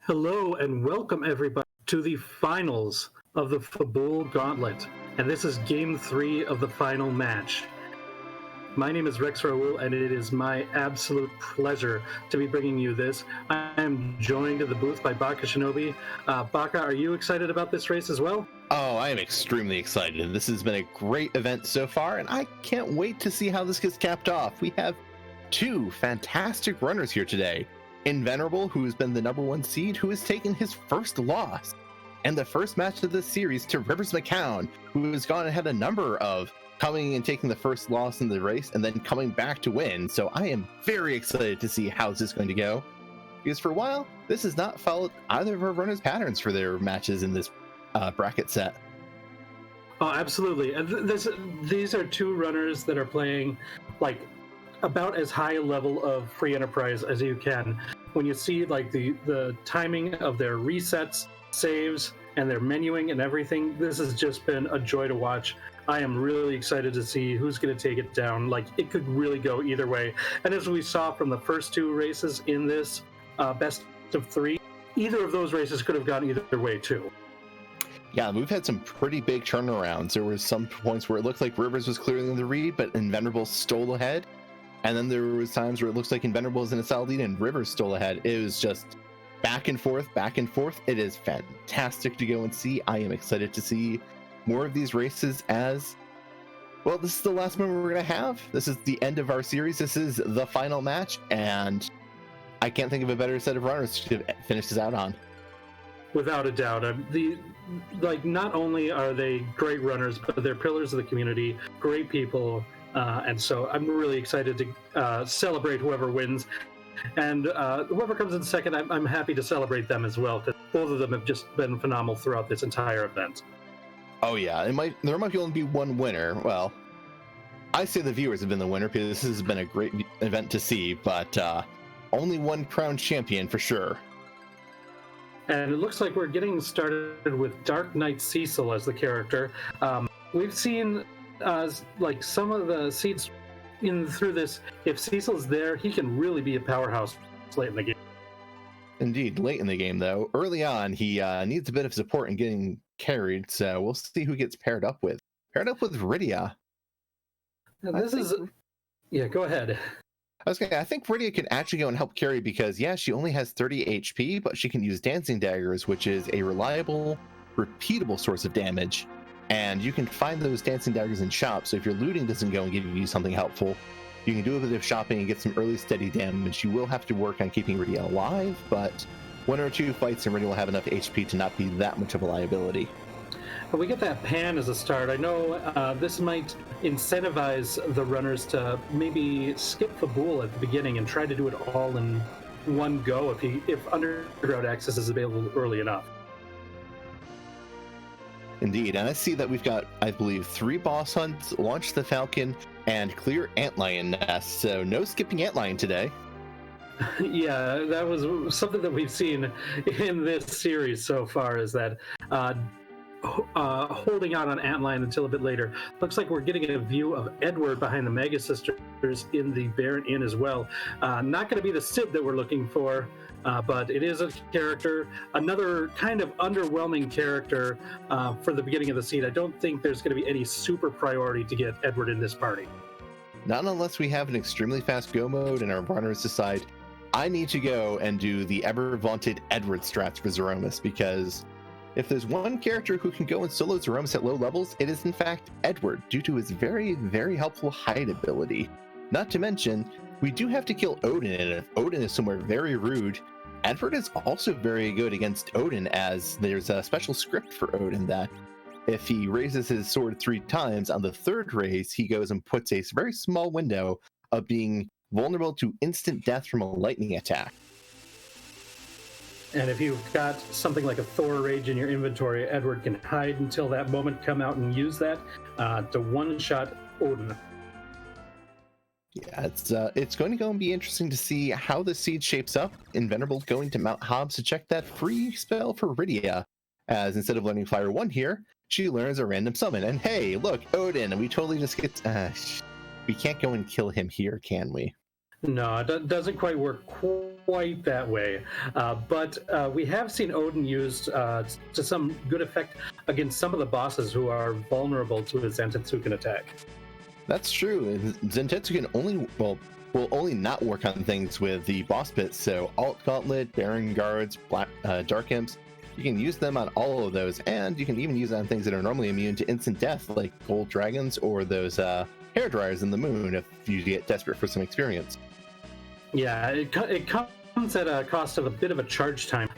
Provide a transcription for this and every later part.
Hello and welcome everybody to the finals of the Fabul Gauntlet. And this is game 3 of the final match. My name is Rex Raul, and it is my absolute pleasure to be bringing you this. I am joined in the booth by Baka Shinobi. Baka, are you excited about this race as well? Oh, I am extremely excited. This has been a great event so far, and I can't wait to see how this gets capped off. We have two fantastic runners here today. Invenerable, who has been the #1 seed, who has taken his first loss, and the first match of this series to riversmccown, who has gone and had a number of coming and taking the first loss in the race and then coming back to win. So I am very excited to see how this is going to go, because for a while this has not followed either of our runners' patterns for their matches in this bracket set. Oh, absolutely. And these are two runners that are playing like about as high a level of free enterprise as you can. When you see like the timing of their resets, saves, and their menuing and everything, this has just been a joy to watch. I am really excited to see who's going to take it down. Like, it could really go either way. And as we saw from the first two races in this best of 3, either of those races could have gone either way too. Yeah, we've had some pretty big turnarounds. There were some points where it looked like Rivers was clearing the lead, but Invenerable stole ahead. And then there was times where it looks like Invenerable was in a solid lead and Rivers stole ahead. It was just back and forth, back and forth. It is fantastic to go and see. I am excited to see more of these races as, well, this is the last one we're going to have. This is the end of our series. This is the final match, and I can't think of a better set of runners to finish this out on. Without a doubt. Not only are they great runners, but they're pillars of the community, great people. And so I'm really excited to celebrate whoever wins. And whoever comes in second, I'm happy to celebrate them as well, because both of them have just been phenomenal throughout this entire event. Oh yeah, there might only be one winner. Well, I say the viewers have been the winner because this has been a great event to see, but only one crowned champion for sure. And it looks like we're getting started with Dark Knight Cecil as the character. We've seen some of the seeds through this. If Cecil's there, he can really be a powerhouse late in the game. Indeed, late in the game though. Early on, he needs a bit of support in getting carried, so we'll see who gets paired up with. Paired up with Rydia. Yeah, go ahead. I think Rydia can actually go and help carry because, yeah, she only has 30 HP, but she can use Dancing Daggers, which is a reliable, repeatable source of damage. And you can find those Dancing Daggers in shops, so if your looting doesn't go and give you something helpful, you can do a bit of shopping and get some early steady damage. You will have to work on keeping Rydia alive, but one or two fights and Rydia will have enough HP to not be that much of a liability. But we get that pan as a start. I know this might incentivize the runners to maybe skip Fabul at the beginning and try to do it all in one go if underground access is available early enough. Indeed, and I see that we've got, I believe, 3 boss hunts, launch the Falcon, and clear Antlion nests, so no skipping Antlion today. Yeah, that was something that we've seen in this series so far, is that holding out on Antlion until a bit later. Looks like we're getting a view of Edward behind the Mega Sisters in the Baron Inn as well. Not going to be the Sid that we're looking for, but it is a character, another kind of underwhelming character for the beginning of the seed. I don't think there's going to be any super priority to get Edward in this party. Not unless we have an extremely fast go mode and our runners decide, I need to go and do the ever-vaunted Edward strats for Zeromus, because if there's one character who can go and solo Zeromus at low levels, it is in fact Edward, due to his very, very helpful hide ability. Not to mention, we do have to kill Odin, and if Odin is somewhere very rude, Edward is also very good against Odin, as there's a special script for Odin that if he raises his sword 3 times, on the 3rd raise, he goes and puts a very small window of being vulnerable to instant death from a lightning attack. And if you've got something like a Thor Rage in your inventory, Edward can hide until that moment, come out and use that to one-shot Odin. Yeah, it's going to go and be interesting to see how the seed shapes up. Invenerable going to Mount Hobbs to check that free spell for Rydia, as instead of learning Fire 1 here, she learns a random summon. And hey, look, Odin, and we totally just get... we can't go and kill him here, can we? No, doesn't quite work quite that way. But we have seen Odin used to some good effect against some of the bosses who are vulnerable to his Zantetsuken attack. That's true. And Zentetsu can only, well, will only not work on things with the boss bits. So Alt Gauntlet, Baron Guards, Dark Imps, you can use them on all of those. And you can even use it on things that are normally immune to instant death, like Gold Dragons or those hair dryers in the moon if you get desperate for some experience. Yeah, it comes at a cost of a bit of a charge time,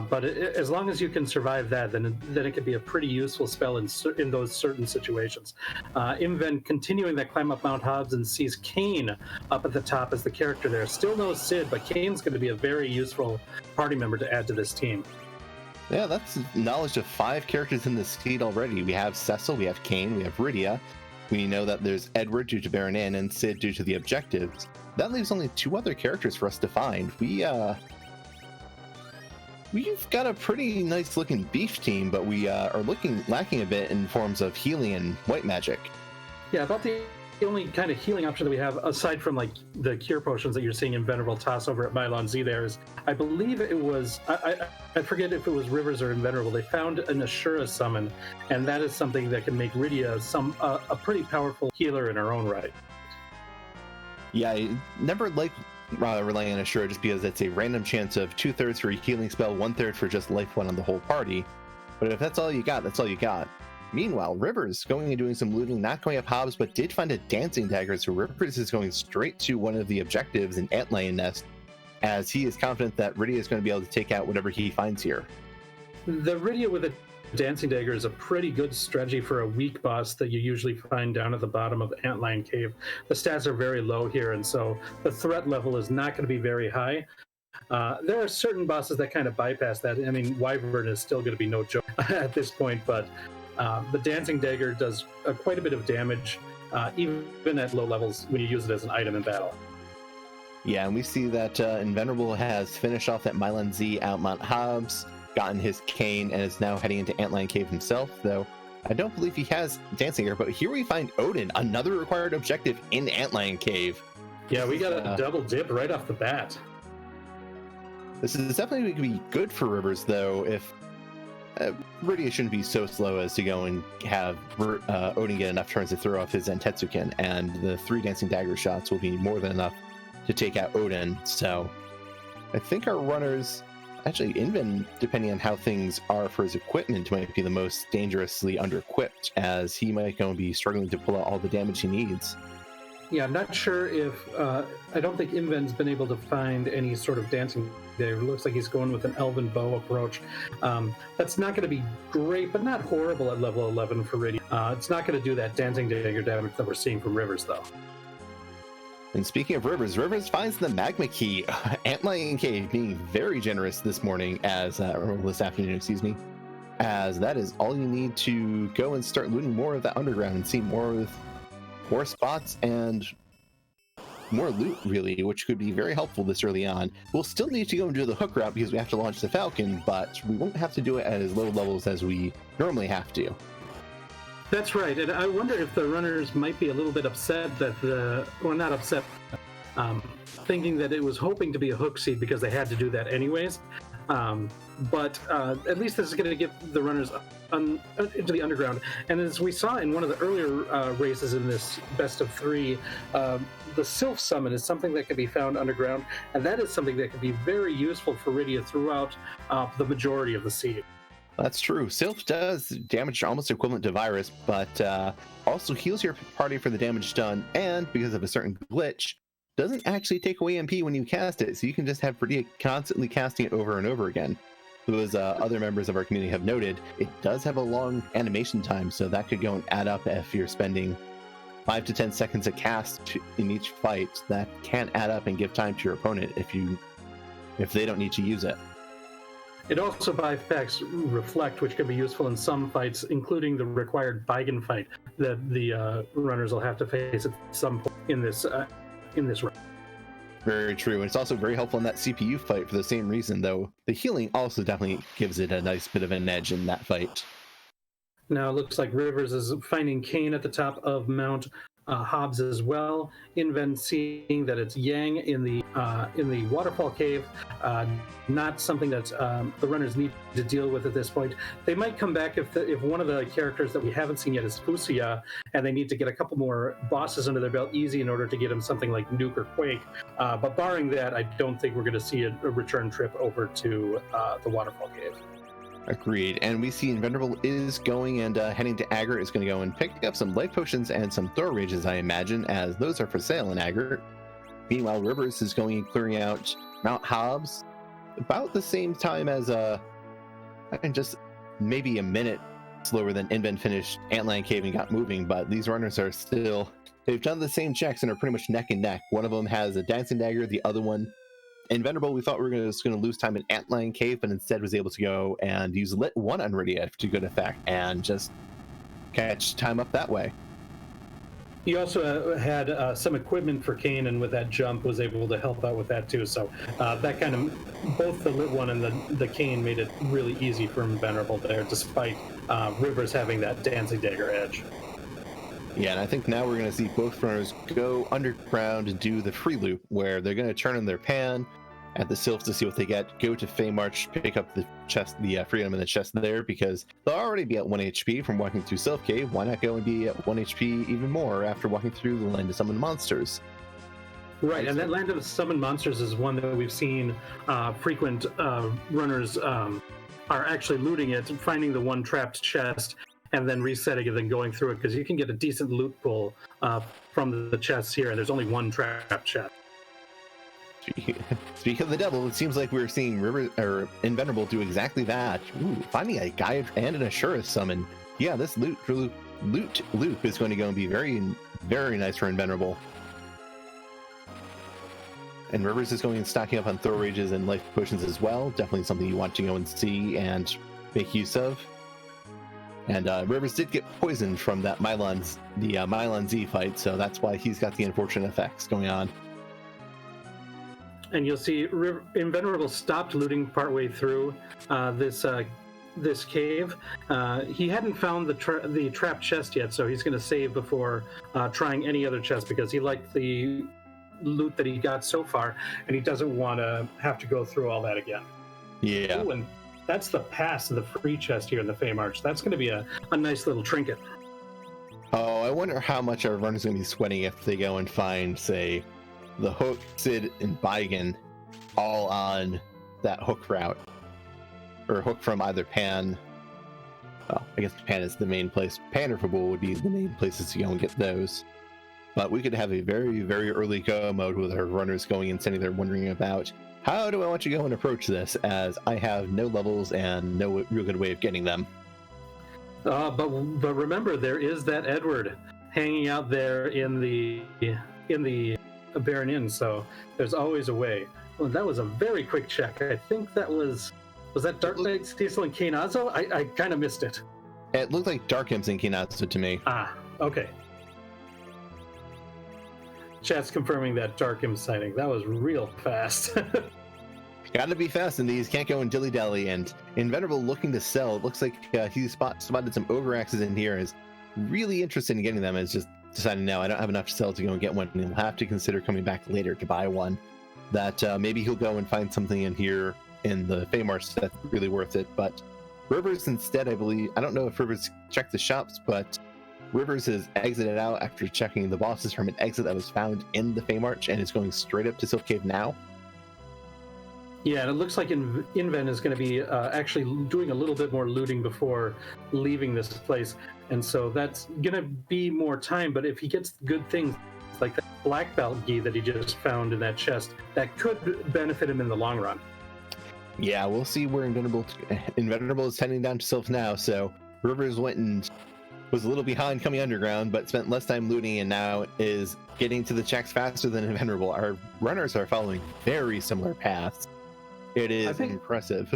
but as long as you can survive that, then it can be a pretty useful spell in those certain situations. Inven continuing that climb up Mount Hobbs and sees Kane up at the top as the character there. Still no Sid, but Kane's going to be a very useful party member to add to this team. Yeah, that's knowledge of 5 characters in this feed already. We have Cecil, we have Kane, we have Rydia. We know that there's Edward due to Baron Ann and Sid due to the objectives. That leaves only 2 other characters for us to find. We've got a pretty nice looking beef team, but we are lacking a bit in forms of healing and white magic. Yeah, about the only kind of healing option that we have, aside from like the cure potions that you're seeing Invenerable toss over at Mylon Z, there is, I believe it was, I forget if it was Rivers or Invenerable, they found an Ashura summon, and that is something that can make Rydia a pretty powerful healer in her own right. Yeah, I never like relying on Ashura just because it's a random chance of 2/3 for a healing spell, 1/3 for just life 1 on the whole party. But if that's all you got, that's all you got. Meanwhile, Rivers going and doing some looting, not going up Hobbs, but did find a dancing dagger, so Rivers is going straight to one of the objectives in Antlion Nest, as he is confident that Rydia is going to be able to take out whatever he finds here. The Rydia with a dancing dagger is a pretty good strategy for a weak boss that you usually find down at the bottom of Antlion Cave. The stats are very low here, and so the threat level is not going to be very high. There are certain bosses that kind of bypass that. I mean, Wyvern is still going to be no joke at this point, but the dancing dagger does quite a bit of damage, even at low levels when you use it as an item in battle. Yeah, and we see that Invenerable has finished off that Mylon Z out Mount Hobbs, gotten his cane, and is now heading into Antlion Cave himself, though I don't believe he has dancing here. But here we find Odin, another required objective in Antlion Cave. Yeah, we got a double dip right off the bat. This is definitely going to be good for Rivers, though, if Rydia shouldn't be so slow as to go and have Odin get enough turns to throw off his Zentetsuken, and the 3 dancing dagger shots will be more than enough to take out Odin. So I think our runners, actually Inven, depending on how things are for his equipment, might be the most dangerously under-equipped, as he might go and be struggling to pull out all the damage he needs. Yeah, I'm not sure if I don't think Inven's been able to find any sort of dancing dagger. It looks like he's going with an elven bow approach. That's not going to be great, but not horrible at level 11 for Rydia. It's not going to do that dancing dagger damage that we're seeing from Rivers, though. And speaking of Rivers, Rivers finds the magma key. Antlion Cave being very generous this morning, this afternoon, excuse me, as that is all you need to go and start looting more of that underground and see more spots and more loot, really, which could be very helpful this early on. We'll still need to go and do the hook route because we have to launch the Falcon, but we won't have to do it at as low levels as we normally have to. That's right, and I wonder if the runners might be a little bit upset that not upset, thinking that it was hoping to be a hook seed because they had to do that anyways. But at least this is going to get the runners into the underground. And as we saw in one of the earlier races in this best of 3, the Sylph Summon is something that can be found underground, and that is something that can be very useful for Rydia throughout the majority of the seed. That's true. Sylph does damage almost equivalent to Virus, but also heals your party for the damage done, and because of a certain glitch, doesn't actually take away MP when you cast it, so you can just have Rydia constantly casting it over and over again. As other members of our community have noted, it does have a long animation time, so that could go and add up if you're spending 5 to 10 seconds a cast in each fight. That can add up and give time to your opponent if they don't need to use it. It also bypacks Reflect, which can be useful in some fights, including the required Beigen fight that the runners will have to face at some point in this run. Very true, and it's also very helpful in that CPU fight for the same reason, though the healing also definitely gives it a nice bit of an edge in that fight. Now it looks like Rivers is finding Kane at the top of Mount Hobbs as well. Inven seeing that it's Yang in the waterfall cave, not something that the runners need to deal with at this point. They might come back if one of the characters that we haven't seen yet is Fusia, and they need to get a couple more bosses under their belt easy in order to get them something like Nuke or Quake. But barring that, I don't think we're going to see a return trip over to the waterfall cave. Agreed. And we see Invenerable is going and heading to Aggregate, is going to go and pick up some life potions and some throw rages, I imagine, as those are for sale in Aggregate. Meanwhile, Rivers is going and clearing out Mount Hobbs about the same time as just maybe a minute slower than Inven finished Antland Cave and got moving, but these runners are still, they've done the same checks and are pretty much neck and neck. One of them has a Dancing Dagger, the other one, Invenerable, we thought we were just going to lose time in Antline Cave, but instead was able to go and use Lit 1 on Rydia to good effect and just catch time up that way. He also had some equipment for Kane, and with that jump was able to help out with that too. So that kind of, both the Lit 1 and the Kane made it really easy for Invenerable there, despite Rivers having that Dancing Dagger edge. Yeah, and I think now we're going to see both runners go underground and do the free loop, where they're going to turn in their pan at the Sylphs to see what they get, go to Feymarch, pick up the chest, the free item in the chest there, because they'll already be at 1 HP from walking through Sylph Cave. Why not go and be at 1 HP even more after walking through the Land of Summoned Monsters? Right, and that Land of Summoned Monsters is one that we've seen frequent runners are actually looting it, finding the one trapped chest, and then resetting it and going through it, because you can get a decent loot pull from the chests here, and there's only one trapped chest. Speaking of the devil, it seems like we're seeing Invenerable do exactly that. Ooh, finding a guide and an Assurus summon. Yeah, this loot loop is going to go and be very, very nice for Invenerable. And Rivers is going and stocking up on throw rages and life potions as well. Definitely something you want to go and see and make use of. And Rivers did get poisoned from that Mylon Z fight, so that's why he's got the unfortunate effects going on. And you'll see Invenerable stopped looting partway through this cave. He hadn't found the trapped chest yet, so he's going to save before trying any other chest, because he liked the loot that he got so far, and he doesn't want to have to go through all that again. Yeah. Ooh, and that's the pass of the free chest here in the Feymarch. That's going to be a nice little trinket. Oh, I wonder how much our runner's going to be sweating if they go and find, say, the Hook, Sid, and Baigan all on that Hook route. Or Hook from either Pan. Well, I guess Pan is the main place. Pan or Fabul would be the main places to go and get those. But we could have a very, very early go mode with our runners going and sitting there wondering about, how do I want to go and approach this, as I have no levels and no real good way of getting them. But remember, there is that Edward hanging out there in the Baron Inn, so there's always a way. Well, that was a very quick check. I think that was that Dark Knight Cecil and Kainazo? I kind of missed it. It looked like Dark Imps and Kainazo to me. Ah, okay. Chat's confirming that Dark Imp sighting. That was real fast. Gotta be fast in these, can't go and dilly-dally, and Invenerable looking to sell. It looks like he spotted some Ogre Axes in here, is really interested in getting them. It's just deciding now I don't have enough to sell to go and get one, and he'll have to consider coming back later to buy one. That maybe he'll go and find something in here in the Feymarch that's really worth it. But Rivers instead, I believe, I don't know if Rivers checked the shops, but Rivers has exited out after checking the bosses from an exit that was found in the Feymarch, and is going straight up to Sylph Cave now. Yeah, and it looks like Inven is going to be actually doing a little bit more looting before leaving this place, and so that's going to be more time. But if he gets good things like that black belt gi that he just found in that chest, that could benefit him in the long run. Yeah, we'll see where Invenerable is heading down to Sylph now. So Rivers went and was a little behind coming underground, but spent less time looting, and now is getting to the checks faster than Invenerable. Our runners are following very similar paths. It is impressive.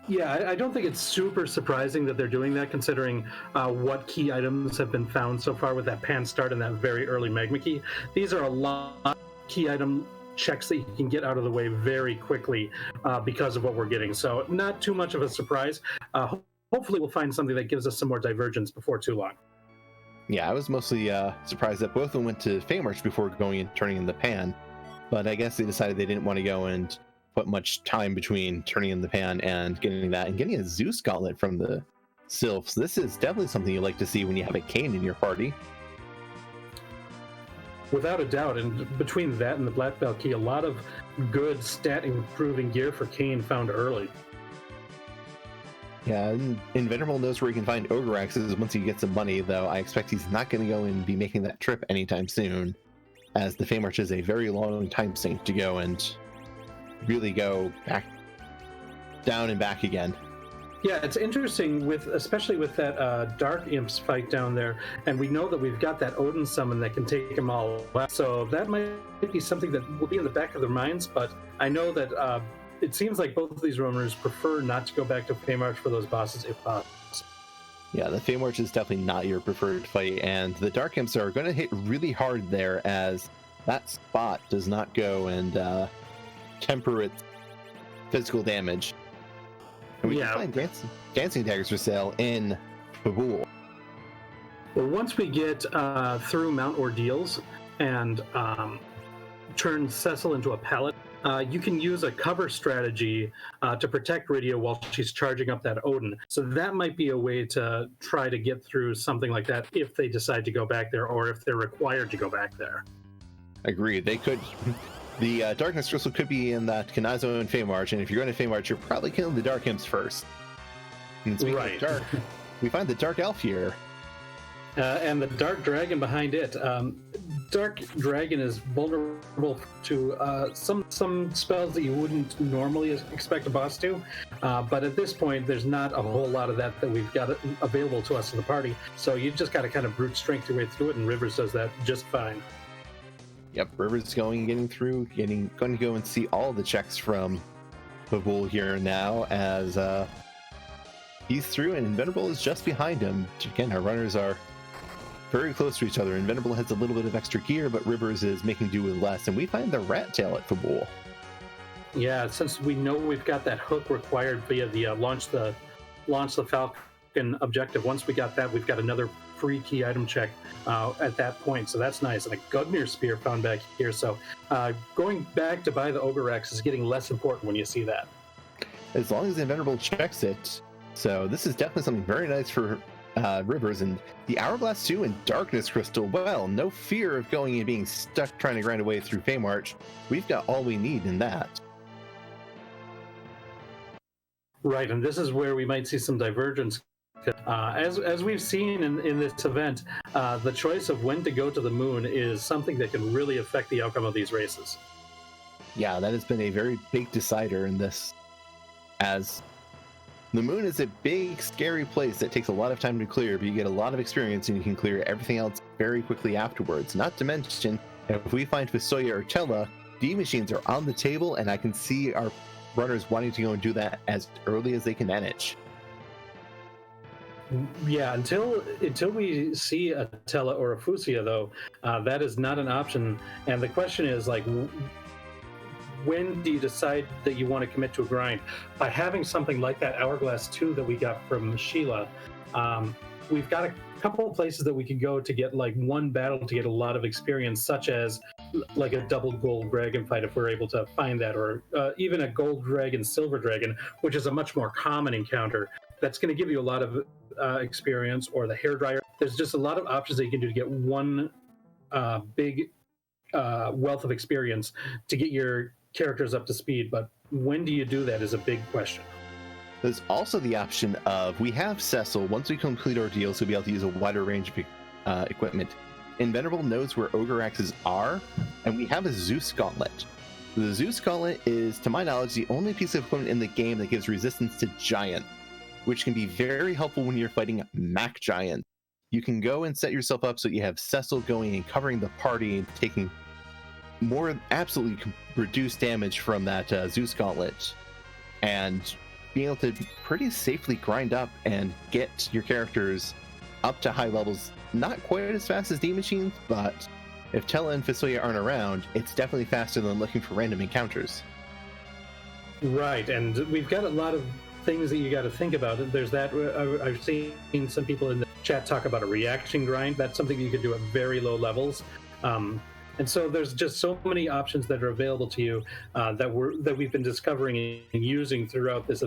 Yeah, I don't think it's super surprising that they're doing that, considering what key items have been found so far with that pan start and that very early magma key. These are a lot of key item checks that you can get out of the way very quickly because of what we're getting. So not too much of a surprise. Hopefully we'll find something that gives us some more divergence before too long. Yeah, I was mostly surprised that both of them went to Feymarch before going and turning in the pan, but I guess they decided they didn't want to go and put much time between turning in the pan and getting that, and getting a Zeus Gauntlet from the Sylphs. This is definitely something you like to see when you have a Kayn in your party. Without a doubt, and between that and the Black Belt Key, a lot of good stat improving gear for Kayn found early. Yeah, and Invenerable knows where he can find Ogre Axes once he gets some money, though I expect he's not going to go and be making that trip anytime soon, as the Feymarch is a very long time sink to go and really go back down and back again. Yeah, it's interesting, especially with that Dark Imps fight down there, and we know that we've got that Odin summon that can take them all out. So that might be something that will be in the back of their minds, but I know that it seems like both of these runners prefer not to go back to Feymarch for those bosses if possible. Yeah, the Feymarch is definitely not your preferred fight, and the Dark Imps are going to hit really hard there, as that spot does not go and temper its physical damage. And we can find dancing daggers for sale in Fabul. Well, once we get through Mount Ordeals and turn Cecil into a Paladin, you can use a cover strategy to protect Rydia while she's charging up that Odin. So that might be a way to try to get through something like that if they decide to go back there, or if they're required to go back there. Agreed. They could. The Darkness Crystal could be in that Kanazo and Feymarch, and if you're going to Feymarch, you're probably killing the Dark Imps first. And speaking of Dark, we find the Dark Elf here. And the Dark Dragon behind it. Dark Dragon is vulnerable to some spells that you wouldn't normally expect a boss to, but at this point, there's not a whole lot of that we've got available to us in the party, so you just got to kind of brute strength your way through it, and Rivers does that just fine. Yep, Rivers getting through, going to go and see all the checks from Fabul here now, as he's through, and Invenerable is just behind him. Again, our runners are very close to each other. Invenerable has a little bit of extra gear, but Rivers is making do with less, and we find the Rat Tail at Fabul. Yeah, since we know we've got that hook required via the launch the Falcon objective, once we got that, we've got another free key item check at that point, so that's nice. And a Gugnir Spear found back here, so going back to buy the Ogre Axe is getting less important when you see that. As long as Invenerable checks it, so this is definitely something very nice for Rivers. And the Hourglass 2 and Darkness Crystal, well, no fear of going and being stuck trying to grind away through Feymarch. We've got all we need in that. Right, and this is where we might see some divergence. As we've seen in this event, the choice of when to go to the moon is something that can really affect the outcome of these races. Yeah, that has been a very big decider in this, as the moon is a big, scary place that takes a lot of time to clear, but you get a lot of experience and you can clear everything else very quickly afterwards. Not to mention, if we find Fusoya or Tella, D-Machines are on the table, and I can see our runners wanting to go and do that as early as they can manage. Yeah, until we see a Tella or a Fusoya, though, that is not an option. And the question is, like, when do you decide that you want to commit to a grind? By having something like that Hourglass 2 that we got from Sheila, we've got a couple of places that we could go to get like one battle to get a lot of experience, such as like a double gold dragon fight if we're able to find that, or even a gold dragon, silver dragon, which is a much more common encounter. That's going to give you a lot of experience, or the hairdryer. There's just a lot of options that you can do to get one big wealth of experience to get your characters up to speed. But when do you do that is a big question. There's also the option of, we have Cecil. Once we complete our deals, we'll be able to use a wider range of equipment. Invenerable knows where Ogre Axes are, and we have a Zeus Gauntlet. The Zeus Gauntlet is, to my knowledge, the only piece of equipment in the game that gives resistance to Giant, which can be very helpful when you're fighting Mac Giant. You can go and set yourself up so you have Cecil going and covering the party and taking more absolutely reduced damage from that Zeus Gauntlet, and being able to pretty safely grind up and get your characters up to high levels. Not quite as fast as D-Machines, but if Tella and Fusoya aren't around, it's definitely faster than looking for random encounters. Right, and we've got a lot of things that you got to think about. There's that. I've seen some people in the chat talk about a reaction grind. That's something you could do at very low levels. And so there's just so many options that are available to you that we've been discovering and using throughout this,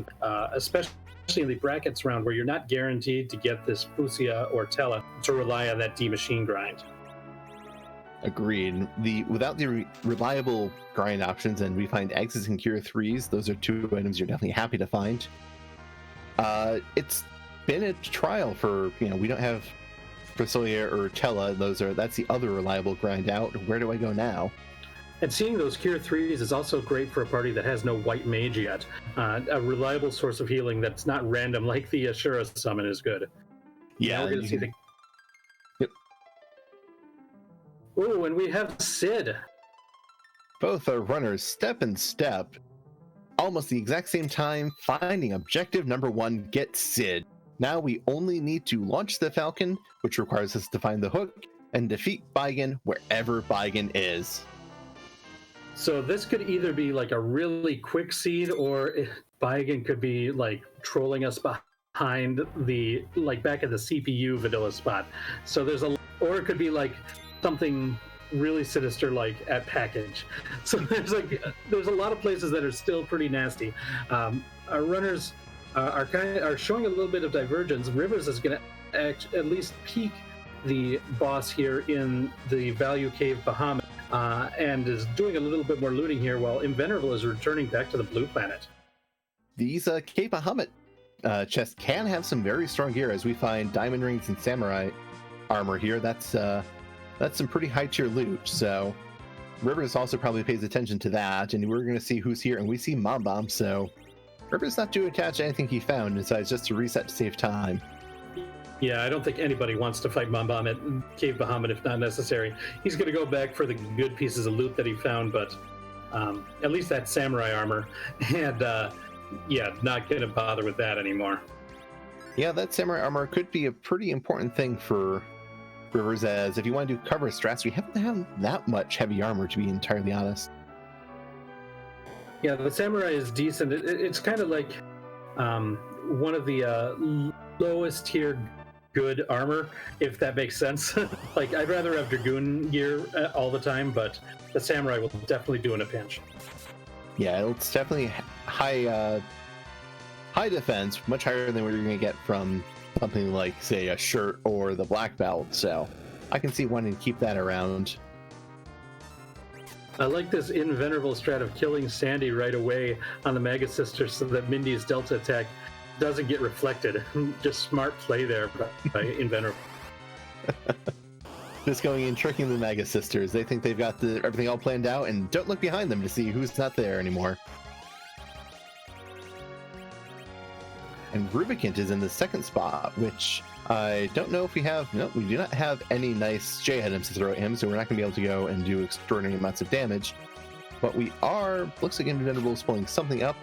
especially in the brackets round where you're not guaranteed to get this Fusia or Tela to rely on that D machine grind. Agreed. Without the reliable grind options, and we find exits and cure 3s, those are two items you're definitely happy to find. It's been a trial for, we don't have Fusia or Tela. That's the other reliable grind out. Where do I go now? And seeing those Cure 3s is also great for a party that has no white mage yet. A reliable source of healing that's not random like the Ashura summon is good. Yeah. We're gonna see the... Yep. Oh, and we have Sid. Both are runners step and step. Almost the exact same time, finding objective number 1, get Sid. Now we only need to launch the Falcon, which requires us to find the hook, and defeat Baigen wherever Baigen is. So this could either be like a really quick seed, or Baigen could be like trolling us behind the, like back at the CPU vanilla spot. So or it could be like something really sinister like at package. So there's a lot of places that are still pretty nasty. Our runners are showing a little bit of divergence. Rivers is going to at least peek the boss here in the Value Cave Bahamut, and is doing a little bit more looting here, while Invenerable is returning back to the blue planet. These Cave Bahamut chests can have some very strong gear, as we find diamond rings and samurai armor here. That's some pretty high tier loot. So Rivers also probably pays attention to that, and we're going to see who's here, and we see Mom Bomb. So Rivers not too attached to anything he found, and decides just to reset to save time. Yeah, I don't think anybody wants to fight Mom at Cave Bahamut if not necessary. He's going to go back for the good pieces of loot that he found, but at least that samurai armor, and not going to bother with that anymore. Yeah, that samurai armor could be a pretty important thing for Rivers, as if you want to do cover strats, we haven't had that much heavy armor, to be entirely honest. Yeah, the samurai is decent. It's kind of like one of the lowest tier good armor, if that makes sense. Like, I'd rather have Dragoon gear all the time, but the samurai will definitely do in a pinch. Yeah, it's definitely high defense, much higher than what you're going to get from something like, say, a shirt or the black belt. So I can see wanting to keep that around. I like this Invenerable strat of killing Sandy right away on the Mega Sister so that Mindy's Delta attack doesn't get reflected. Just smart play there by Invenerable. Just going and tricking the Mega Sisters. They think they've got everything all planned out, and don't look behind them to see who's not there anymore. And Rubicant is in the second spot, which I don't know if we have. No, we do not have any nice J items to throw at him, so we're not going to be able to go and do extraordinary amounts of damage. But we are, looks like Invenerable is pulling something up.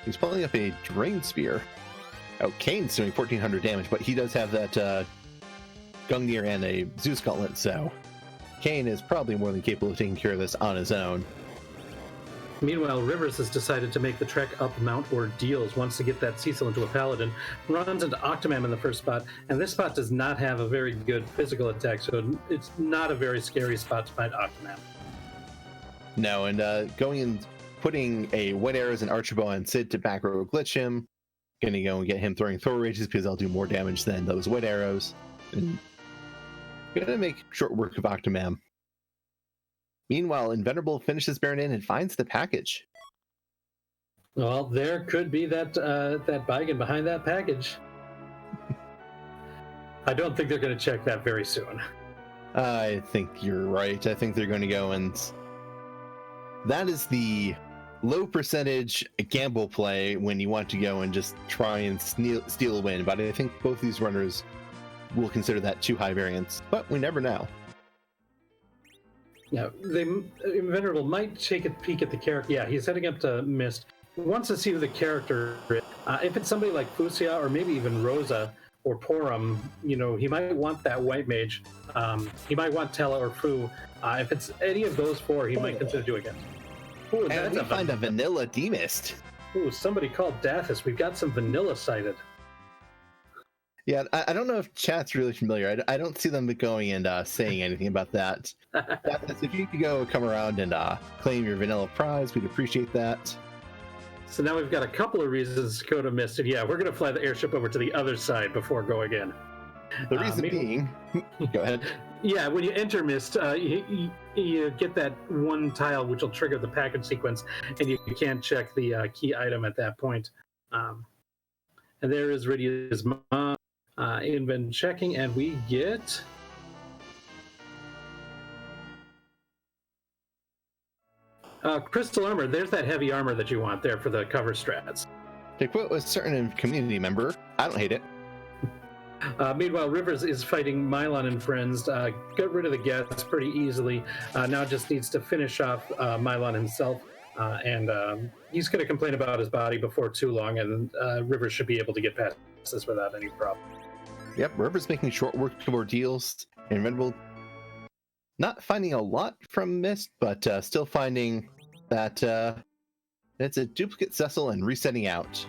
He's pulling up a Drain Spear. Oh, Kane's doing 1400 damage, but he does have that Gungnir and a Zeus Gauntlet, so Kane is probably more than capable of taking care of this on his own. Meanwhile, Rivers has decided to make the trek up Mount Ordeals, wants to get that Cecil into a Paladin, runs into Octomam in the first spot, and this spot does not have a very good physical attack, so it's not a very scary spot to fight Octomam. No, and going and putting a White Arrows and Archerbow on Sid to back row glitch him, gonna go and get him throwing Thor Rages because I'll do more damage than those White Arrows, and gonna make short work of Octomam. Meanwhile, Invenerable finishes Baron in and finds the package. Well, there could be that Baigen behind that package. I don't think they're going to check that very soon. I think you're right. I think they're going to go and... That is the low percentage gamble play when you want to go and just try and steal a win. But I think both these runners will consider that too high variance. But we never know. Yeah, Invenerable might take a peek at the character. Yeah, he's heading up to Mist. Wants to see who the character is. If it's somebody like Fusia or maybe even Rosa or Porum, he might want that white mage. He might want Tela or Fu. If it's any of those four, he might consider doing it. Ooh, and we find a vanilla Demist. Ooh, somebody called Dathis. We've got some vanilla sighted. Yeah, I don't know if chat's really familiar. I don't see them going and saying anything about that. If you could come around and claim your vanilla prize, we'd appreciate that. So now we've got a couple of reasons to go to Mist, and yeah, we're going to fly the airship over to the other side before going in. The reason being, go ahead. Yeah, when you enter Mist, you get that one tile which will trigger the package sequence, and you can't check the key item at that point. And there is Rydia's mom. Inven checking, and we get crystal armor. There's that heavy armor that you want there for the cover strats. To quote a certain community member, I don't hate it. Meanwhile, Rivers is fighting Mylon and friends. Got rid of the gas pretty easily. Now just needs to finish off Mylon himself. And he's going to complain about his body before too long, and Rivers should be able to get past this without any problem. Yep, Rivers making short work of ordeals. Invenerable not finding a lot from Mist, but still finding that it's a duplicate Cecil and resetting out.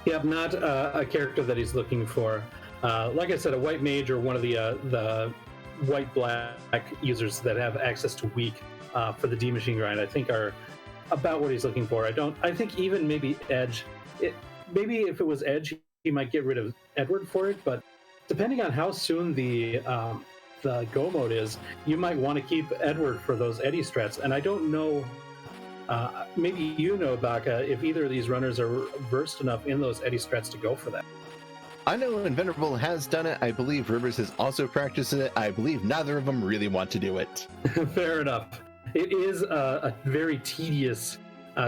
Yep, not a character that he's looking for. Like I said, a white mage or one of the white-black users that have access to weak for the D machine grind, I think are about what he's looking for. I think even maybe Edge. Maybe if it was Edge, he might get rid of Edward for it, but depending on how soon the go mode is, you might want to keep Edward for those Eddie strats. And I don't know, maybe you know, Baka, if either of these runners are versed enough in those Eddie strats to go for that. I know Invenerable has done it. I believe Rivers has also practiced it. I believe neither of them really want to do it. Fair enough. It is a very tedious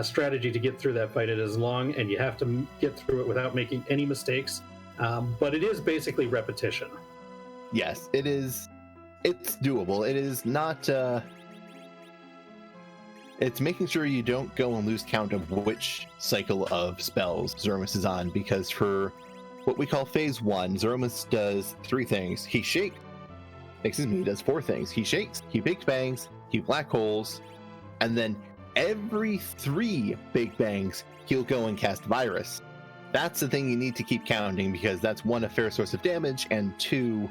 strategy to get through that fight. It is long, and you have to get through it without making any mistakes. But it is basically repetition. Yes, it is. It's doable. It is not. It's making sure you don't go and lose count of which cycle of spells Zeromus is on, because for what we call phase 1, Zeromus does 3 things. He does 4 things. He shakes, he big bangs, he black holes, and then every 3 big bangs, he'll go and cast Virus. That's the thing you need to keep counting, because that's 1, a fair source of damage, and 2,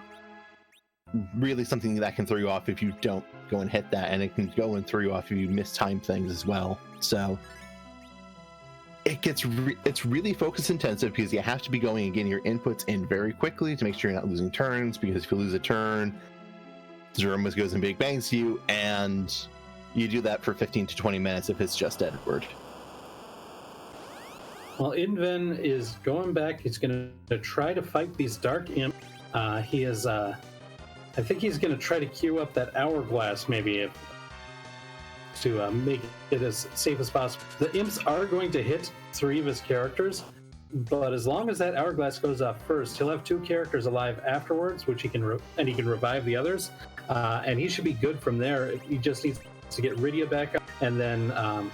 really something that can throw you off if you don't go and hit that, and it can go and throw you off if you mistime things as well. So it gets it's really focus intensive, because you have to be going and getting your inputs in very quickly to make sure you're not losing turns, because if you lose a turn, Zeromus goes and big bangs you, and you do that for 15 to 20 minutes if it's just Edward. Well, Inven is going back. He's going to try to fight these Dark Imps. He is, I think he's going to try to queue up that Hourglass, maybe, to make it as safe as possible. The Imps are going to hit 3 of his characters, but as long as that Hourglass goes off first, he'll have 2 characters alive afterwards, which he can revive the others, and he should be good from there. He just needs to get Rydia back up, and then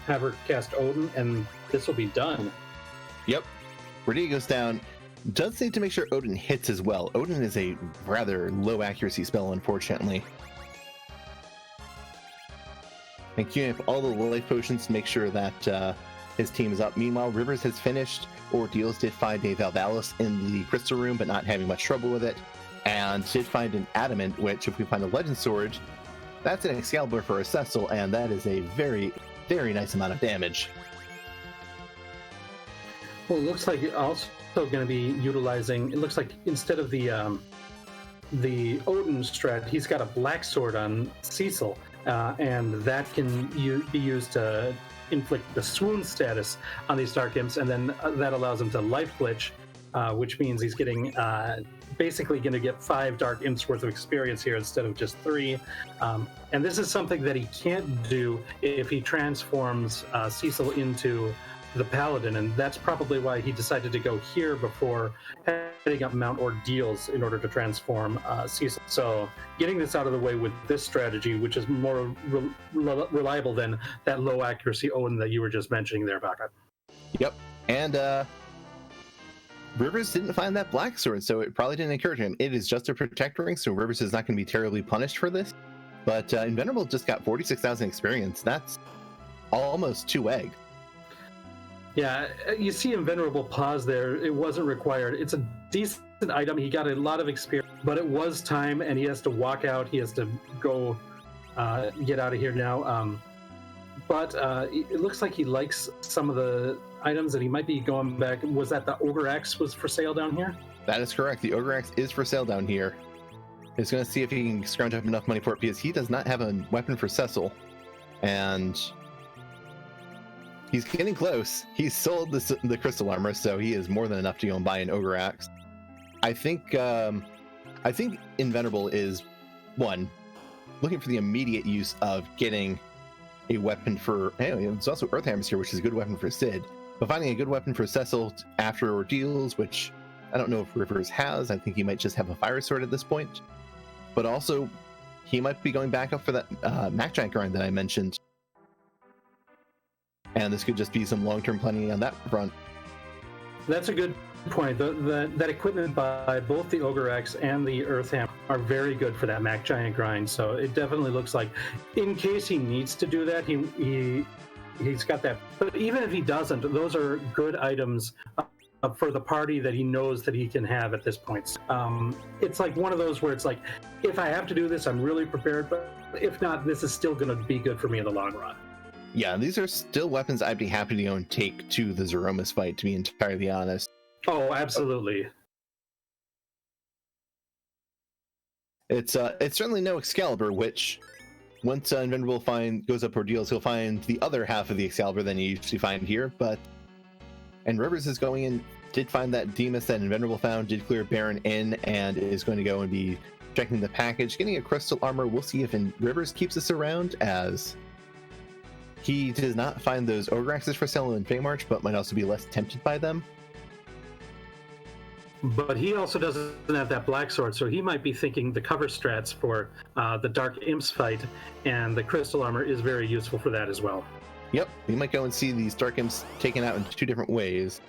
have her cast Odin, and this will be done. Yep. Rydia goes down. Does need to make sure Odin hits as well. Odin is a rather low accuracy spell, unfortunately. And queuing up all the life potions to make sure that his team is up. Meanwhile, Rivers has finished. Ordeals did find a Valvalis in the crystal room, but not having much trouble with it. And did find an Adamant, which, if we find a Legend Sword, that's an Excalibur for a Cecil, and that is a very, very nice amount of damage. Well, it looks like also going to be utilizing, it looks like instead of the Odin strat, he's got a black sword on Cecil, and that can be used to inflict the swoon status on these Dark Imps, and then that allows him to life glitch, which means he's getting basically going to get 5 Dark Imps worth of experience here instead of just 3. And this is something that he can't do if he transforms Cecil into the Paladin, and that's probably why he decided to go here before heading up Mount Ordeals in order to transform Cecil. So getting this out of the way with this strategy, which is more reliable than that low accuracy Odin that you were just mentioning there, Baka. Yep. And Rivers didn't find that black sword, so it probably didn't occur to him. It is just a protector ring, so Rivers is not going to be terribly punished for this. But Invenerable just got 46,000 experience. That's almost 2 eggs. Yeah, you see Invenerable pause there. It wasn't required. It's a decent item. He got a lot of experience, but it was time, and he has to walk out. He has to go get out of here now. But it looks like he likes some of the items, and he might be going back. Was that the Ogre Axe was for sale down here? That is correct. The Ogre Axe is for sale down here. He's going to see if he can scrounge up enough money for it, because he does not have a weapon for Cecil. And he's getting close. He's sold the crystal armor, so he is more than enough to go and buy an Ogre Axe. I think Invenerable is, one, looking for the immediate use of getting a weapon for... Hey, there's also Earth Hammers here, which is a good weapon for Sid. But finding a good weapon for Cecil after ordeals, which I don't know if Rivers has. I think he might just have a Fire Sword at this point. But also, he might be going back up for that Mac Giant grind that I mentioned. And this could just be some long-term planning on that front. That's a good point. That equipment by both the Ogre Axe and the Earth Hammer are very good for that Mac Giant grind. So it definitely looks like, in case he needs to do that, he's got that. But even if he doesn't, those are good items for the party that he knows that he can have at this point. It's like one of those where it's like, if I have to do this, I'm really prepared. But if not, this is still going to be good for me in the long run. Yeah, these are still weapons I'd be happy to go and take to the Zeromus fight, to be entirely honest. Oh, absolutely. It's certainly no Excalibur, which once Invenerable goes up ordeals, he'll find the other half of the Excalibur than you usually find here. And Rivers is going in, did find that Demus that Invenerable found, did clear Baron in, and is going to go and be checking the package, getting a crystal armor. We'll see if Rivers keeps this around, as he does not find those Ogre Axes for sale in Feymarch, but might also be less tempted by them. But he also doesn't have that black sword, so he might be thinking the cover strats for the Dark Imps fight, and the crystal armor is very useful for that as well. Yep, we might go and see these Dark Imps taken out in two different ways.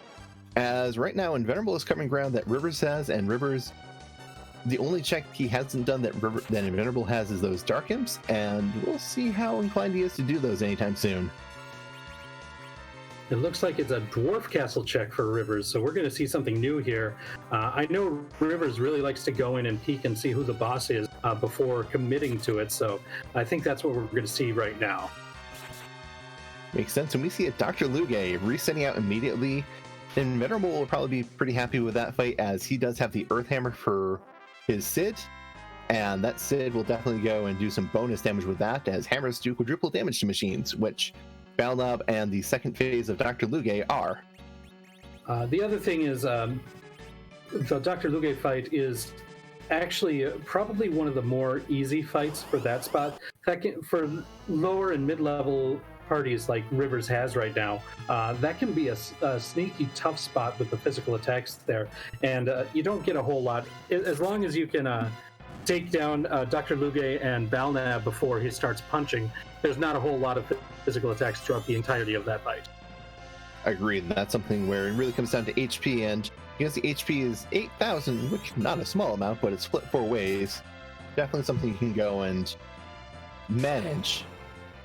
As right now, Invenerable is covering ground that Rivers has, and Rivers, the only check he hasn't done that Invenerable has is those Dark Imps, and we'll see how inclined he is to do those anytime soon. It looks like it's a Dwarf Castle check for Rivers, so we're going to see something new here. I know Rivers really likes to go in and peek and see who the boss is before committing to it, so I think that's what we're going to see right now. Makes sense. And we see a Dr. Luge resetting out immediately. Invenerable will probably be pretty happy with that fight, as he does have the Earth Hammer for his Sid, and that Sid will definitely go and do some bonus damage with that, as hammers do quadruple damage to machines, which Balnab and the second phase of Dr. Luge are. The other thing is, the Dr. Luge fight is actually probably one of the more easy fights for that spot. For lower and mid-level parties like Rivers has right now, that can be a sneaky tough spot with the physical attacks there, and you don't get a whole lot as long as you can take down Dr. Luge and Balnab before he starts punching. There's not a whole lot of physical attacks throughout the entirety of that fight. Agreed. That's something where it really comes down to HP, and because the HP is 8,000, which not a small amount, but it's split 4 ways, definitely something you can go and manage.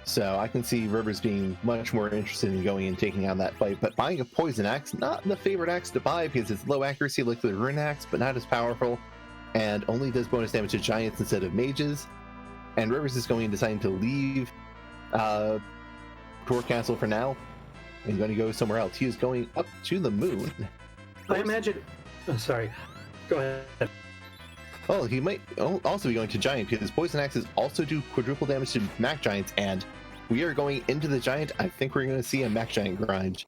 So I can see Rivers being much more interested in going and taking on that fight, but buying a Poison Axe, not the favorite axe to buy, because it's low accuracy like the Rune Axe, but not as powerful, and only does bonus damage to giants instead of mages. And Rivers is going and deciding to leave Dwarf Castle for now and going to go somewhere else. He is going up to the moon. I imagine... Oh, sorry. Go ahead. Oh, he might also be going to Giant, because Poison Axes also do quadruple damage to Mac Giants, and we are going into the Giant. I think we're going to see a Mac Giant grind.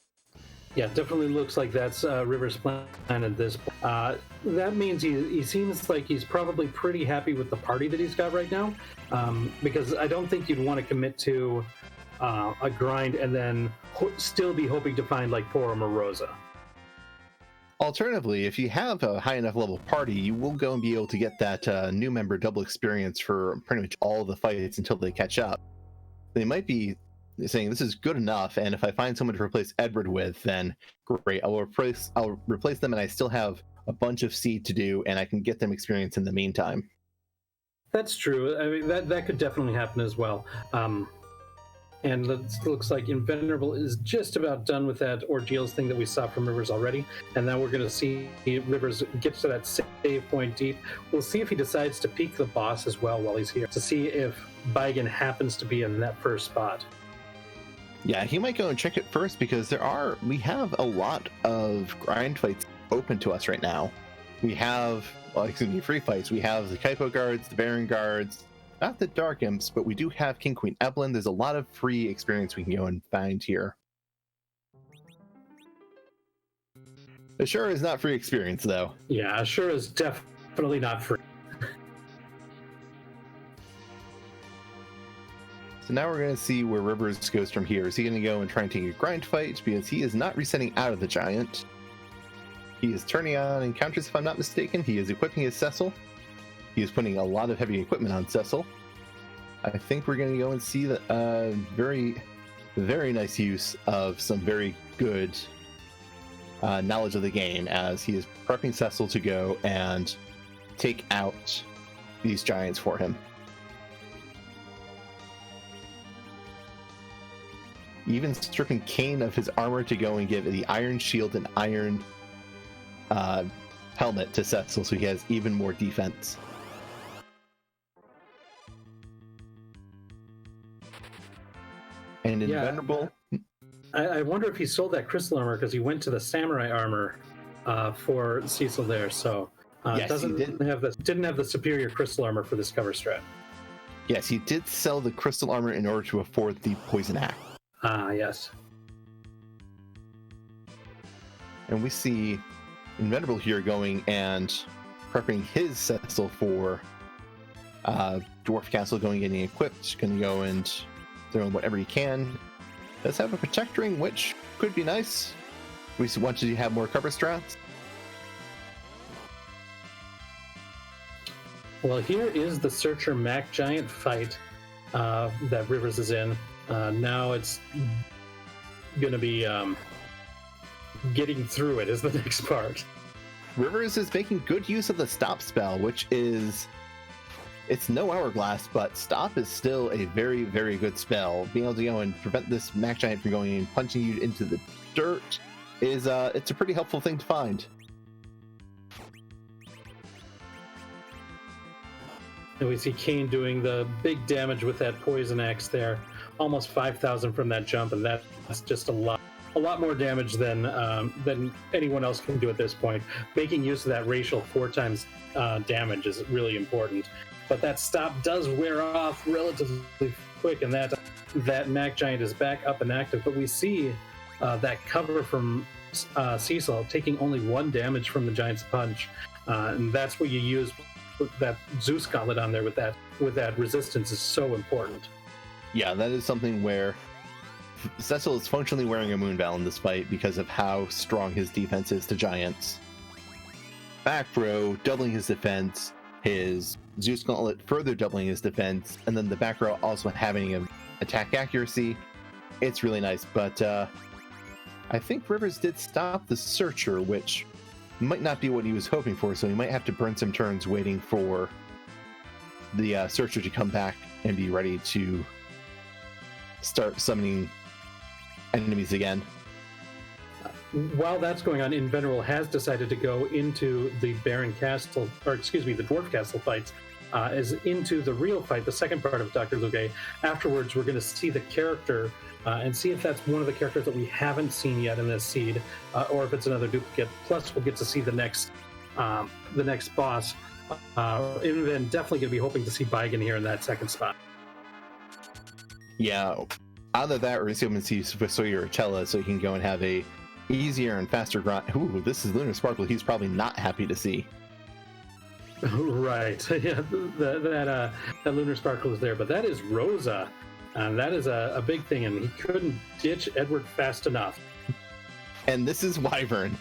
Yeah, definitely looks like that's Rivers' plan at this point. That means he seems like he's probably pretty happy with the party that he's got right now, because I don't think you'd want to commit to a grind and then still be hoping to find like Porum or Rosa. Alternatively, if you have a high enough level party, you will go and be able to get that new member double experience for pretty much all the fights until they catch up. They might be saying this is good enough, and if I find someone to replace Edward with, then great, I'll replace them, and I still have a bunch of seed to do, and I can get them experience in the meantime. That's true. I mean, that could definitely happen as well. And it looks like Invenerable is just about done with that ordeals thing that we saw from Rivers already. And now we're going to see Rivers get to that save point deep. We'll see if he decides to peek the boss as well while he's here, to see if Baigan happens to be in that first spot. Yeah, he might go and check it first because we have a lot of grind fights open to us right now. We have, free fights. We have the Kaipo guards, the Baron guards, not the Dark Imps, but we do have King Queen Evelyn. There's a lot of free experience we can go and find here. Ashura is not free experience, though. Yeah, Ashura is definitely not free. So now we're going to see where Rivers goes from here. Is he going to go and try and take a grind fight? Because he is not resetting out of the Giant. He is turning on encounters, if I'm not mistaken. He is equipping his Cecil. He is putting a lot of heavy equipment on Cecil. I think we're going to go and see the very, very nice use of some very good knowledge of the game as he is prepping Cecil to go and take out these Giants for him. Even stripping Kane of his armor to go and give the Iron Shield and Iron helmet to Cecil so he has even more defense. And Invenerable. I wonder if he sold that crystal armor because he went to the samurai armor for Cecil there. So Yes, didn't have the superior crystal armor for this cover strat. Yes, he did sell the crystal armor in order to afford the poison axe. Yes. And we see Invenerable here going and prepping his Cecil for Dwarf Castle, going and getting equipped, going to go and throwing whatever he can. Does have a Protect Ring, which could be nice. We want to have more cover strats. Well, here is the Searcher Mac Giant fight that Rivers is in. Now it's going to be getting through it is the next part. Rivers is making good use of the Stop spell, which is... It's no Hourglass, but Stop is still a very, very good spell. Being able to go and prevent this Mac Giant from going and punching you into the dirt is it's a pretty helpful thing to find. And we see Kane doing the big damage with that poison axe there. Almost 5,000 from that jump, and that's just a lot more damage than anyone else can do at this point. Making use of that racial 4 times damage is really important. But that Stop does wear off relatively quick, and that Mac Giant is back up and active. But we see that cover from Cecil taking only 1 damage from the Giant's punch, and that's what you use with that Zeus Gauntlet on there with that resistance is so important. Yeah, that is something where Cecil is functionally wearing a Moonveil in this fight because of how strong his defense is to Giants. Back row doubling his defense, his Zeus Gauntlet further doubling his defense, and then the back row also having an attack accuracy. It's really nice, but I think Rivers did stop the Searcher, which might not be what he was hoping for, so he might have to burn some turns waiting for the Searcher to come back and be ready to start summoning enemies again. While that's going on, Invenerable has decided to go into the Baron Castle, the Dwarf Castle fights, is into the real fight, the second part of Dr. Luge. Afterwards, we're going to see the character and see if that's one of the characters that we haven't seen yet in this seed, or if it's another duplicate. Plus, we'll get to see the next boss. Inven definitely going to be hoping to see Baigan here in that second spot. Yeah, either that or he's going to see Sawyer or Chella so he can go and have a easier and faster grind. Ooh, this is Lunar Sparkle. He's probably not happy to see. Right. Yeah, that Lunar Sparkle is there, but that is Rosa. And that is a big thing, and he couldn't ditch Edward fast enough. And this is Wyvern.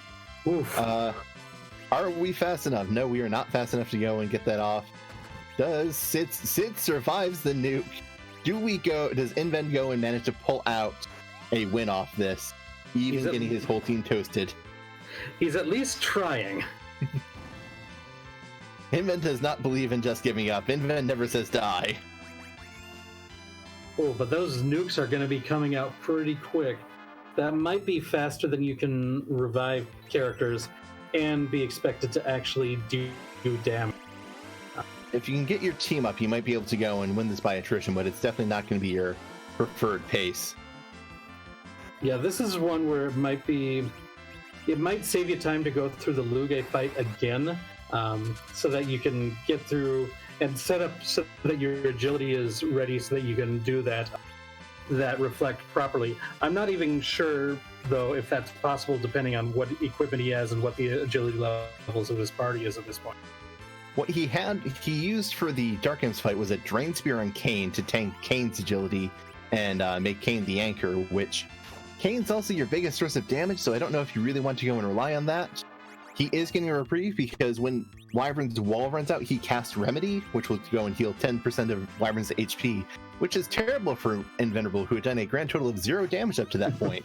Oof. Are we fast enough? No, we are not fast enough to go and get that off. Does Sid survives the nuke? Does Inven go and manage to pull out a win off this, even getting his whole team toasted? He's at least trying. Inven does not believe in just giving up. Inven never says die. Oh, but those nukes are going to be coming out pretty quick. That might be faster than you can revive characters and be expected to actually do damage. If you can get your team up, you might be able to go and win this by attrition, but it's definitely not going to be your preferred pace. Yeah, this is one where it might save you time to go through the Luge fight again, so that you can get through and set up so that your agility is ready so that you can do that reflect properly. I'm not even sure, though, if that's possible depending on what equipment he has and what the agility levels of his party is at this point. What he used for the Dark Imps fight was a Drain Spear on Kayn to tank Kayn's agility and make Kayn the anchor, which Kayn's also your biggest source of damage, so I don't know if you really want to go and rely on that. He is getting a reprieve because when Wyvern's wall runs out, he casts Remedy, which will go and heal 10% of Wyvern's HP, which is terrible for Invenerable, who had done a grand total of 0 damage up to that point.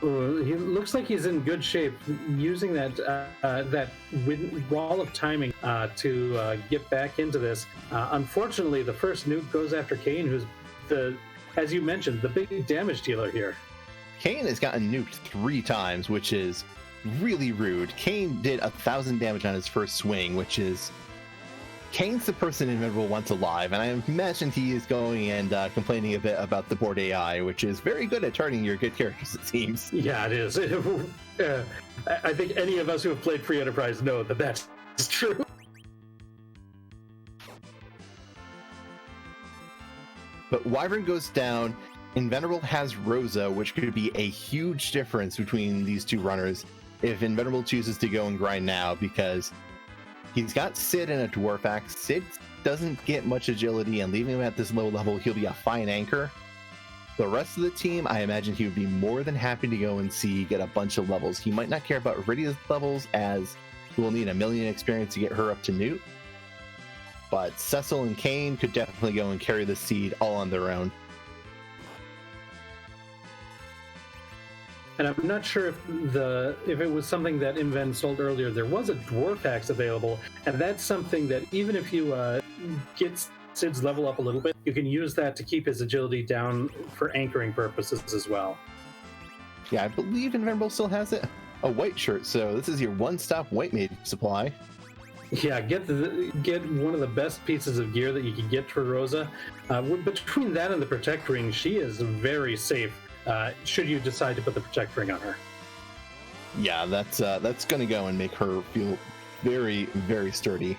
He looks like he's in good shape, using that wall of timing to get back into this. Unfortunately, the first nuke goes after Kayn, who's as you mentioned, the big damage dealer here. Kayn has gotten nuked 3 times, which is really rude. Kayn did 1,000 damage on his first swing, which is... Kayn's the person Invenerable wants alive, and I imagine he is going and complaining a bit about the board AI, which is very good at targeting your good characters, it seems. Yeah, it is. I think any of us who have played Free Enterprise know that that's true. But Wyvern goes down. Invenerable has Rosa, which could be a huge difference between these two runners if Invenerable chooses to go and grind now, because he's got Sid and a Dwarf Axe. Sid doesn't get much agility, and leaving him at this low level, he'll be a fine anchor. The rest of the team, I imagine he would be more than happy to go and get a bunch of levels. He might not care about Iridia's levels, as he will need 1 million experience to get her up to Newt. But Cecil and Kayn could definitely go and carry the seed all on their own. And I'm not sure if it was something that Inven sold earlier. There was a Dwarf Axe available, and that's something that even if you get Sid's level up a little bit, you can use that to keep his agility down for anchoring purposes as well. Yeah, I believe Invenerable still has it. A white shirt, so this is your one-stop white maid supply. Yeah, get one of the best pieces of gear that you can get for Rosa. Between that and the Protect Ring, she is very safe. Should you decide to put the Protect Ring on her. Yeah, that's going to go and make her feel very, very sturdy.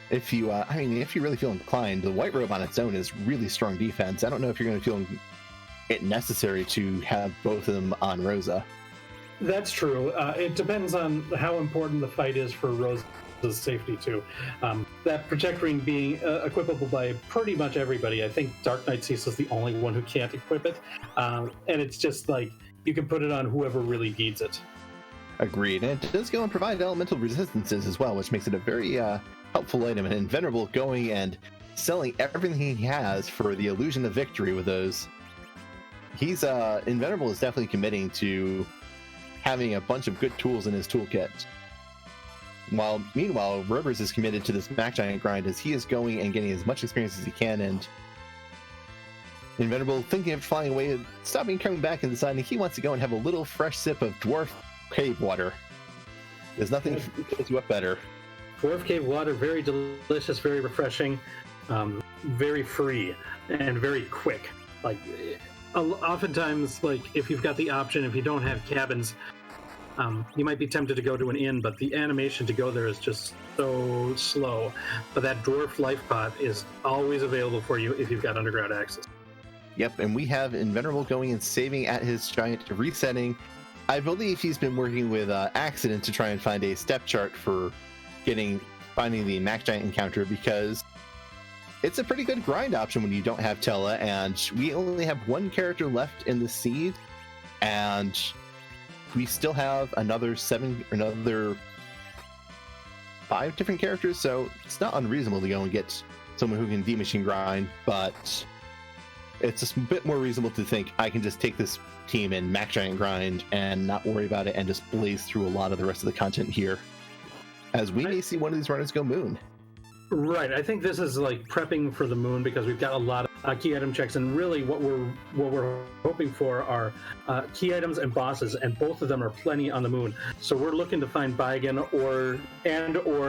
If you really feel inclined, the White Robe on its own is really strong defense. I don't know if you're going to feel it necessary to have both of them on Rosa. That's true. It depends on how important the fight is for Rosa's safety too. That Protect Ring being equipable by pretty much everybody. I think Dark Knight Cecil's the only one who can't equip it, and it's just like you can put it on whoever really needs it. Agreed. And it does go and provide elemental resistances as well, which makes it a very helpful item. And Invenerable going and selling everything he has for the illusion of victory with those. Invenerable is definitely committing to having a bunch of good tools in his toolkit. Meanwhile, Rivers is committed to this Mac Giant grind as he is going and getting as much experience as he can, and Invenerable thinking of flying away, stopping, coming back, and deciding he wants to go and have a little fresh sip of Dwarf Cave Water. There's nothing to do it better. Dwarf Cave Water, very delicious, very refreshing, very free, and very quick. Like, oftentimes, like, if you've got the option, if you don't have cabins, you might be tempted to go to an inn, but the animation to go there is just so slow. But that Dwarf Life Pot is always available for you if you've got underground access. Yep, and we have Invenerable going and saving at his giant, resetting. I believe he's been working with Accident to try and find a step chart for finding the Mac Giant encounter, because it's a pretty good grind option when you don't have Tella, and we only have 1 character left in the seed, and we still have another 5 different characters, so it's not unreasonable to go and get someone who can D-Machine grind, but it's just a bit more reasonable to think I can just take this team and Mac Giant grind and not worry about it and just blaze through a lot of the rest of the content here, as we may see one of these runners go moon. Right. I think this is like prepping for the moon because we've got a lot of key item checks, and really what we're hoping for are key items and bosses, and both of them are plenty on the moon. So we're looking to find Baigan or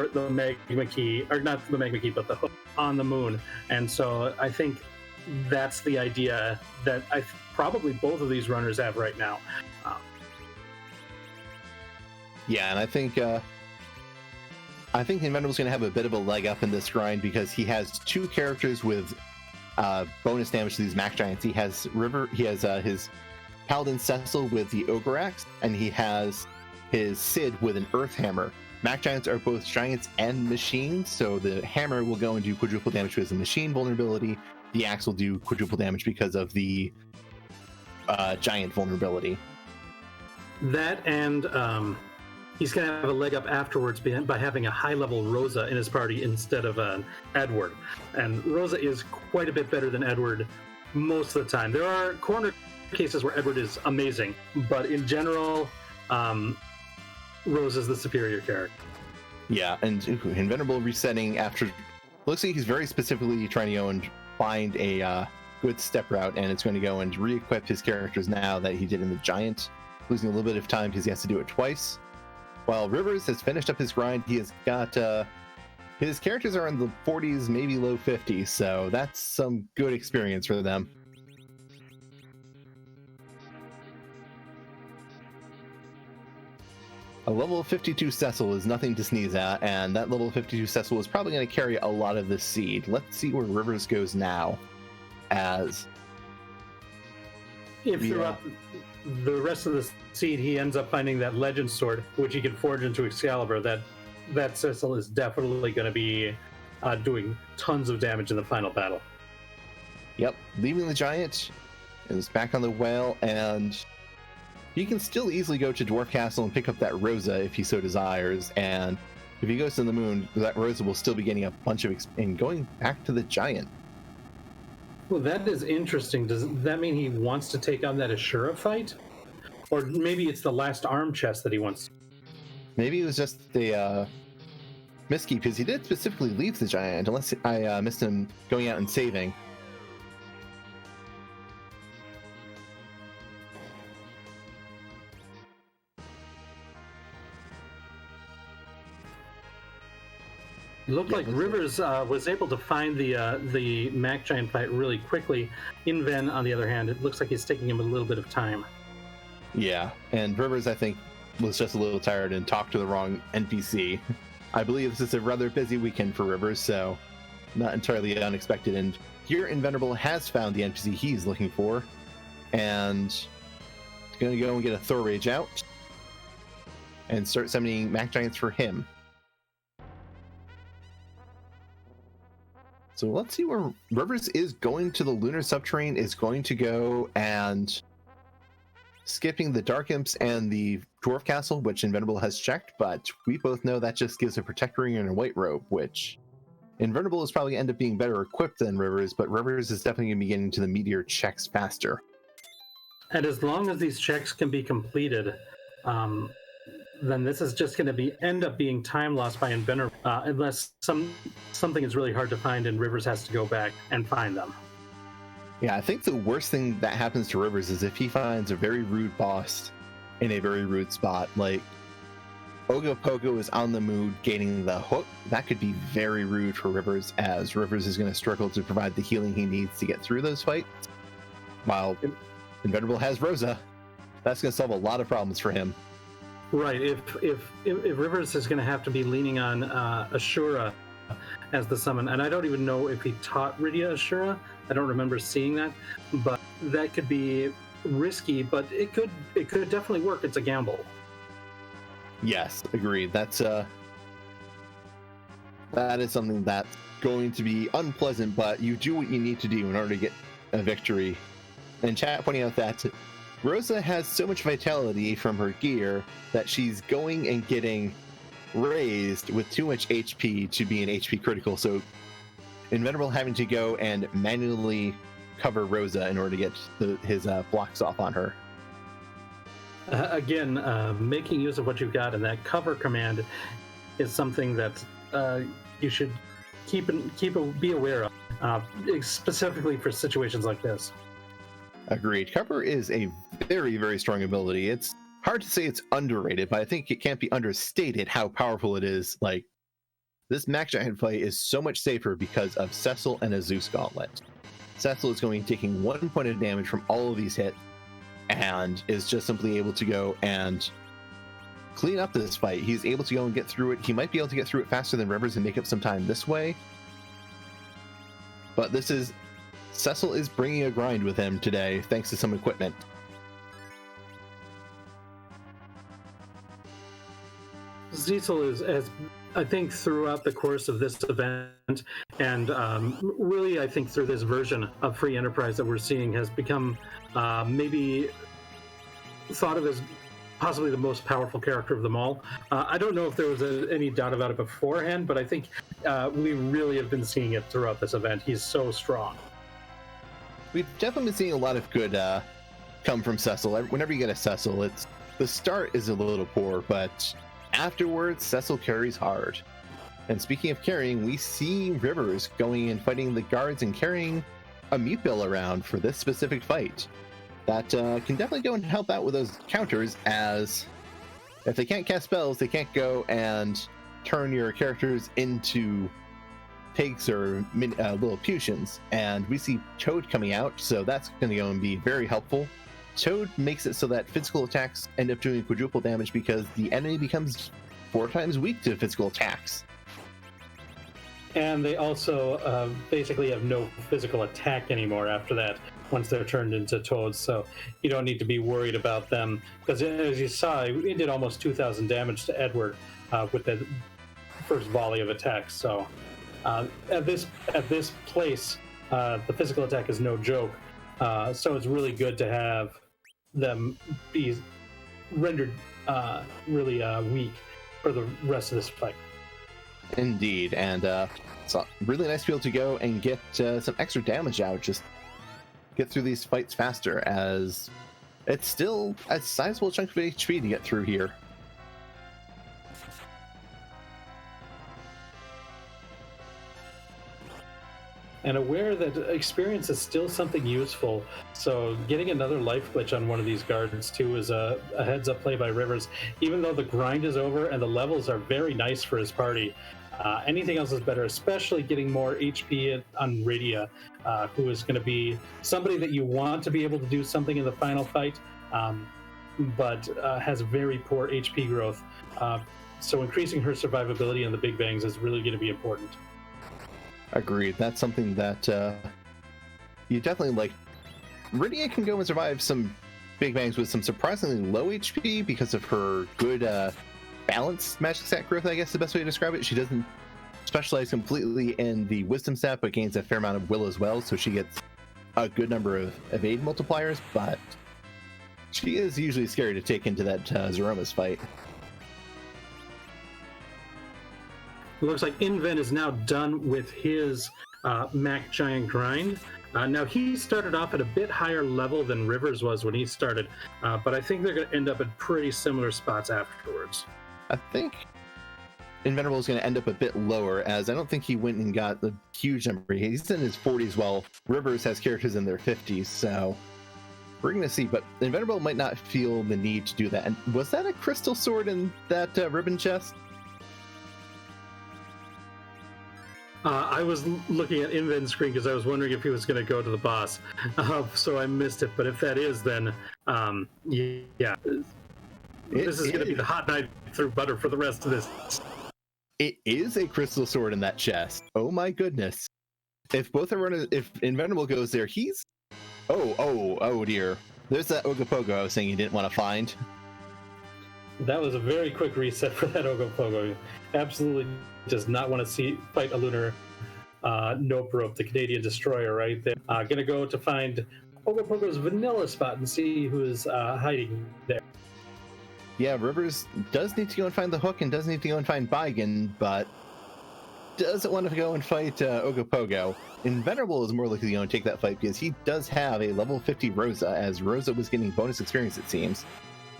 the magma key, or not the magma key, but the hook on the moon. And so I think that's the idea that probably both of these runners have right now. Yeah, and I think Invenerable's going to have a bit of a leg up in this grind because he has two characters with bonus damage to these Mac Giants. He has his Paladin Cecil with the Ogre Axe, and he has his Cid with an Earth Hammer. Mac Giants are both giants and machines, so the hammer will go and do quadruple damage because of the machine vulnerability. The axe will do quadruple damage because of the giant vulnerability. That and he's going to have a leg up afterwards by having a high-level Rosa in his party instead of Edward. And Rosa is quite a bit better than Edward most of the time. There are corner cases where Edward is amazing, but in general, Rosa's the superior character. Yeah, and Invenerable resetting after... Looks like he's very specifically trying to go and find a good step route, and it's going to go and re-equip his characters now that he did in the Giant, losing a little bit of time because he has to do it twice. While Rivers has finished up his grind, he has got his characters are in the 40s, maybe low 50s, so that's some good experience for them. A level 52 Cecil is nothing to sneeze at, and that level 52 Cecil is probably going to carry a lot of this seed. Let's see where Rivers goes now, as... If throughout the rest of the seed he ends up finding that legend sword, which he can forge into Excalibur, that Cecil is definitely going to be doing tons of damage in the final battle. Yep, leaving the Giant is back on the whale, and he can still easily go to Dwarf Castle and pick up that Rosa if he so desires, and if he goes to the moon, that Rosa will still be getting a bunch of and going back to the Giant. Well, that is interesting. Does that mean he wants to take on that Ashura fight? Or maybe it's the last arm chest that he wants. Maybe it was just a miskeep, because he did specifically leave the Giant, unless I missed him going out and saving. It looked like Rivers was able to find the Mac Giant fight really quickly. Inven, on the other hand, it looks like he's taking him a little bit of time. Yeah, and Rivers, I think, was just a little tired and talked to the wrong NPC. I believe this is a rather busy weekend for Rivers, so not entirely unexpected. And here, Invenerable has found the NPC he's looking for, and he's going to go and get a Thor Rage out and start summoning Mac Giants for him. So let's see where Rivers is going to. The Lunar Subterrane is going to go and skipping the Dark Imps and the Dwarf Castle, which Invenerable has checked, but we both know that just gives a Protect Ring and a White Robe, which Invenerable is probably going to end up being better equipped than Rivers, but Rivers is definitely going to be getting to the meteor checks faster. And as long as these checks can be completed, then this is just going to end up being time lost by Invenerable, unless something is really hard to find and Rivers has to go back and find them. Yeah, I think the worst thing that happens to Rivers is if he finds a very rude boss in a very rude spot. Like, Ogopogo is on the moon gaining the hook. That could be very rude for Rivers, as Rivers is going to struggle to provide the healing he needs to get through those fights. While Invenerable has Rosa, that's going to solve a lot of problems for him. Right. If Rivers is going to have to be leaning on Ashura as the summon, and I don't even know if he taught Rydia Ashura. I don't remember seeing that, but that could be risky. But it could definitely work. It's a gamble. Yes, agreed. That is something that's going to be unpleasant, but you do what you need to do in order to get a victory. And chat pointing out that Rosa has so much vitality from her gear that she's going and getting raised with too much HP to be an HP critical, so Invenerable having to go and manually cover Rosa in order to get his blocks off on her. Again, making use of what you've got, and that cover command is something that you should be aware of, specifically for situations like this. Agreed. Cover is a very, very strong ability. It's hard to say it's underrated, but I think it can't be understated how powerful it is. Like, this Max Giant fight is so much safer because of Cecil and a Zeus Gauntlet. Cecil is going to be taking 1 point of damage from all of these hits and is just simply able to go and clean up this fight. He's able to go and get through it. He might be able to get through it faster than Rivers and make up some time this way. But Cecil is bringing a grind with him today, thanks to some equipment. Cecil has, I think, throughout the course of this event, and really, I think through this version of Free Enterprise that we're seeing, has become maybe thought of as possibly the most powerful character of them all. I don't know if there was any doubt about it beforehand, but I think we really have been seeing it throughout this event. He's so strong. We've definitely been seeing a lot of good come from Cecil. Whenever you get a Cecil, the start is a little poor, but afterwards, Cecil carries hard. And speaking of carrying, we see Rivers going and fighting the guards and carrying a mute bill around for this specific fight. That can definitely go and help out with those counters, as if they can't cast spells, they can't go and turn your characters into pigs or Lilliputians. And we see Toad coming out, so that's going to go and be very helpful. Toad makes it so that physical attacks end up doing quadruple damage because the enemy becomes 4 times weak to physical attacks. And they also basically have no physical attack anymore after that, once they're turned into toads, so you don't need to be worried about them. Because as you saw, it did almost 2,000 damage to Edward with the first volley of attacks. So at this place, the physical attack is no joke. So it's really good to have them be rendered really weak for the rest of this fight. Indeed, and it's really nice to be able to go and get some extra damage out, just get through these fights faster, as it's still a sizable chunk of HP to get through here. And aware that experience is still something useful, so getting another life glitch on one of these guards too is a heads up play by Rivers. Even though the grind is over and the levels are very nice for his party, anything else is better, especially getting more HP on Radia, who is going to be somebody that you want to be able to do something in the final fight, but has very poor HP growth. So increasing her survivability in the Big Bangs is really going to be important. Agreed. That's something that you definitely like. Radia can go and survive some Big Bangs with some surprisingly low HP because of her good balanced magic stat growth, I guess is the best way to describe it. She doesn't specialize completely in the wisdom stat, but gains a fair amount of will as well, so she gets a good number of evade multipliers, but she is usually scary to take into that Zeromus fight. It looks like Inven is now done with his Mac Giant grind. Now, he started off at a bit higher level than Rivers was when he started, but I think they're going to end up at pretty similar spots afterwards. I think Invenerable is going to end up a bit lower, as I don't think he went and got the huge number. He's in his 40s, while Rivers has characters in their 50s, so we're going to see. But Invenerable might not feel the need to do that. And was that a crystal sword in that ribbon chest? I was looking at Inven's screen because I was wondering if he was going to go to the boss, so I missed it. But if that is, then yeah, this is going to be the hot knife through butter for the rest of this. It is a crystal sword in that chest. Oh my goodness! If both are running, if Invenerable goes there, he's oh dear. There's that Ogopogo I was saying you didn't want to find. That was a very quick reset for that Ogopogo. Absolutely does not want to fight a lunar nope rope, the Canadian destroyer right there. Gonna go to find Ogopogo's vanilla spot and see who is hiding there. Yeah, Rivers does need to go and find the hook and does need to go and find Baigan, but doesn't want to go and fight Ogopogo. Invenerable is more likely to go and take that fight because he does have a level 50 Rosa, as Rosa was getting bonus experience, it seems.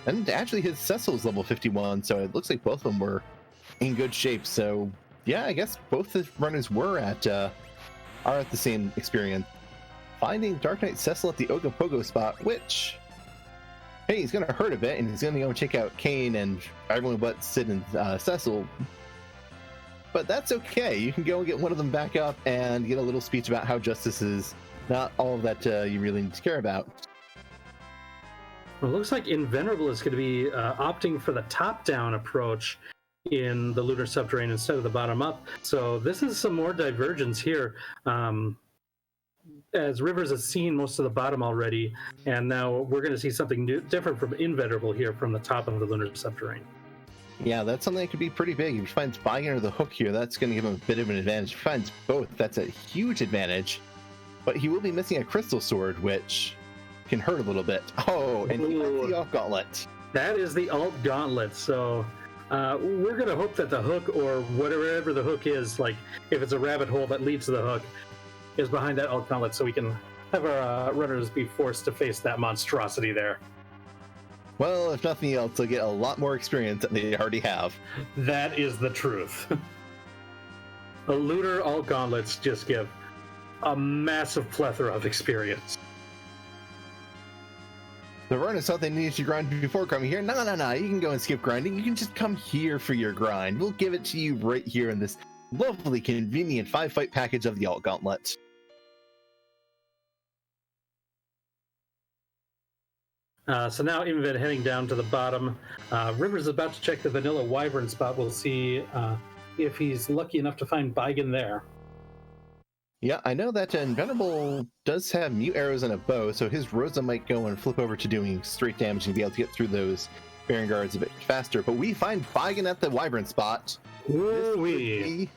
And actually his Cecil is level 51, so it looks like both of them were in good shape. So Yeah, I guess both the runners are at the same experience. Finding Dark Knight Cecil at the Ogopogo spot, which, hey, he's going to hurt a bit, and he's going to go check out Kane and everyone but Sid and Cecil. But that's okay. You can go and get one of them back up and get a little speech about how justice is not all that you really need to care about. Well, it looks like Invenerable is going to be opting for the top-down approach in the lunar subterranean instead of the bottom-up. So this is some more divergence here. As Rivers has seen most of the bottom already, and now we're going to see something new, different from Invenerable here from the top of the lunar subterranean. Yeah, that's something that could be pretty big. If he finds Baigen or the Hook here, that's going to give him a bit of an advantage. If he finds both, that's a huge advantage. But he will be missing a Crystal Sword, which can hurt a little bit. Oh, and he has the Alt Gauntlet. That is the Alt Gauntlet, so we're going to hope that the Hook, or whatever the Hook is, like if it's a rabbit hole that leads to the Hook, is behind that Alt Gauntlet, so we can have our runners be forced to face that monstrosity there. Well, if nothing else, they'll get a lot more experience than they already have. That is the truth. The lunar Alt Gauntlets just give a massive plethora of experience. The runners thought they needed to grind before coming here. No, you can go and skip grinding. You can just come here for your grind. We'll give it to you right here in this lovely, convenient 5-fight package of the Alt Gauntlet. So now Inven heading down to the bottom. Rivers is about to check the Vanilla Wyvern spot. We'll see if he's lucky enough to find Baigen there. Yeah, I know that Invenerable does have mute arrows and a bow, so his Rosa might go and flip over to doing straight damage and be able to get through those Baron Guards a bit faster. But we find Baigen at the Wyvern spot. Ooh-wee.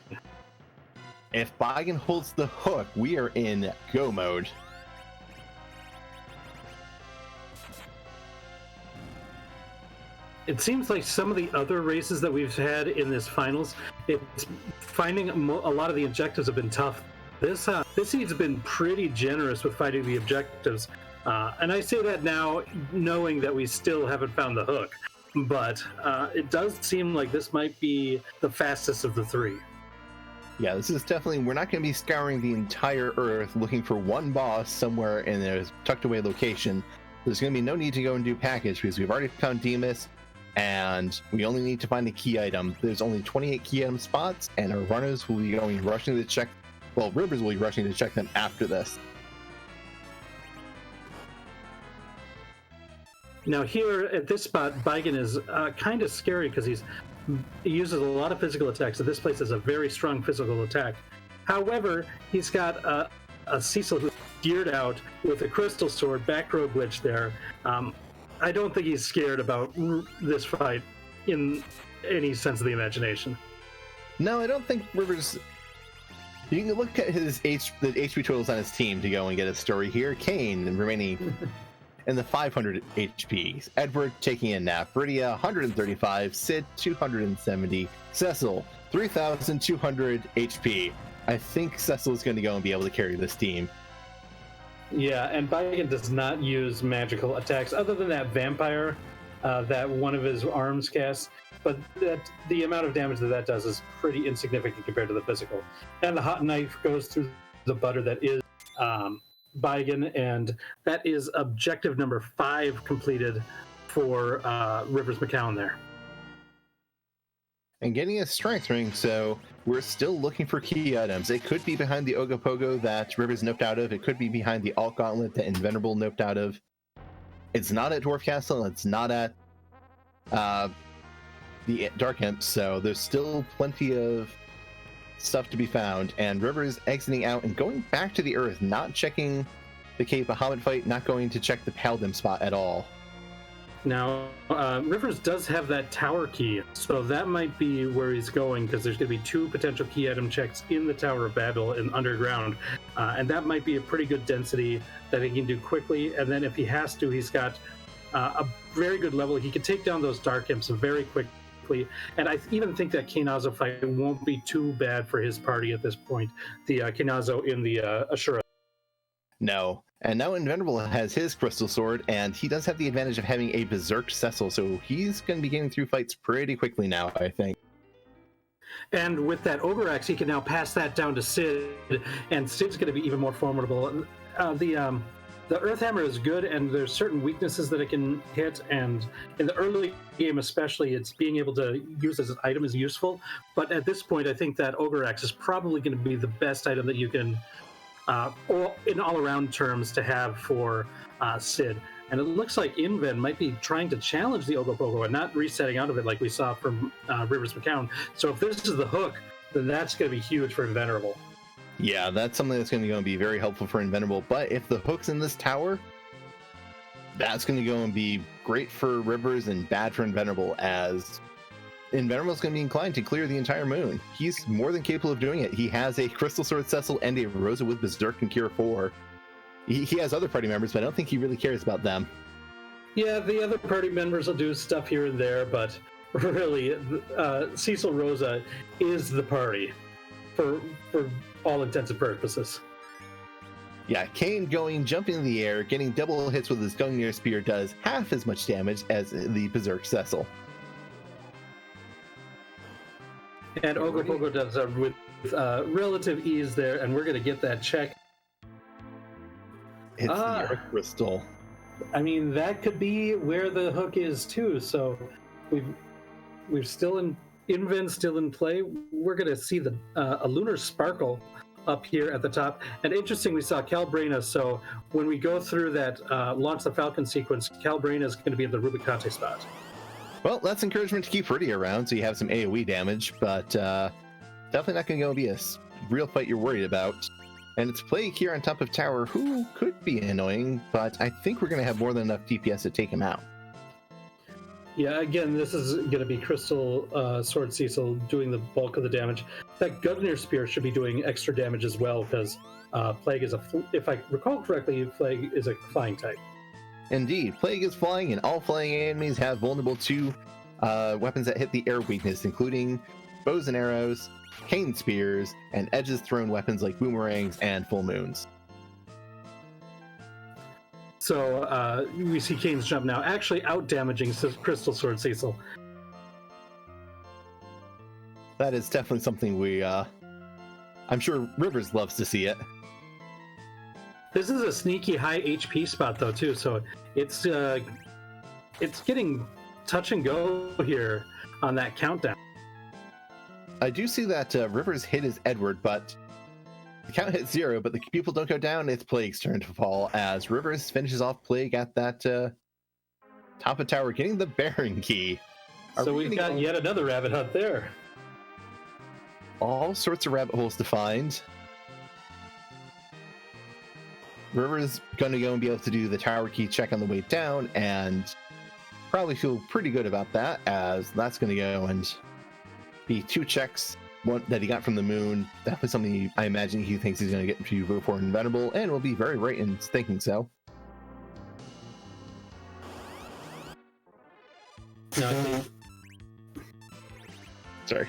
If Baigen holds the Hook, we are in go mode. It seems like some of the other races that we've had in this finals, it's finding a lot of the objectives have been tough. This seed's been pretty generous with fighting the objectives, and I say that now knowing that we still haven't found the Hook, but it does seem like this might be the fastest of the three. Yeah, this is definitely, we're not going to be scouring the entire Earth looking for one boss somewhere in a tucked away location. There's going to be no need to go and do package because we've already found Demas, and we only need to find a key item. There's only 28 key item spots, and our runners will be going rushing to check. Well, Rivers will be rushing to check them after this. Now here at this spot, Baigen is kind of scary because he uses a lot of physical attacks. So this place is a very strong physical attack. However, he's got a Cecil who's geared out with a Crystal Sword, back row glitch there. I don't think he's scared about this fight in any sense of the imagination. No, I don't think Rivers... You can look at the HP totals on his team to go and get a story here. Kane remaining in the 500 HP. Edward taking a nap. Bridia 135. Sid 270. Cecil 3,200 HP. I think Cecil is going to go and be able to carry this team. Yeah, and Baigen does not use magical attacks other than that vampire that one of his arms casts. But the amount of damage that does is pretty insignificant compared to the physical. And the hot knife goes through the butter that is Baigen, and that is objective number 5 completed for riversmccown there. And getting a strength ring, so we're still looking for key items. It could be behind the Ogopogo that Rivers noped out of. It could be behind the Alt Gauntlet that Invenerable noped out of. It's not at Dwarf Castle. It's not at the Dark Imp, so there's still plenty of stuff to be found. And Rivers exiting out and going back to the Earth, not checking the Cave Bahamut fight, not going to check the Paladin spot at all. Now, Rivers does have that tower key, so that might be where he's going, because there's going to be 2 potential key item checks in the Tower of Babel and underground, and that might be a pretty good density that he can do quickly. And then if he has to, he's got a very good level. He can take down those Dark Imps very quickly. And I even think that Kinazo fight won't be too bad for his party at this point. The Kinazo in the Ashura. No. And now Invenerable has his Crystal Sword, and he does have the advantage of having a Berserk Cecil, so he's going to be getting through fights pretty quickly now, I think. And with that Ogre Axe, he can now pass that down to Sid, and Sid's going to be even more formidable. The Earth Hammer is good, and there's certain weaknesses that it can hit, and in the early game especially, it's being able to use as an item is useful. But at this point, I think that Ogre Axe is probably going to be the best item that you can, in all-around terms, to have for Sid. And it looks like Inven might be trying to challenge the Ogopogo and not resetting out of it like we saw from riversmccown. So if this is the hook, then that's going to be huge for Invenerable. Yeah, that's something that's going to go and be very helpful for Invenerable. But if the hook's in this tower, that's going to go and be great for Rivers and bad for Invenerable, as Invenerable is going to be inclined to clear the entire moon. He's more than capable of doing it. He has a Crystal Sword Cecil and a Rosa with Berserk and Cure 4. He has other party members, but I don't think he really cares about them. Yeah, the other party members will do stuff here and there, but really, Cecil Rosa is the party for all intents and purposes. Yeah, Kane jumping in the air, getting double hits with his Gungnir Spear does half as much damage as the Berserk Cecil. And Ogopogo does with relative ease there, and we're going to get that check. It's the Earth Crystal. I mean, that could be where the hook is too. So we've still Inven still in play. We're going to see a Lunar Sparkle up here at the top. And interesting, we saw Calbrena. So when we go through that Launch the Falcon sequence, Calbrena is going to be at the Rubicante spot. Well, that's encouragement to keep Rudy around, so you have some AoE damage, but definitely not going to go be a real fight you're worried about. And it's Plague here on top of tower, who could be annoying, but I think we're going to have more than enough DPS to take him out. Yeah, again, this is going to be Crystal Sword Cecil doing the bulk of the damage. That Gungnir Spear should be doing extra damage as well, because Plague is if I recall correctly, Plague is a flying type. Indeed, Plague is flying, and all flying enemies have vulnerable to weapons that hit the air weakness, including bows and arrows, cane spears, and edges thrown weapons like boomerangs and full moons. So we see Kane's jump now actually out-damaging Crystal Sword Cecil. That is definitely something I'm sure Rivers loves to see it. This is a sneaky high HP spot though too, so it's getting touch and go here on that countdown. I do see that Rivers hit his Edward, but the count hit 0, but the people don't go down. It's Plague's turn to fall as Rivers finishes off Plague at that top of tower, getting the Baron Key. So we've got yet another rabbit hunt there. All sorts of rabbit holes to find. Rivers going to go and be able to do the tower key check on the way down, and probably feel pretty good about that, as that's going to go and be 2 checks, one that he got from the moon. Definitely something I imagine he thinks he's going to get to before Invenerable, and will be very right in thinking so. Sorry.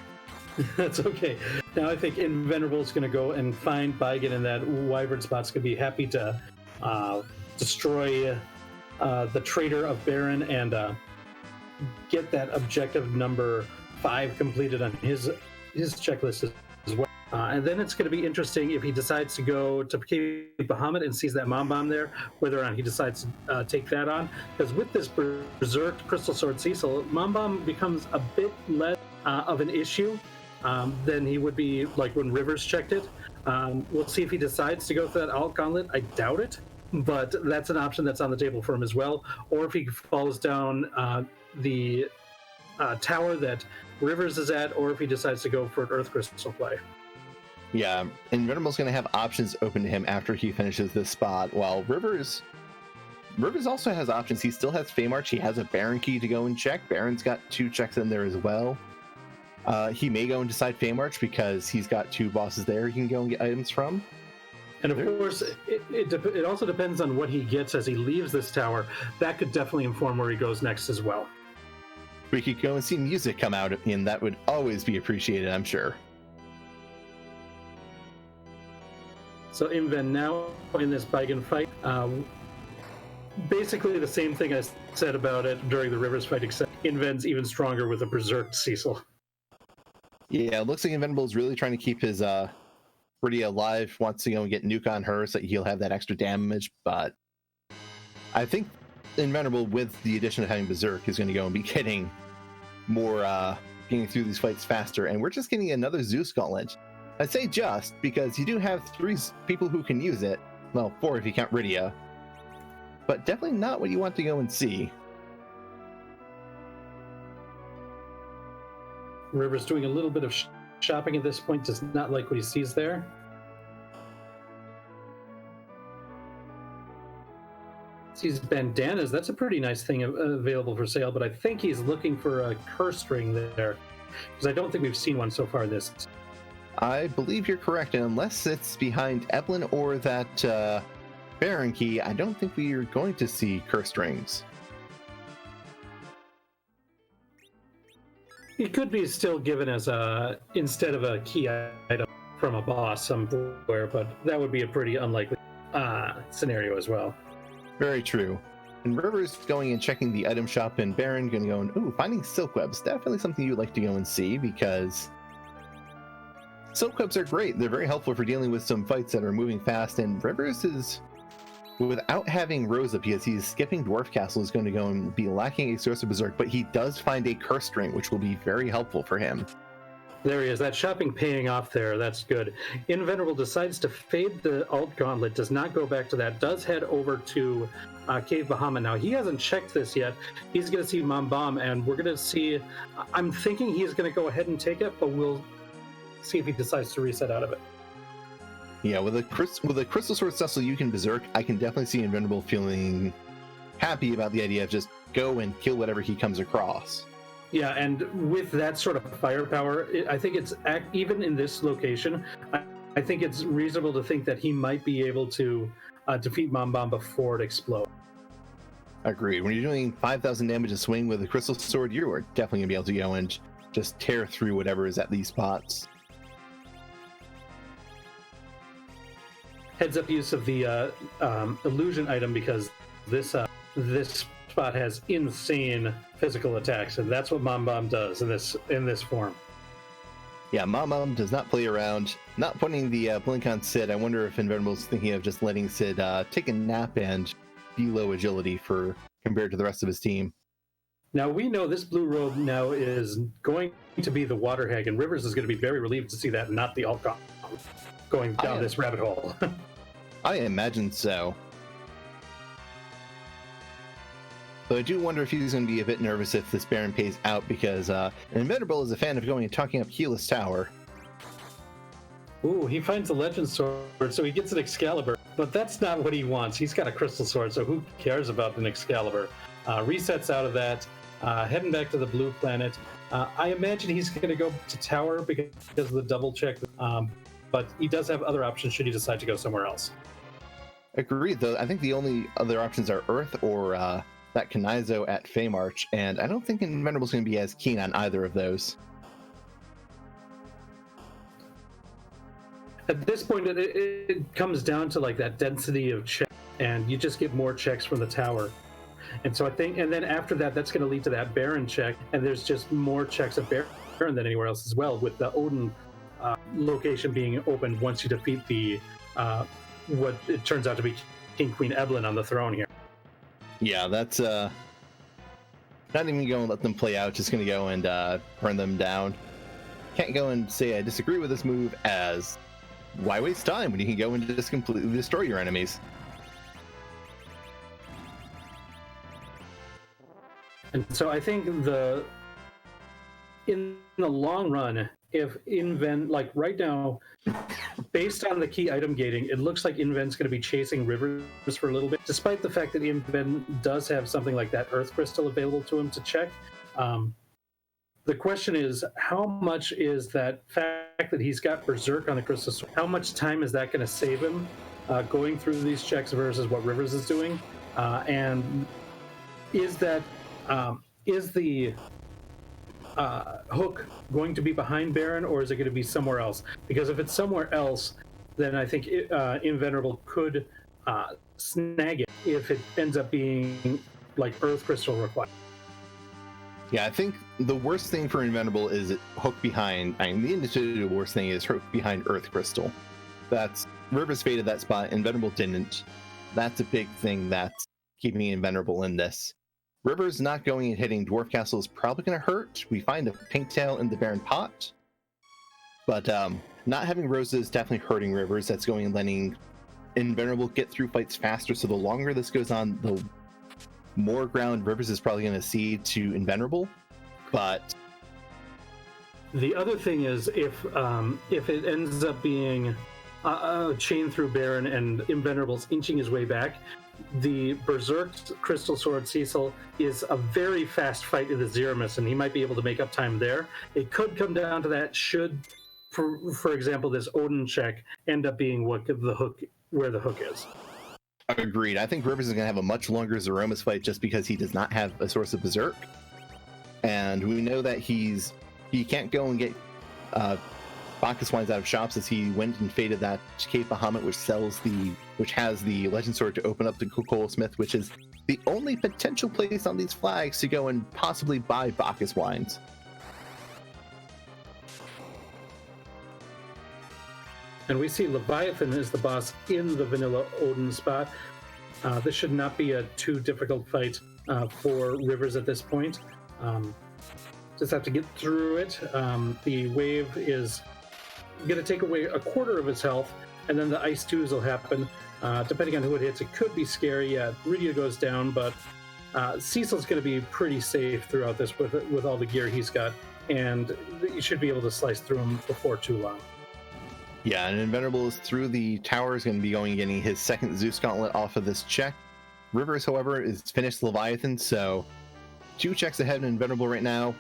That's okay. Now I think Invenerable is going to go and find Baigen in that Wyvern spot's going to be happy to destroy the Traitor of Baron and get that objective number 5 completed on his checklist as well. And then it's going to be interesting if he decides to go to Cave Bahamut and sees that Mom Bomb there, whether or not he decides to take that on. Because with this Berserk Crystal Sword Cecil, Mom Bomb becomes a bit less of an issue than he would be like when Rivers checked it. We'll see if he decides to go for that Alt Gauntlet. I doubt it, but that's an option that's on the table for him as well. Or if he falls down the tower that Rivers is at, or if he decides to go for an Earth Crystal play. Yeah, Invenerable's going to have options open to him after he finishes this spot, while Rivers also has options. He still has Fey March. He has a Baron Key to go and check. Baron's got 2 checks in there as well. He may go and decide Fey March because he's got 2 bosses there he can go and get items from. And of course, it also depends on what he gets as he leaves this tower. That could definitely inform where he goes next as well. We could go and see music come out, and that would always be appreciated, I'm sure. So Inven now in this Baigen fight, basically the same thing I said about it during the Rivers fight, except Inven's even stronger with a Berserk Cecil. Yeah, it looks like Invenerable is really trying to keep his pretty alive, wants to go and get nuke on her so that he'll have that extra damage, but I think Invenerable, with the addition of having Berserk, is going to go and be getting more, getting through these fights faster, and we're just getting another Zeus Gauntlet. I'd say just, because you do have 3 people who can use it, well, 4 if you count Rydia, but definitely not what you want to go and see. River's doing a little bit of shopping at this point, does not like what he sees there. Sees bandanas, that's a pretty nice thing available for sale, but I think he's looking for a curse ring there, because I don't think we've seen one so far this. I believe you're correct, and unless it's behind Evelyn or that Baron key, I don't think we are going to see cursed rings. It could be still given as a, instead of a key item from a boss somewhere, but that would be a pretty unlikely scenario as well. Very true. And River's going and checking the item shop, and Baron going to go and, ooh, finding silk webs. Definitely something you'd like to go and see, because silk webs are great. They're very helpful for dealing with some fights that are moving fast, and Rivers is, without having Rosa, because he's skipping Dwarf Castle, is going to go and be lacking a source of Berserk, but he does find a cursed ring, which will be very helpful for him. There he is. That shopping paying off there. That's good. Invenerable decides to fade the alt gauntlet, does not go back to that, does head over to Cave Bahamut. Now, he hasn't checked this yet. He's going to see Mom Bomb, and we're going to see... I'm thinking he's going to go ahead and take it, but we'll see if he decides to reset out of it. Yeah, with a Crystal Sword Cecil you can Berserk, I can definitely see Invenerable feeling happy about the idea of just go and kill whatever he comes across. Yeah, and with that sort of firepower, I think it's, even in this location, I think it's reasonable to think that he might be able to defeat Mom Bomb before it explodes. Agreed. When you're doing 5,000 damage a swing with a Crystal Sword, you are definitely going to be able to go and just tear through whatever is at these spots. Heads up use of the illusion item, because this spot has insane physical attacks, and that's what Mom Bomb does in this form. Yeah, Mom Bomb does not play around. Not putting the blink on Sid. I wonder if Invenerable's thinking of just letting Sid take a nap and be low agility for compared to the rest of his team. Now we know this blue robe now is going to be the water hag, and Rivers is going to be very relieved to see that, not the alt going down this rabbit hole. I imagine so. But I do wonder if he's going to be a bit nervous if this Baron pays out, because Invenerable is a fan of going and talking up Keyless Tower. Ooh, he finds a Legend Sword, so he gets an Excalibur. But that's not what he wants. He's got a Crystal Sword, so who cares about an Excalibur? Resets out of that, heading back to the blue planet. I imagine he's going to go to Tower because of the double check, but he does have other options should he decide to go somewhere else. Agreed, though. I think the only other options are Earth or that Kanizo at Feymarch, and I don't think Invenerable's going to be as keen on either of those. At this point, it comes down to like that density of check, and you just get more checks from the tower. And so I think, and then after that, that's going to lead to that Baron check, and there's just more checks at Baron than anywhere else as well, with the Odin location being opened once you defeat the what it turns out to be King Queen Evelyn on the throne here. Yeah, that's not even going to let them play out, just going to go and burn them down. Can't go and say I disagree with this move, as why waste time when you can go and just completely destroy your enemies? And so I think in the long run, if Inven, like right now, based on the key item gating, it looks like Inven's going to be chasing Rivers for a little bit, despite the fact that Inven does have something like that Earth Crystal available to him to check. The question is, how much is that fact that he's got Berserk on the Crystal Sword, how much time is that going to save him going through these checks versus what Rivers is doing? And is that is the hook going to be behind Baron, or is it going to be somewhere else? Because if it's somewhere else, then I think Invenerable could snag it if it ends up being like Earth Crystal required. Yeah, I think the worst thing for Invenerable is hook behind. I mean, the individual worst thing is hook behind Earth Crystal. That's Rivers faded that spot. Invenerable didn't. That's a big thing that's keeping Invenerable in this. Rivers not going and hitting Dwarf Castle is probably going to hurt. We find a pink tail in the Baron pot, but not having Rosa is definitely hurting Rivers. That's going and letting Invenerable get through fights faster. So the longer this goes on, the more ground Rivers is probably going to cede to Invenerable. But the other thing is, if it ends up being a chain through Baron and Invenerable's inching his way back, the Berserk Crystal Sword Cecil is a very fast fight in the Zeramis, and he might be able to make up time there. It could come down to that should, for example, this Odin check end up being where the hook is. Agreed. I think Rivers is going to have a much longer Zeramis fight just because he does not have a source of Berserk. And we know that he can't go and get Bacchus Wines out of shops, as he went and faded that Cape Bahamut, which has the Legend Sword to open up the Coca-Cola Smith, which is the only potential place on these flags to go and possibly buy Bacchus Wines. And we see Leviathan is the boss in the vanilla Odin spot. This should not be a too difficult fight for Rivers at this point. Just have to get through it. The wave is going to take away a quarter of his health, and then the Ice 2s will happen. Depending on who it hits, it could be scary. Yeah, Rydia goes down, but Cecil's going to be pretty safe throughout this with all the gear he's got, and you should be able to slice through him before too long. Yeah, and Invenerable is through the tower, is going to be going and getting his second Zeus Gauntlet off of this check. Rivers, however, is finished Leviathan, so 2 checks ahead of Invenerable right now.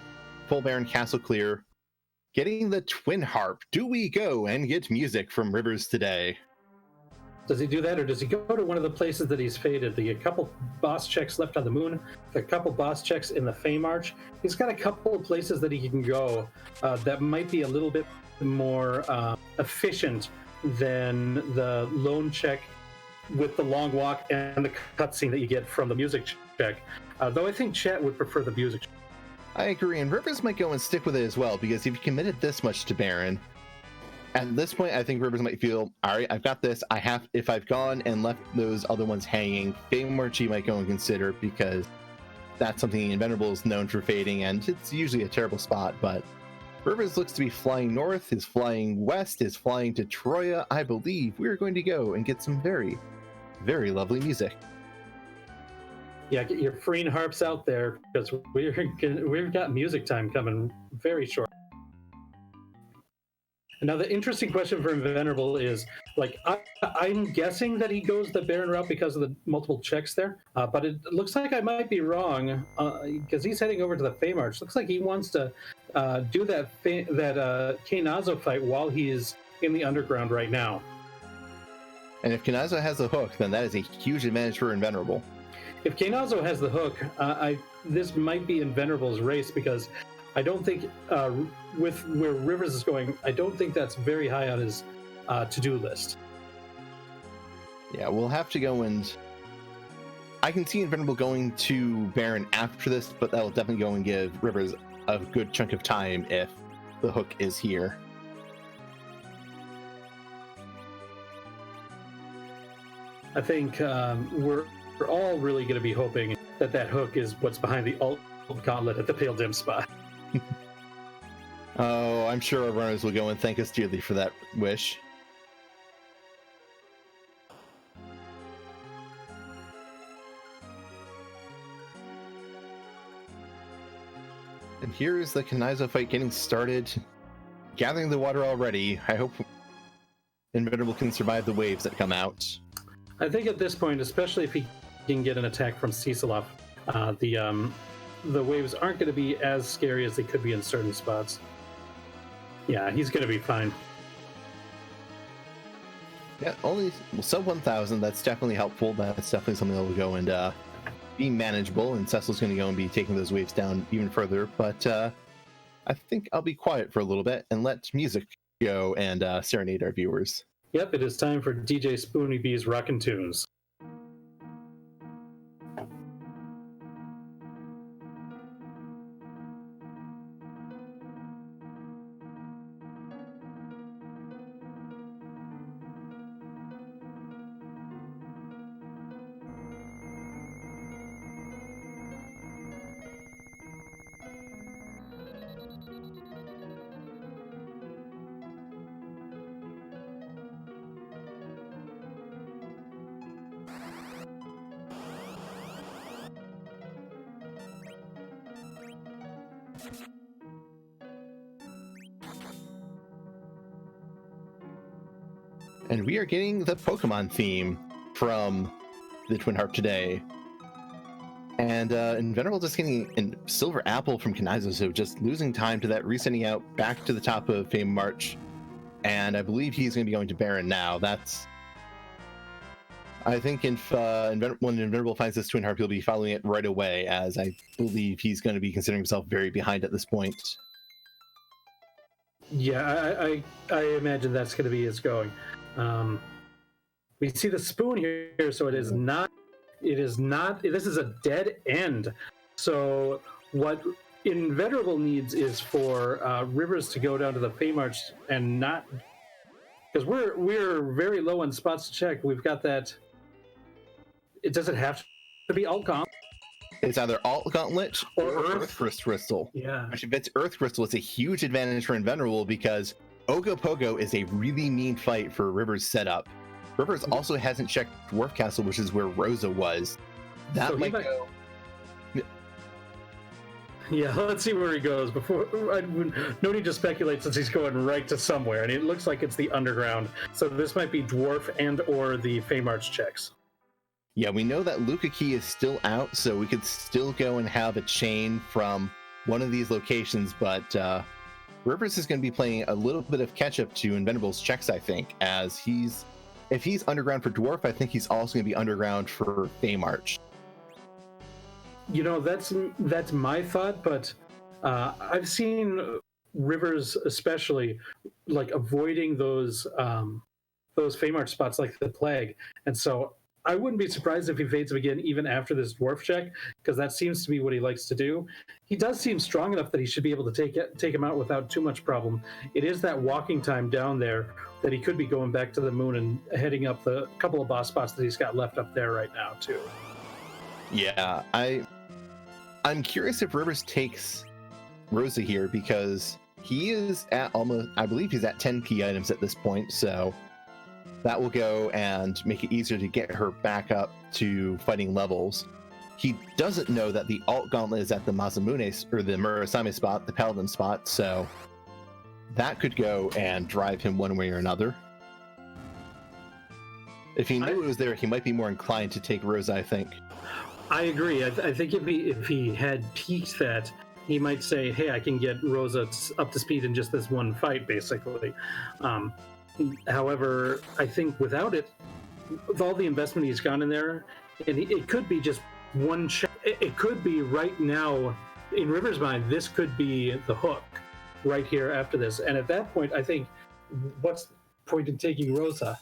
Full Baron Castle clear. Getting the Twin Harp. Do we go and get music from Rivers today? Does he do that, or does he go to one of the places that he's faded? A couple boss checks left on the moon, a couple boss checks in the Fey March. He's got a couple of places that he can go that might be a little bit more efficient than the lone check with the long walk and the cutscene that you get from the music check. Though I think chat would prefer the music check. I agree, and Rivers might go and stick with it as well, because if you committed this much to Baron, at this point, I think Rivers might feel, all right, I've got this. If I've gone and left those other ones hanging, Fey March he might go and consider, because that's something Invenerable is known for fading, and it's usually a terrible spot. But Rivers looks to be flying north, is flying west, is flying to Troya. I believe we're going to go and get some very, very lovely music. Yeah, get your freeing harps out there, because we've got music time coming very short. Now, the interesting question for Invenerable is, I'm guessing that he goes the Baron route because of the multiple checks there, but it looks like I might be wrong, because he's heading over to the Fey March. Looks like he wants to do that Kainazo fight while he's in the underground right now. And if Kainazo has the hook, then that is a huge advantage for Invenerable. If Kainazo has the hook, this might be Invenerable's race, because I don't think, with where Rivers is going, I don't think that's very high on his to-do list. Yeah, we'll have to go and... I can see Invenerable going to Baron after this, but that will definitely go and give Rivers a good chunk of time if the hook is here. I think we're all really going to be hoping that hook is what's behind the alt Gauntlet at the Pale Dim spot. Oh, I'm sure our runners will go and thank us dearly for that wish. And here's the Kainazo fight getting started. Gathering the water already. I hope Invenerable can survive the waves that come out. I think at this point, especially if he can get an attack from Cecil off, the waves aren't going to be as scary as they could be in certain spots. Yeah, he's going to be fine. Yeah, only sub 1,000. That's definitely helpful. That's definitely something that will go and be manageable. And Cecil's going to go and be taking those waves down even further. But I think I'll be quiet for a little bit and let music go and serenade our viewers. Yep, it is time for DJ Spoony B's Rockin' Tunes. And we are getting the Pokemon theme from the Twin Harp today. And Invenerable just getting a Silver Apple from Kanizo, so just losing time to that, resending out back to the top of Fame March. And I believe he's going to be going to Baron now. I think if when Invenerable finds this Twin Harp, he'll be following it right away, as I believe he's going to be considering himself very behind at this point. Yeah, I imagine that's going to be his going. We see the spoon here, so it is not. This is a dead end. So what Invenerable needs is for Rivers to go down to the Feymarch and not, because we're very low on spots to check. We've got that. It doesn't have to be alt comp. It's either alt gauntlet or Earth Crystal. Yeah. Which, if it's Earth Crystal, it's a huge advantage for Invenerable because Ogopogo is a really mean fight for Rivers' setup. Rivers also hasn't checked Dwarf Castle, which is where Rosa was. That so might go. Yeah, let's see where he goes. No need to speculate since he's going right to somewhere, and it looks like it's the underground. So this might be Dwarf and or the Feymarch checks. Yeah, we know that Luca Key is still out, so we could still go and have a chain from one of these locations, but Rivers is going to be playing a little bit of catch-up to Invenerable's checks, I think, as if he's underground for Dwarf, I think he's also going to be underground for Feymarch. You know, that's my thought, but I've seen Rivers especially like avoiding those Feymarch spots like the plague, and so I wouldn't be surprised if he fades him again even after this Dwarf check, because that seems to be what he likes to do. He does seem strong enough that he should be able to take him out without too much problem. It is that walking time down there that he could be going back to the moon and heading up the couple of boss spots that he's got left up there right now too. Yeah, I'm curious if Rivers takes Rosa here, because he is at almost, I believe he's at 10 key items at this point, so that will go and make it easier to get her back up to fighting levels. He doesn't know that the alt gauntlet is at the Masamune or the Murasame spot, the Paladin spot, so that could go and drive him one way or another. If he knew it was there, he might be more inclined to take Rosa, I think. I agree. I think if he had peaked that, he might say, hey, I can get Rosa up to speed in just this one fight, basically. However, I think without it, with all the investment he's gone in there, and it could be just one check. It could be right now, in River's mind, this could be the hook right here after this. And at that point, I think, what's the point in taking Rosa?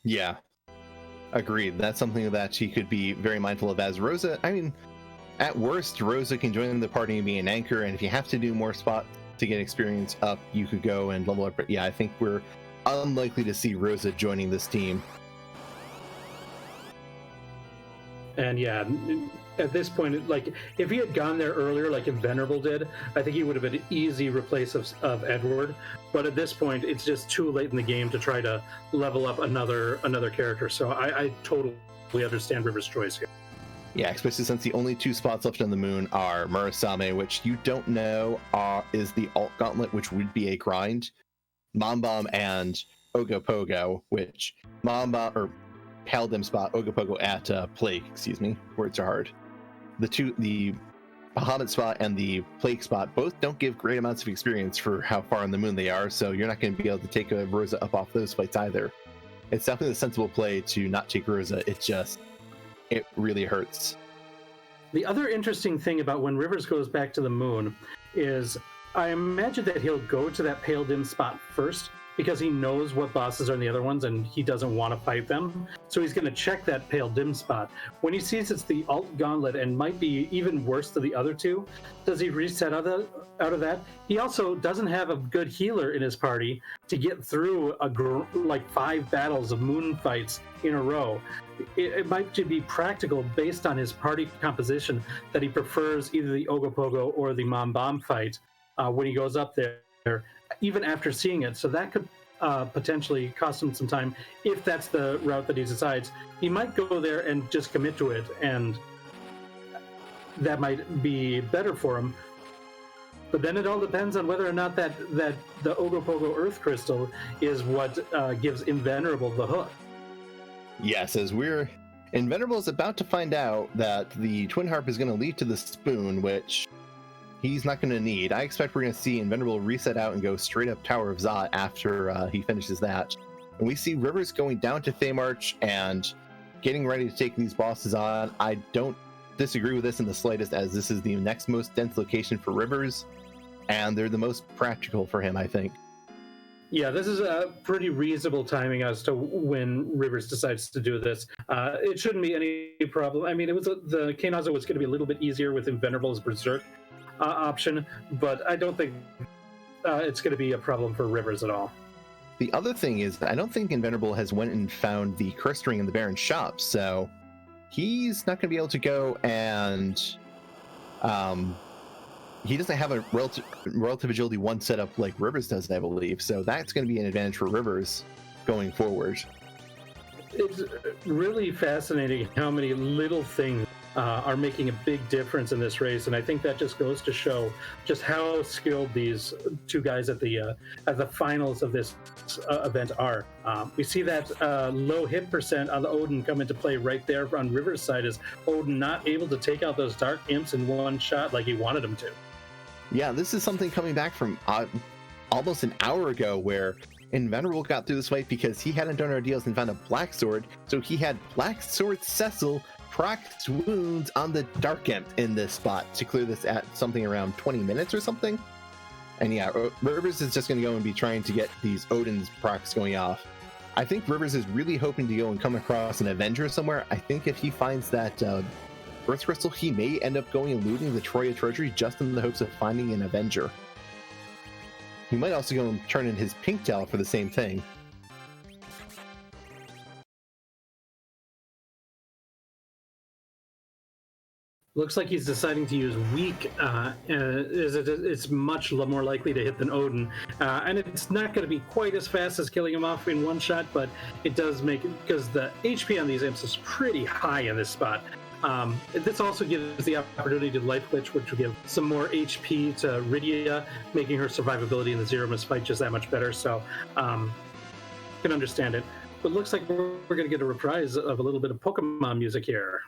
Yeah, agreed. That's something that she could be very mindful of, as Rosa, I mean, at worst, Rosa can join the party and be an anchor, and if you have to do more spots to get experience up, you could go and level up. But yeah, I think we're unlikely to see Rosa joining this team. And yeah, at this point, like if he had gone there earlier, like Invenerable did, I think he would have been an easy replace of Edward. But at this point, it's just too late in the game to try to level up another character. So I totally understand River's choice here. Yeah, especially since the only two spots left on the moon are Murasame, which you don't know is the alt gauntlet, which would be a grind, Mombomb, and Ogopogo, which Mombomb or Paladin spot, Ogopogo at Plague, words are hard. The Bahamut spot and the Plague spot both don't give great amounts of experience for how far on the moon they are, so you're not going to be able to take a Rosa up off those fights either. It's definitely a sensible play to not take Rosa, it really hurts. The other interesting thing about when Rivers goes back to the moon is I imagine that he'll go to that Pale Dim spot first because he knows what bosses are in the other ones and he doesn't want to fight them. So he's going to check that Pale Dim spot. When he sees it's the alt gauntlet and might be even worse than the other two, does he reset out of that? He also doesn't have a good healer in his party to get through like 5 battles of moon fights in a row. It might be practical based on his party composition that he prefers either the Ogopogo or the Mombomb fight when he goes up there, even after seeing it. So that could potentially cost him some time if that's the route that he decides. He might go there and just commit to it, and that might be better for him. But then it all depends on whether or not that the Ogopogo Earth Crystal is what gives Invenerable the hook. Yes, as Invenerable is about to find out that the Twin Harp is going to lead to the spoon, which he's not going to need. I expect we're going to see Invenerable reset out and go straight up Tower of Zot after he finishes that. And we see Rivers going down to Feymarch and getting ready to take these bosses on. I don't disagree with this in the slightest, as this is the next most dense location for Rivers, and they're the most practical for him, I think. Yeah, this is a pretty reasonable timing as to when Rivers decides to do this. It shouldn't be any problem. I mean, the Kainazo was going to be a little bit easier with Invenerable's Berserk option, but I don't think it's going to be a problem for Rivers at all. The other thing is, I don't think Invenerable has went and found the Curse Ring in the Baron's shop, so he's not going to be able to go and he doesn't have a relative agility 1 setup like Rivers does, I believe. So that's going to be an advantage for Rivers going forward. It's really fascinating how many little things are making a big difference in this race, and I think that just goes to show just how skilled these two guys at the finals of this event are. We see that low hit percent on the Odin come into play right there on River's side, as Odin not able to take out those dark imps in one shot like he wanted him to. Yeah, this is something coming back from almost an hour ago, where Invenerable got through this fight because he hadn't done our deals and found a Black Sword, so he had Black Sword Cecil proc wounds on the Dark Imp in this spot to clear this at something around 20 minutes or something. And yeah, Rivers is just going to go and be trying to get these Odin's procs going off. I think Rivers is really hoping to go and come across an Avenger somewhere. I think if he finds that Earth Crystal, he may end up going and looting the Troya Treasury just in the hopes of finding an Avenger. He might also go and turn in his Pink Tail for the same thing. Looks like he's deciding to use Weak. It's much more likely to hit than Odin. And it's not going to be quite as fast as killing him off in one shot, but it does make it, because the HP on these imps is pretty high in this spot. This also gives the opportunity to Life Glitch, which will give some more HP to Rydia, making her survivability in the Zero Miss fight just that much better. So, can understand it. But it looks like we're going to get a reprise of a little bit of Pokemon music here.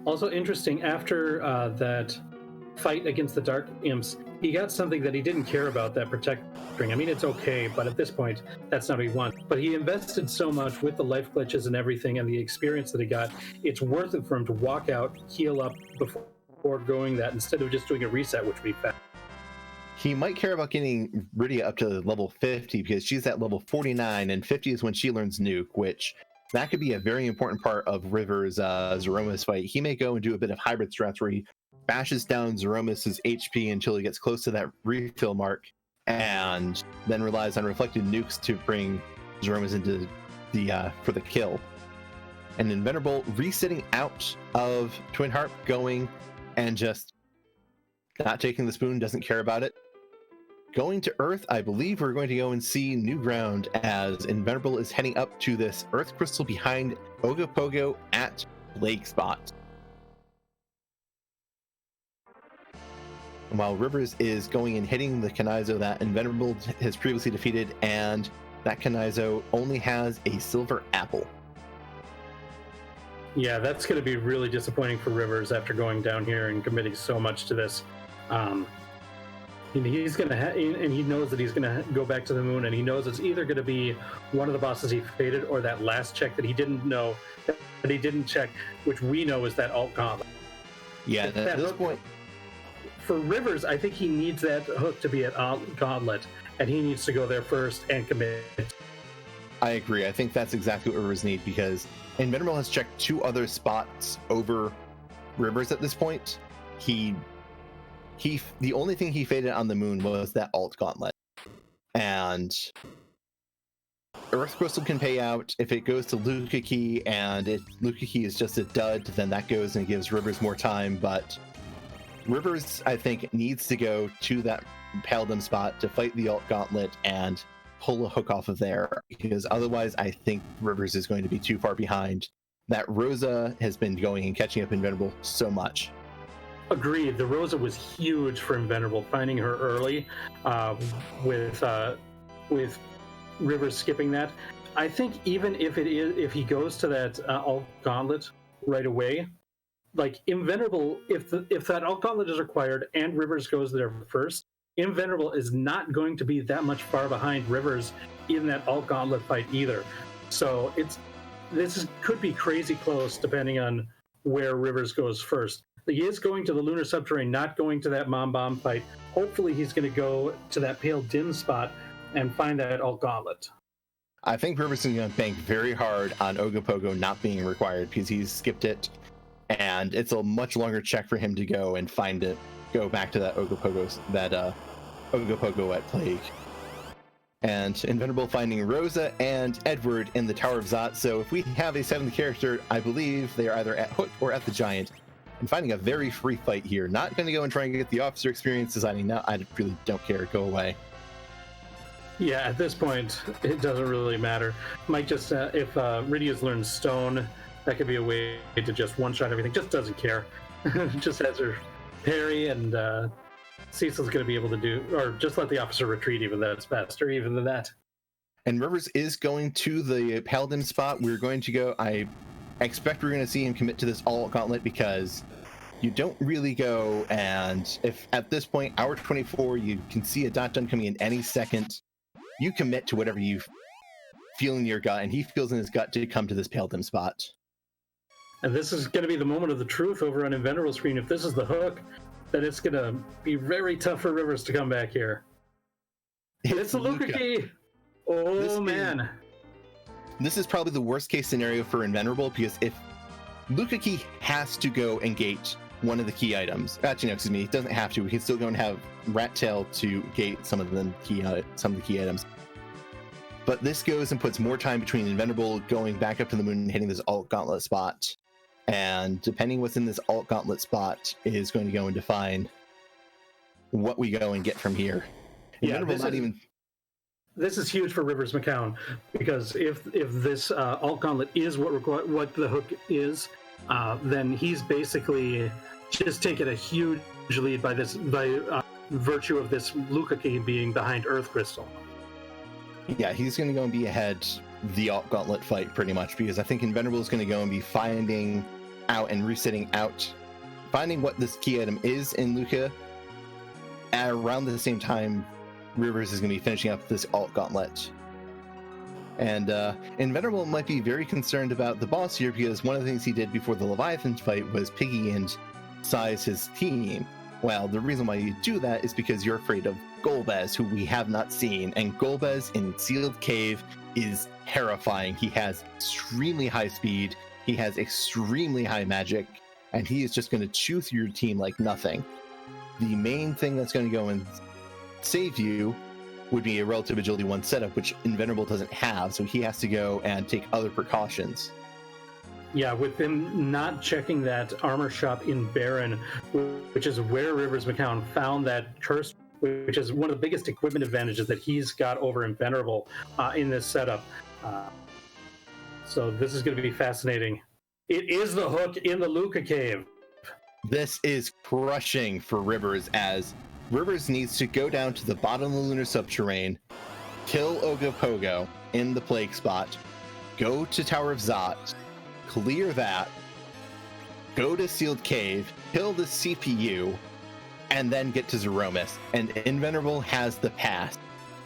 Also interesting, after that fight against the Dark Imps, he got something that he didn't care about, that Protect Ring. I mean, it's okay, but at this point, that's not what he wants. But he invested so much with the life glitches and everything and the experience that he got, it's worth it for him to walk out, heal up before going that, instead of just doing a reset, which would be fast. He might care about getting Rydia up to level 50 because she's at level 49, and 50 is when she learns Nuke, which that could be a very important part of River's Zeromus fight. He may go and do a bit of hybrid strats where he bashes down Zeromus's HP until he gets close to that refill mark, and then relies on reflected nukes to bring Zeromus into the for the kill. And Invenerable resetting out of Twin Harp, going and just not taking the spoon, doesn't care about it. Going to Earth, I believe we're going to go and see new ground as Invenerable is heading up to this Earth Crystal behind Ogopogo at Lake Spot. While Rivers is going and hitting the Kanizo that Invenerable has previously defeated, and that Kanizo only has a silver apple. Yeah, that's going to be really disappointing for Rivers after going down here and committing so much to this. He's going to, and he knows that he's going to go back to the moon, and he knows it's either going to be one of the bosses he faded or that last check that he didn't know, that he didn't check, which we know is that alt Gauntlet. Yeah, at this point, for Rivers, I think he needs that hook to be at Gauntlet, and he needs to go there first and commit. I agree. I think that's exactly what Rivers need, because Invenerable has checked 2 other spots over Rivers at this point. He the only thing he faded on the moon was that alt gauntlet. And Earth Crystal can pay out. If it goes to Luca Key and Luca Key is just a dud, then that goes and gives Rivers more time. But Rivers, I think, needs to go to that Paladin spot to fight the alt gauntlet and pull a hook off of there, because otherwise I think Rivers is going to be too far behind. That Rosa has been going and catching up Invenerable so much. Agreed. The Rosa was huge for Invenerable, finding her early with Rivers skipping that. I think even if he goes to that alt gauntlet right away, like Invenerable, if that alt gauntlet is required and Rivers goes there first, Invenerable is not going to be that much far behind Rivers in that alt gauntlet fight either. So could be crazy close depending on where Rivers goes first. He is going to the Lunar Subterrane, not going to that Mom Bomb fight. Hopefully he's going to go to that Pale Dim spot and find that alt gauntlet. I think Rivers is going to bank very hard on Ogopogo not being required because he's skipped it, and it's a much longer check for him to go and find it, go back to that Ogopogo at Plague. And Invenerable finding Rosa and Edward in the Tower of Zot. So if we have a 7th character, I believe they are either at Hook or at the Giant. And finding a very free fight here. Not going to go and try and get the officer experience, deciding, no, I really don't care, go away. Yeah, at this point, it doesn't really matter. Might just, if Rydia's learned Stone, that could be a way to just one-shot everything. Just doesn't care. Just has her parry, and Cecil's going to be able to do, or just let the officer retreat, even though it's faster, even than that. And Rivers is going to the Paladin spot. We're going to go, I expect we're going to see him commit to this alt gauntlet, because you don't really go, and if at this point, hour 24, you can see a dot done coming in any second, you commit to whatever you feel in your gut, and he feels in his gut to come to this Paladin spot. And this is going to be the moment of the truth over on Invenerable screen. If this is the hook, then it's going to be very tough for Rivers to come back here. It's the Luca Key! Oh, man. This is probably the worst case scenario for Invenerable, because if Luca Key has to go and gate one of the key items, actually, no, excuse me, he doesn't have to. He can still go and have Rat Tail to gate some of the key items. But this goes and puts more time between Invenerable going back up to the moon and hitting this alt gauntlet spot. And depending what's in this alt gauntlet spot is going to go and define what we go and get from here. Yeah, this is huge for riversmccown, because if this alt gauntlet is what the hook is, then he's basically just taken a huge lead by virtue of this Luca Key being behind Earth Crystal. Yeah, he's going to go and be ahead the alt gauntlet fight pretty much, because I think Invenerable is going to go and be finding out and resetting out, finding what this key item is in Luca. At around the same time, Rivers is going to be finishing up this alt gauntlet. And Invenerable might be very concerned about the boss here, because one of the things he did before the Leviathan fight was piggy and size his team. Well, the reason why you do that is because you're afraid of Golbez, who we have not seen. And Golbez in Sealed Cave is terrifying. He has extremely high speed, he has extremely high magic, and he is just going to chew through your team like nothing. The main thing that's going to go and save you would be a relative agility 1 setup, which Invenerable doesn't have, so he has to go and take other precautions. Yeah, with him not checking that armor shop in Baron, which is where riversmccown found that curse, which is one of the biggest equipment advantages that he's got over Invenerable in this setup. So this is going to be fascinating. It is the hook in the Luca Cave. This is crushing for Rivers, as Rivers needs to go down to the bottom of the Lunar Subterrane, kill Ogopogo in the Plague spot, go to Tower of Zot, clear that, go to Sealed Cave, kill the CPU, and then get to Zeromus. And Invenerable has the pass.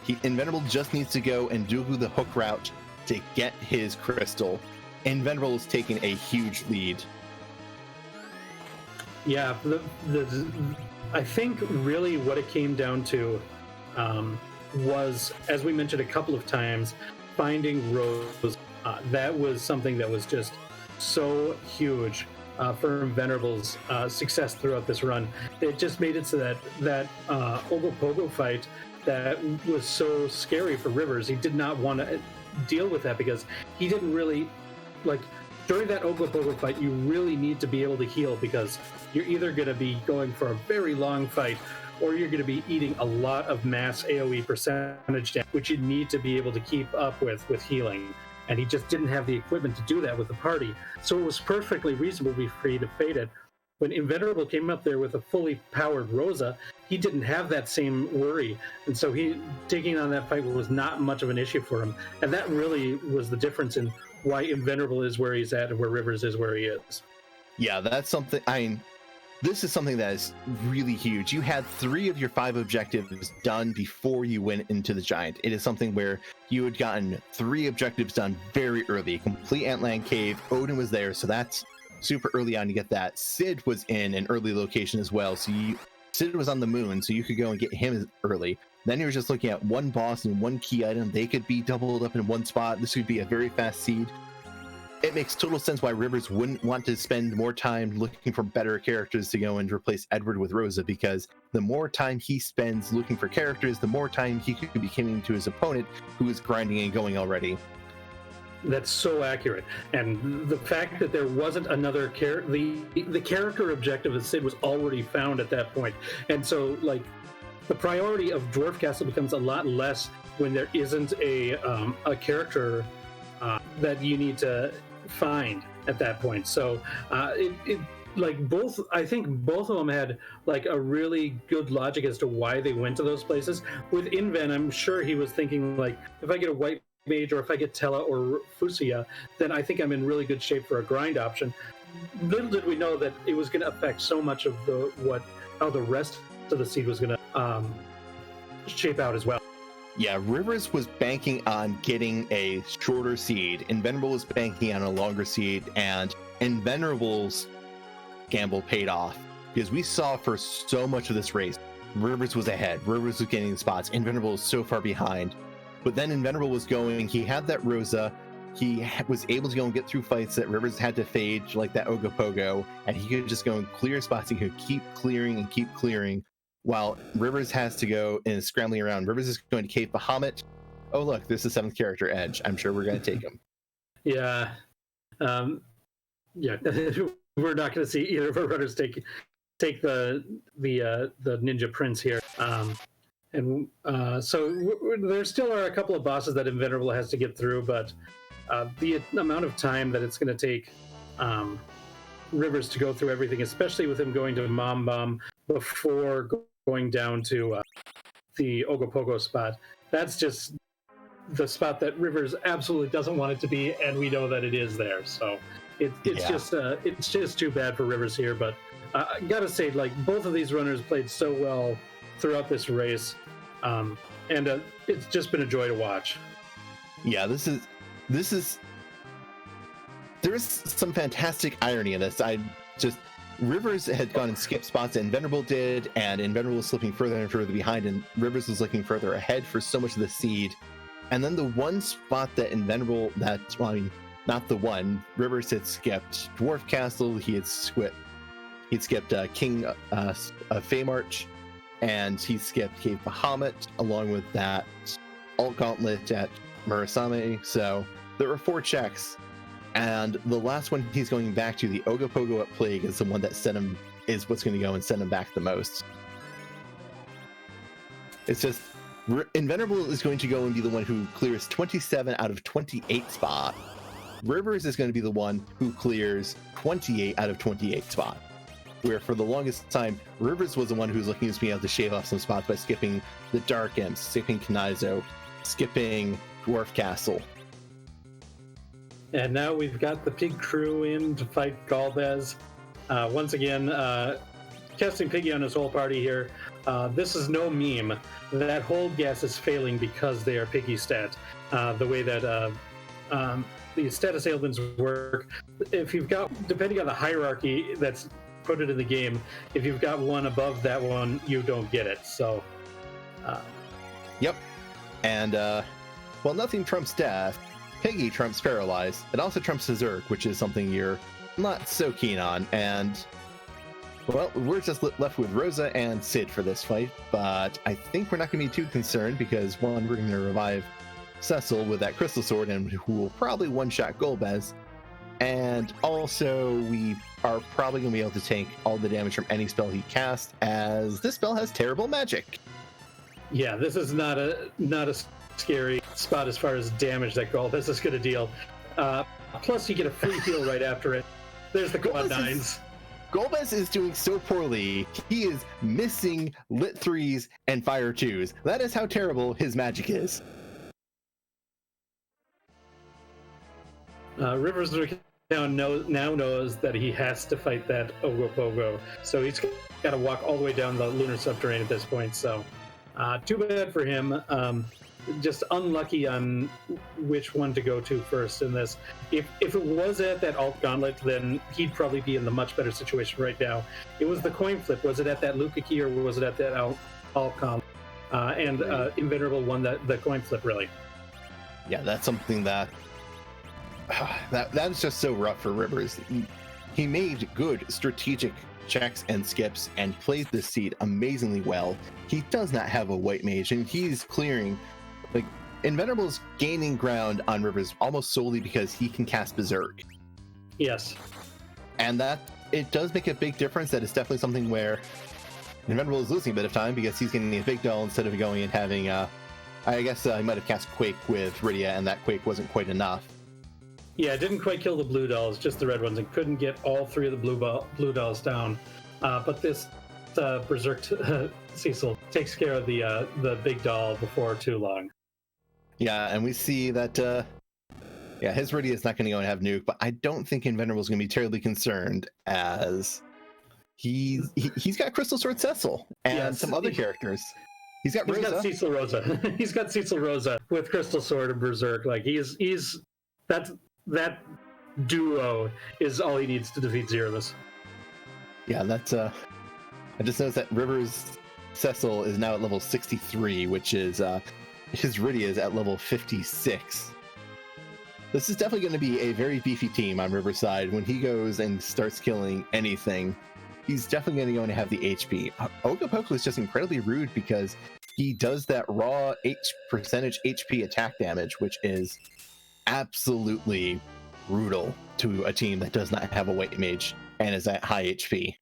Invenerable just needs to go and do the hook route to get his crystal. Invenerable is taking a huge lead. Yeah, I think really what it came down to was, as we mentioned a couple of times, finding Rose. That was something that was just so huge. for Invenerable's success throughout this run. It just made it so that Ogopogo fight that was so scary for Rivers. He did not want to deal with that because he didn't really like. During that Ogopogo fight, you really need to be able to heal because you're either going to be going for a very long fight or you're going to be eating a lot of mass AoE percentage damage, which you need to be able to keep up with healing. And he just didn't have the equipment to do that with the party. So it was perfectly reasonable for you to fade it. When Invenerable came up there with a fully powered Rosa, he didn't have that same worry. And so taking on that fight was not much of an issue for him. And that really was the difference in why Invenerable is where he's at and where Rivers is where he is. Yeah, that's something. I mean, this is something that is really huge. You had 3 of your 5 objectives done before you went into the Giant. It is something where you had gotten 3 objectives done very early. Complete Antland Cave, Odin was there, so that's super early on to get that. Sid was in an early location as well, so Sid was on the moon, so you could go and get him early. Then you were just looking at one boss and one key item. They could be doubled up in one spot. This would be a very fast seed. It makes total sense why Rivers wouldn't want to spend more time looking for better characters to go and replace Edward with Rosa, because the more time he spends looking for characters, the more time he could be giving to his opponent who is grinding and going already. That's so accurate. And the fact that there wasn't another character, the character objective of Sid was already found at that point. And so, like, the priority of Dwarf Castle becomes a lot less when there isn't a character that you need to find at that point. So I think both of them had like a really good logic as to why they went to those places. With Inven, I'm sure he was thinking, like, if I get a white mage or if I get Tella or Fusia, then I think I'm in really good shape for a grind option. Little did we know that it was going to affect so much of how the rest of the seed was going to shape out as well. Yeah, Rivers was banking on getting a shorter seed. Invenerable was banking on a longer seed, and Invenerable's gamble paid off because we saw for so much of this race, Rivers was ahead. Rivers was getting the spots. Invenerable was so far behind. But then Invenerable was going, he had that Rosa, he was able to go and get through fights that Rivers had to fade, like that Ogopogo, and he could just go and clear spots. He could keep clearing, while Rivers has to go and is scrambling around. Rivers is going to Cave Bahamut. Oh, look, this is 7th character Edge. I'm sure we're going to take him. Yeah. We're not going to see either of our runners take the Ninja Prince here. So there still are a couple of bosses that Invenerable has to get through, but the amount of time that it's going to take Rivers to go through everything, especially with him going to Mom Bomb before going down to the Ogopogo spot, that's just the spot that Rivers absolutely doesn't want it to be, and we know that it is there. So it's just too bad for Rivers here. But I gotta say, like, both of these runners played so well throughout this race, and it's just been a joy to watch. Yeah, there is some fantastic irony in this. Rivers had gone and skipped spots that Invenerable did, and Invenerable was slipping further and further behind, and Rivers was looking further ahead for so much of the seed. And then the one spot that Invenerable, not the one, Rivers had skipped Dwarf Castle, he had skipped King Feymarch, and he skipped Cave Bahamut, along with that Alt Gauntlet at Murasame. So there were 4 checks. And the last one he's going back to, the Ogopogo at Plague, is the one that is what's going to go and send him back the most. It's just, Invenerable is going to go and be the one who clears 27 out of 28 spot. Rivers is going to be the one who clears 28 out of 28 spot. Where for the longest time, Rivers was the one who was looking to be able to shave off some spots by skipping the Dark Imps, skipping Kanizo, skipping Dwarf Castle. And now we've got the Pig crew in to fight Galvez. Once again, casting Piggy on his whole party here. This is no meme. That hold gas is failing because they are Piggy stat. The way that the status ailments work, if you've got, depending on the hierarchy that's put it in the game, if you've got one above that one, you don't get it. So, yep. And nothing trumps death. Piggy trumps paralyzed. It also trumps Berserk, which is something you're not so keen on. And, well, we're just left with Rosa and Sid for this fight, but I think we're not going to be too concerned because, one, we're going to revive Cecil with that Crystal Sword, and who will probably one-shot Golbez. And also, we are probably going to be able to take all the damage from any spell he casts, as this spell has terrible magic. Yeah, this is not a scary spot as far as damage that Golbez is going to deal. Plus, you get a free heal right after it. There's the quad nines. Golbez is doing so poorly. He is missing lit 3s and fire 2s. That is how terrible his magic is. Rivers now knows that he has to fight that Ogopogo, so he's got to walk all the way down the lunar subterranean at this point. So, too bad for him. Just unlucky on which one to go to first in this. If it was at that alt Gauntlet, then he'd probably be in the much better situation right now. It was the coin flip. Was it at that Luca key or was it at that alt Gauntlet? And Invenerable won the coin flip, really. Yeah, that's something that that's just so rough for Rivers. He made good strategic checks and skips and played the seed amazingly well. He does not have a white mage, and he's clearing. Like, Invenerable's gaining ground on Rivers almost solely because he can cast Berserk. Yes. And that, it does make a big difference. That is definitely something where Invenerable is losing a bit of time because he's getting a big doll instead of going and having, I guess he might have cast Quake with Rydia, and that Quake wasn't quite enough. Yeah, it didn't quite kill the blue dolls, just the red ones, and couldn't get all three of the blue dolls down. But this Berserk Cecil takes care of the big doll before too long. Yeah, and we see that, his Rydia is not going to go and have nuke, but I don't think Invenerable is going to be terribly concerned, as he's got Crystal Sword Cecil and some other characters. He's got Cecil Rosa. He's got Cecil Rosa with Crystal Sword and Berserk. Like he's that duo is all he needs to defeat Zeramus. Yeah, that's I just noticed that Rivers Cecil is now at level 63, which is his Rydia is at level 56. This is definitely going to be a very beefy team on Riverside. When he goes and starts killing anything, he's definitely going to go and have the HP. Ogopogo is just incredibly rude because he does that raw percentage HP attack damage, which is absolutely brutal to a team that does not have a white mage and is at high HP.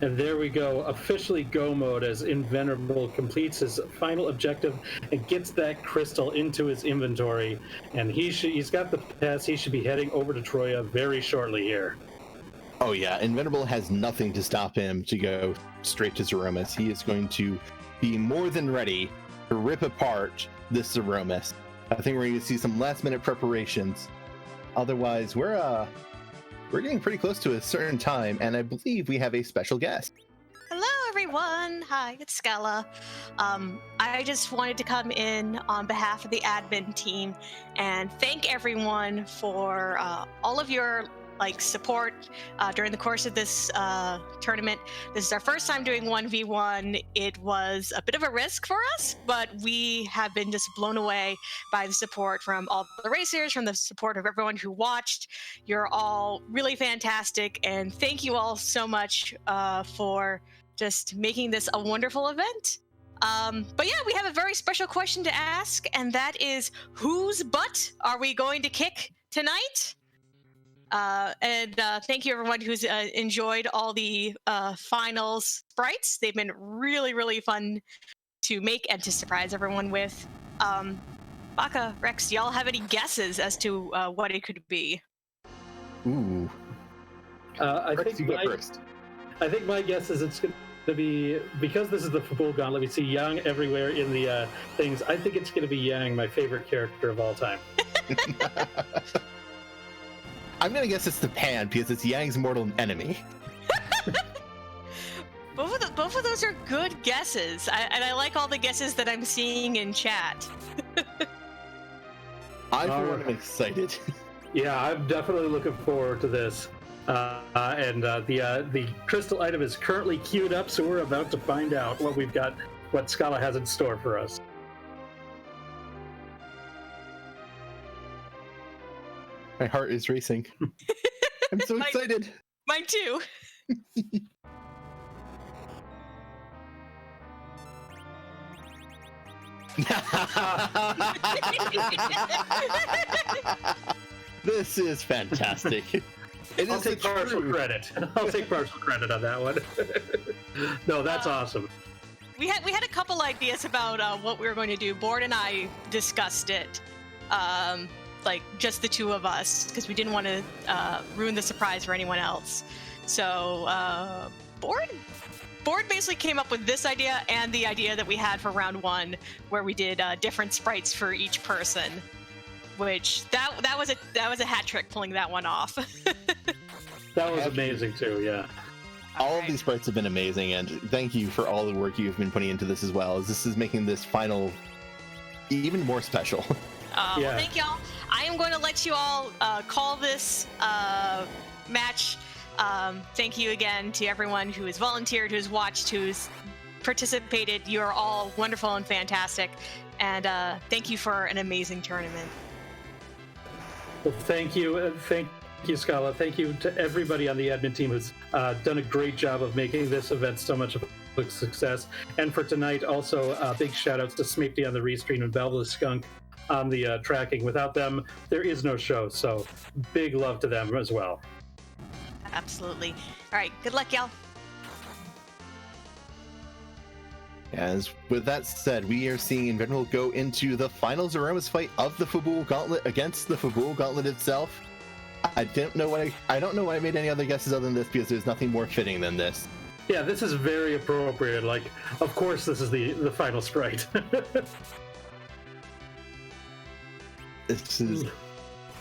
And there we go, officially go mode as Invenerable completes his final objective and gets that crystal into his inventory. And he's got the pass. He should be heading over to Troya very shortly here. Oh yeah, Invenerable has nothing to stop him to go straight to Zeramus. He is going to be more than ready to rip apart this Zeramus. I think we're going to see some last-minute preparations. Otherwise, we're getting pretty close to a certain time, and I believe we have a special guest. Hello, everyone. Hi, it's Scala. I just wanted to come in on behalf of the admin team and thank everyone for all of your support during the course of this tournament. This is our first time doing 1v1. It was a bit of a risk for us, but we have been just blown away by the support from all the racers, from the support of everyone who watched. You're all really fantastic, and thank you all so much for just making this a wonderful event. But yeah, we have a very special question to ask, and that is, whose butt are we going to kick tonight? And thank you everyone who's enjoyed all the finals sprites. They've been really, really fun to make and to surprise everyone with. Baka, Rex, do y'all have any guesses as to what it could be? Ooh. Rex, you go first. I think my guess is it's going to be, because this is the Fabul Gauntlet, we see Yang everywhere in the things. I think it's going to be Yang, my favorite character of all time. I'm going to guess it's the Pan because it's Yang's mortal enemy. Both of those are good guesses. And I like all the guesses that I'm seeing in chat. I'm excited. Yeah, I'm definitely looking forward to this. And the crystal item is currently queued up, so we're about to find out what Scala has in store for us. My heart is racing. I'm so excited. Mine too. This is fantastic. I'll take partial credit. I'll take partial credit on that one. No, that's awesome. We had a couple ideas about what we were going to do. Board and I discussed it, like just the two of us, because we didn't want to ruin the surprise for anyone else. So Board basically came up with this idea and the idea that we had for round one, where we did different sprites for each person. Which that was a hat trick pulling that one off. That was amazing too, yeah. All of these sprites have been amazing, and thank you for all the work you've been putting into this as well, as this is making this final even more special. Well, thank y'all. I am going to let you all call this match. Thank you again to everyone who has volunteered, who's watched, who's participated. You are all wonderful and fantastic, and thank you for an amazing tournament. Well, thank you, Scala. Thank you to everybody on the admin team who's done a great job of making this event so much of a success. And for tonight, also big shout outs to Smeepty on the restream and Valveless Skunk on the tracking. Without them, there is no show. So big love to them as well. Absolutely. All right. Good luck, y'all. As with that said, we are seeing Invenerable go into the final Zeromus fight of the Fabul Gauntlet against the Fabul Gauntlet itself. I don't know why I made any other guesses other than this, because there's nothing more fitting than this. Yeah, this is very appropriate. Like, of course, this is the final sprite. This is...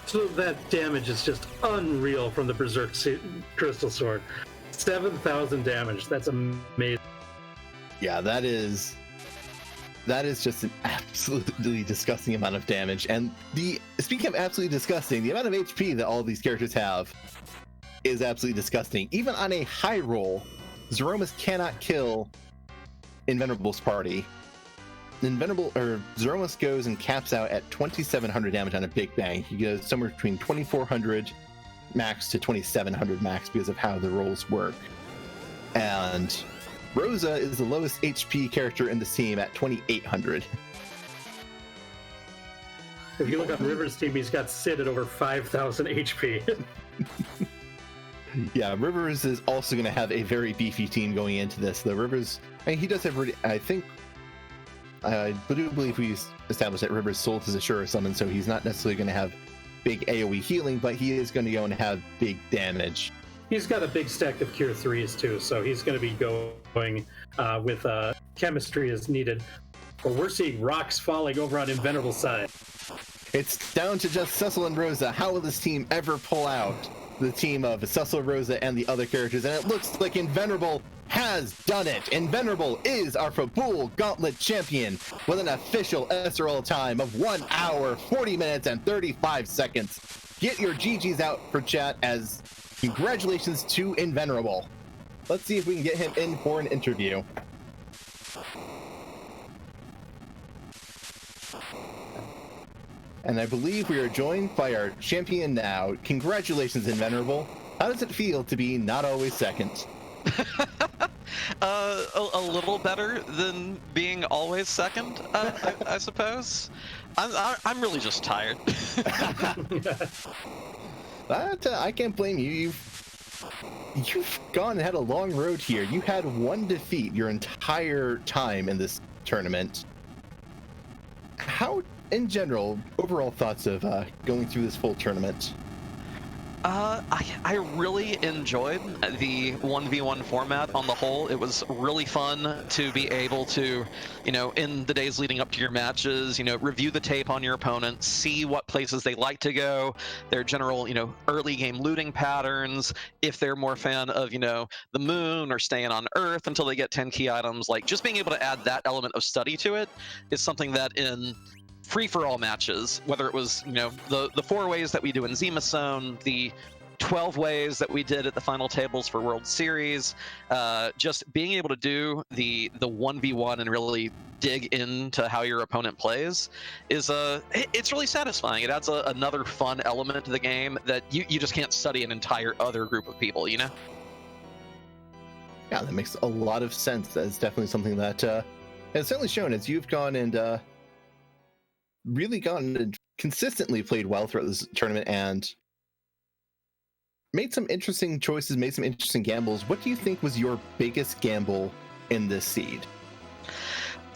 So that damage is just unreal from the Berserk Crystal Sword. 7,000 damage. That's amazing. Yeah, that is just an absolutely disgusting amount of damage. And speaking of absolutely disgusting, the amount of HP that all these characters have is absolutely disgusting. Even on a high roll, Zeromus cannot kill Invenerable's party. Zeromus goes and caps out at 2,700 damage on a Big Bang. He goes somewhere between 2,400 max to 2,700 max because of how the rolls work. And Rosa is the lowest HP character in the team at 2,800. If you look on River's team, he's got Sid at over 5,000 HP. Yeah, Rivers is also going to have a very beefy team going into this. The Rivers, he does have, I do believe we established that Rivers sold his Assura Summon, so he's not necessarily going to have big AoE healing, but he is going to go and have big damage. He's got a big stack of Cure 3s too, so he's going to be going with chemistry as needed. But we're seeing rocks falling over on Invenerable's side. It's down to just Cecil and Rosa. How will this team ever pull out the team of Cecil, Rosa, and the other characters? And it looks like Invenerable has done it. Invenerable is our Fabul Gauntlet champion with an official SRL time of 1 hour, 40 minutes, and 35 seconds. Get your GGs out for chat as congratulations to Invenerable. Let's see if we can get him in for an interview. And I believe we are joined by our champion now. Congratulations, Invenerable. How does it feel to be not always second? A little better than being always second, I suppose. I'm really just tired. I can't blame you. You've gone and had a long road here. You had one defeat your entire time in this tournament. How, in general, overall thoughts of going through this full tournament? I really enjoyed the 1v1 format on the whole. It was really fun to be able to, in the days leading up to your matches, review the tape on your opponent, see what places they like to go, their general, early game looting patterns, if they're more fan of, the moon or staying on Earth until they get 10 key items. Like, just being able to add that element of study to it is something that in free-for-all matches, whether it was, the 4 ways that we do in Zima Zone, the 12 ways that we did at the final tables for World Series. Just being able to do the 1v1 and really dig into how your opponent plays is it's really satisfying. It adds another fun element to the game that you just can't study an entire other group of people, you know? Yeah, that makes a lot of sense. That's definitely something that has certainly shown as you've gone and really gone and consistently played well throughout this tournament and made some interesting choices, made some interesting gambles. What do you think was your biggest gamble in this seed?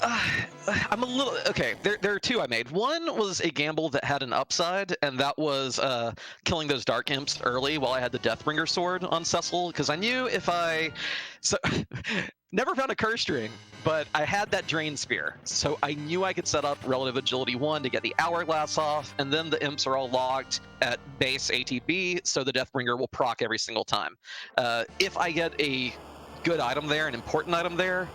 I'm a little okay. There are two I made. One was a gamble that had an upside, and that was killing those dark imps early while I had the Deathbringer sword on Cecil, because I knew if I never found a curse string, but I had that drain spear, so I knew I could set up relative agility 1 to get the hourglass off, and then the imps are all locked at base ATB, so the Deathbringer will proc every single time. If I get a good item there, an important item there,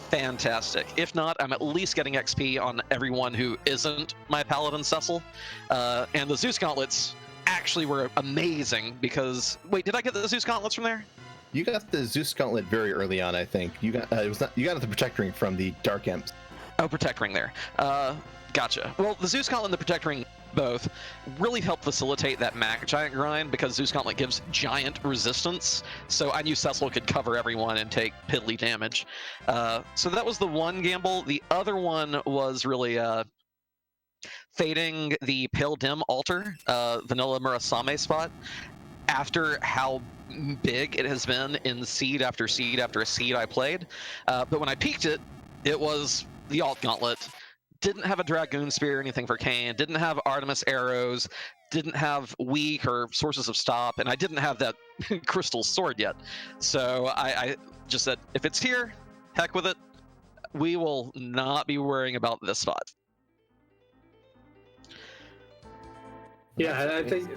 fantastic. If not, I'm at least getting XP on everyone who isn't my Paladin Cecil. And the Zeus Gauntlets actually were amazing because... Wait, did I get the Zeus Gauntlets from there? You got the Zeus Gauntlet very early on, I think. You got you got the Protect Ring from the Dark Imps. Oh, Protect Ring there. Gotcha. Well, the Zeus Gauntlet and the Protect Ring both really help facilitate that Mac Giant grind because Zeus Gauntlet gives giant resistance, so I knew Cecil could cover everyone and take piddly damage. So that was the one gamble. The other one was really fading the Pale Dim Altar, Vanilla Murasame spot, after how big it has been in seed after seed after seed I played. But when I peaked it, it was the Alt Gauntlet. Didn't have a Dragoon Spear or anything for Kane, didn't have Artemis Arrows, didn't have Weak or Sources of Stop, and I didn't have that Crystal Sword yet. So I just said, if it's here, heck with it. We will not be worrying about this spot. Yeah, I think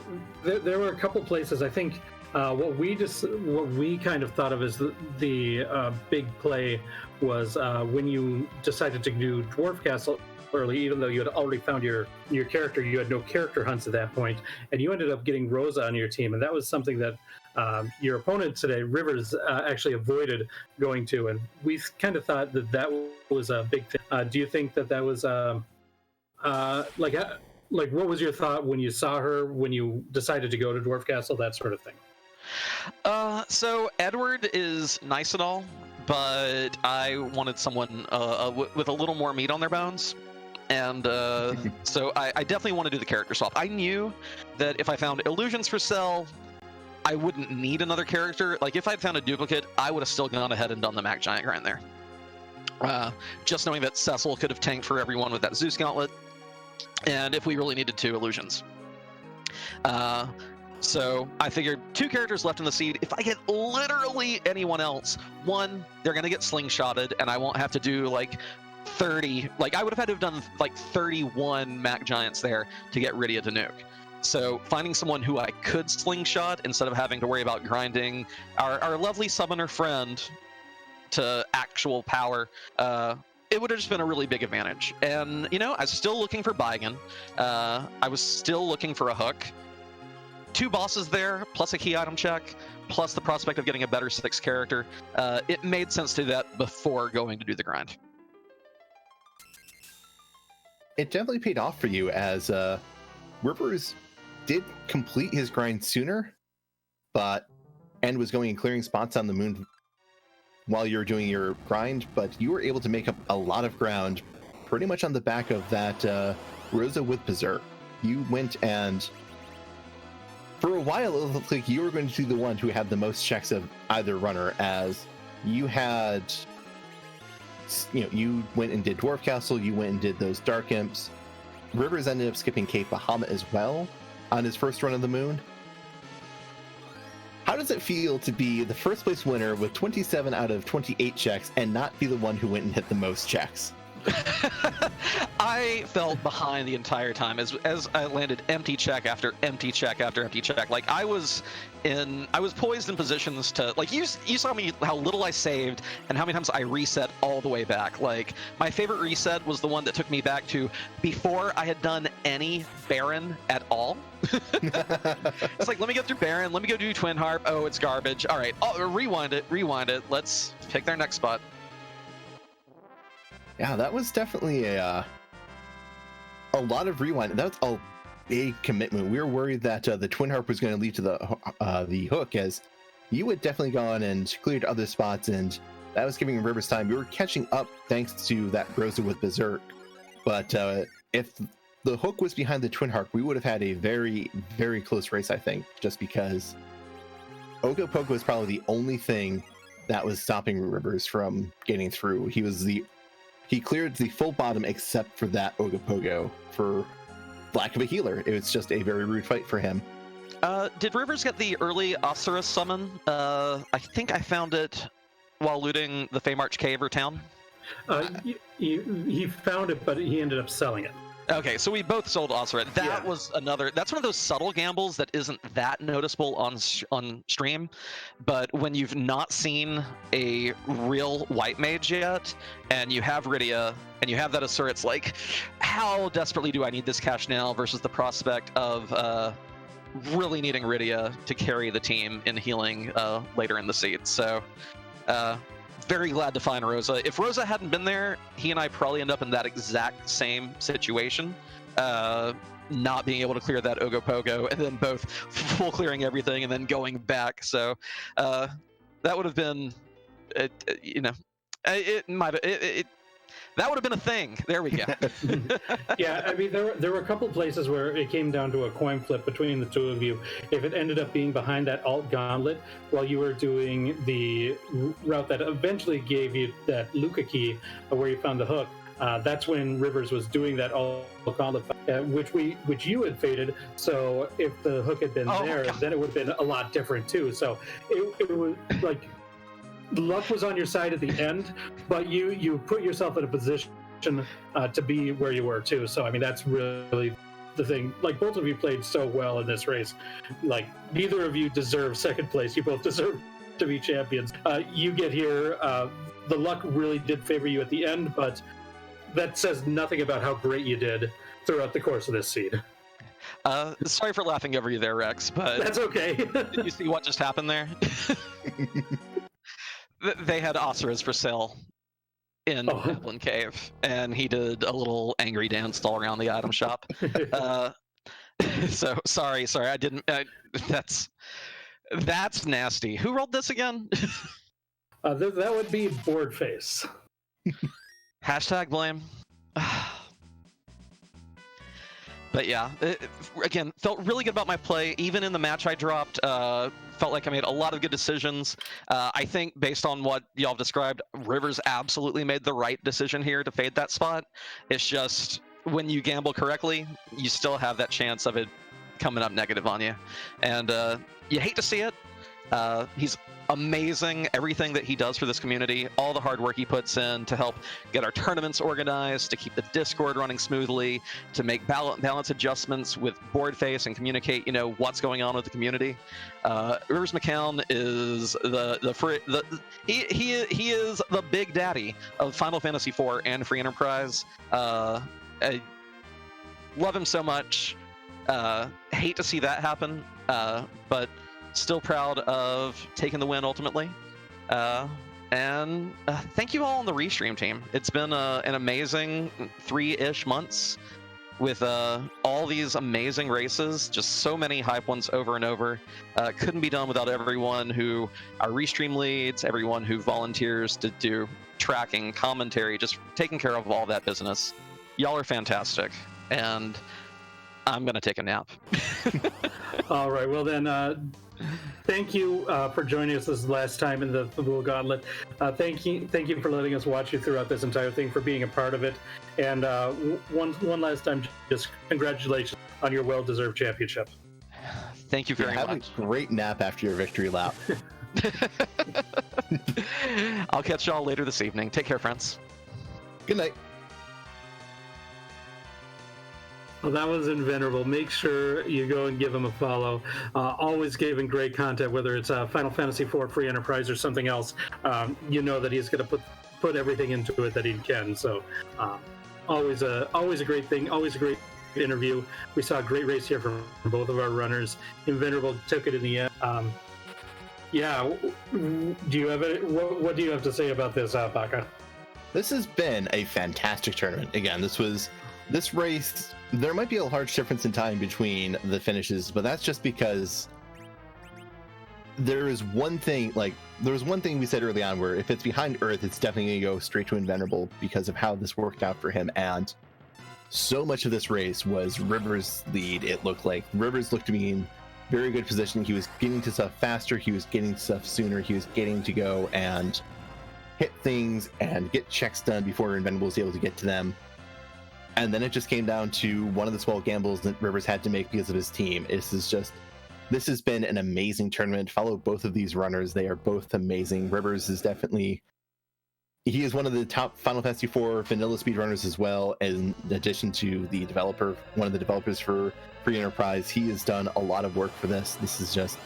there were a couple places. I think what we kind of thought of as the big play was when you decided to do Dwarf Castle early, even though you had already found your character, you had no character hunts at that point, and you ended up getting Rosa on your team, and that was something that your opponent today, Rivers, actually avoided going to, and we kind of thought that was a big thing. Do you think that was like what was your thought when you saw her, when you decided to go to Dwarf Castle, that sort of thing? So Edward is nice and all, but I wanted someone with a little more meat on their bones. And so I definitely want to do the character swap. I knew that if I found illusions for sale, I wouldn't need another character. Like if I'd found a duplicate, I would have still gone ahead and done the Mac Giant grind there. Just knowing that Cecil could have tanked for everyone with that Zeus Gauntlet, and if we really needed 2 illusions. So I figured 2 characters left in the seed. If I get literally anyone else, one, they're going to get slingshotted, and I won't have to do like 30. Like I would have had to have done like 31 Mac Giants there to get Rydia to nuke. So finding someone who I could slingshot instead of having to worry about grinding our lovely summoner friend to actual power, it would have just been a really big advantage. And, you know, I was still looking for Baigan. I was still looking for a hook. 2 bosses there, plus a key item check, plus the prospect of getting a better 6 character. It made sense to do that before going to do the grind. It definitely paid off for you as Rivers did complete his grind sooner, and was going and clearing spots on the moon while you were doing your grind, but you were able to make up a lot of ground pretty much on the back of that Rosa with Berserk. You went and for a while it looked like you were going to be the one who had the most checks of either runner, as you had, you know, you went and did Dwarf Castle, you went and did those Dark Imps. Rivers ended up skipping Cape Bahama as well on his first run of the moon. How does it feel to be the first place winner with 27 out of 28 checks and not be the one who went and hit the most checks? I felt behind the entire time as I landed empty check after empty check after empty check. Like I was poised in positions to, like, you saw me how little I saved and how many times I reset all the way back. Like my favorite reset was the one that took me back to before I had done any Baron at all. It's like, let me go through Baron, let me go do Twin Harp. Oh, it's garbage. All right, rewind it. Let's pick their next spot. Yeah, that was definitely a lot of rewind. That was a big commitment. We were worried that the Twin Harp was going to lead to the hook, as you had definitely gone and cleared other spots, and that was giving Rivers time. We were catching up thanks to that Rosa with Berserk, but if the hook was behind the Twin Harp, we would have had a very, very close race, I think, just because Ogopogo was probably the only thing that was stopping Rivers from getting through. He cleared the full bottom except for that Ogopogo for lack of a healer. It was just a very rude fight for him. Did Rivers get the early Osiris summon? I think I found it while looting the Feymarch Cave or town. He found it, but he ended up selling it. Okay, so we both sold Osiris. That was another. That's one of those subtle gambles that isn't that noticeable on stream, but when you've not seen a real white mage yet, and you have Rydia, and you have that Asur, it's like, how desperately do I need this cash now? Versus the prospect of really needing Rydia to carry the team in healing later in the seed. So. Very glad to find Rosa. If Rosa hadn't been there, he and I probably end up in that exact same situation, not being able to clear that Ogopogo, and then both full clearing everything and then going back. So that would have been, that would have been a thing. There we go. Yeah, I mean, there were a couple places where it came down to a coin flip between the two of you. If it ended up being behind that alt Gauntlet while you were doing the route that eventually gave you that Luca key where you found the hook, that's when Rivers was doing that alt Gauntlet, which you had faded. So if the hook had been there, then it would have been a lot different too. So it was like, luck was on your side at the end, but you put yourself in a position to be where you were too. So I mean, that's really the thing. Like, both of you played so well in this race. Like, neither of you deserve second place. You both deserve to be champions. You get here. The luck really did favor you at the end, but that says nothing about how great you did throughout the course of this seed. Sorry for laughing over you there, Rex, but that's okay. Did you see what just happened there? They had Osiris for sale in Goblin Cave, and he did a little angry dance all around the item shop. So sorry, I didn't. That's nasty. Who rolled this again? That would be Board Face. Hashtag blame. But yeah, again, felt really good about my play. Even in the match I dropped, felt like I made a lot of good decisions. I think based on what y'all described, Rivers absolutely made the right decision here to fade that spot. It's just, when you gamble correctly, you still have that chance of it coming up negative on you. And you hate to see it. He's amazing, everything that he does for this community, all the hard work he puts in to help get our tournaments organized, to keep the Discord running smoothly, to make balance adjustments with board face and communicate, what's going on with the community. riversmccown is he is the big daddy of Final Fantasy IV and Free Enterprise. I love him so much. Hate to see that happen, but still proud of taking the win ultimately. And thank you all on the Restream team. It's been an amazing 3-ish months with all these amazing races, just so many hype ones over and over. Couldn't be done without everyone who our Restream leads, everyone who volunteers to do tracking, commentary, just taking care of all that business. Y'all are fantastic, and I'm gonna take a nap. All right, well then, thank you for joining us this last time in the Fabul Gauntlet. Thank you for letting us watch you throughout this entire thing, for being a part of it. And one last time, just congratulations on your well-deserved championship. Thank you very much. Have a great nap after your victory lap. I'll catch y'all later this evening. Take care, friends. Good night. Well, that was Invenerable. Make sure you go and give him a follow. Always giving great content, whether it's Final Fantasy IV Free Enterprise or something else. You know that he's going to put everything into it that he can. So always a great thing. Always a great interview. We saw a great race here from both of our runners. Invenerable took it in the end. Yeah. Do you have what do you have to say about this, Baka? This has been a fantastic tournament. Again, this race, there might be a large difference in time between the finishes, but that's just because there was one thing we said early on where if it's behind Earth, it's definitely going to go straight to Invenerable because of how this worked out for him. And so much of this race was Rivers' lead. It looked like Rivers looked to be in very good position. He was getting to stuff faster. He was getting stuff sooner. He was getting to go and hit things and get checks done before Invenerable was able to get to them. And then it just came down to one of the small gambles that Rivers had to make because of his team. This has been an amazing tournament. Follow both of these runners. They are both amazing. Rivers is he is one of the top Final Fantasy IV vanilla speedrunners as well. In addition to one of the developers for Free Enterprise, he has done a lot of work for this. This is just,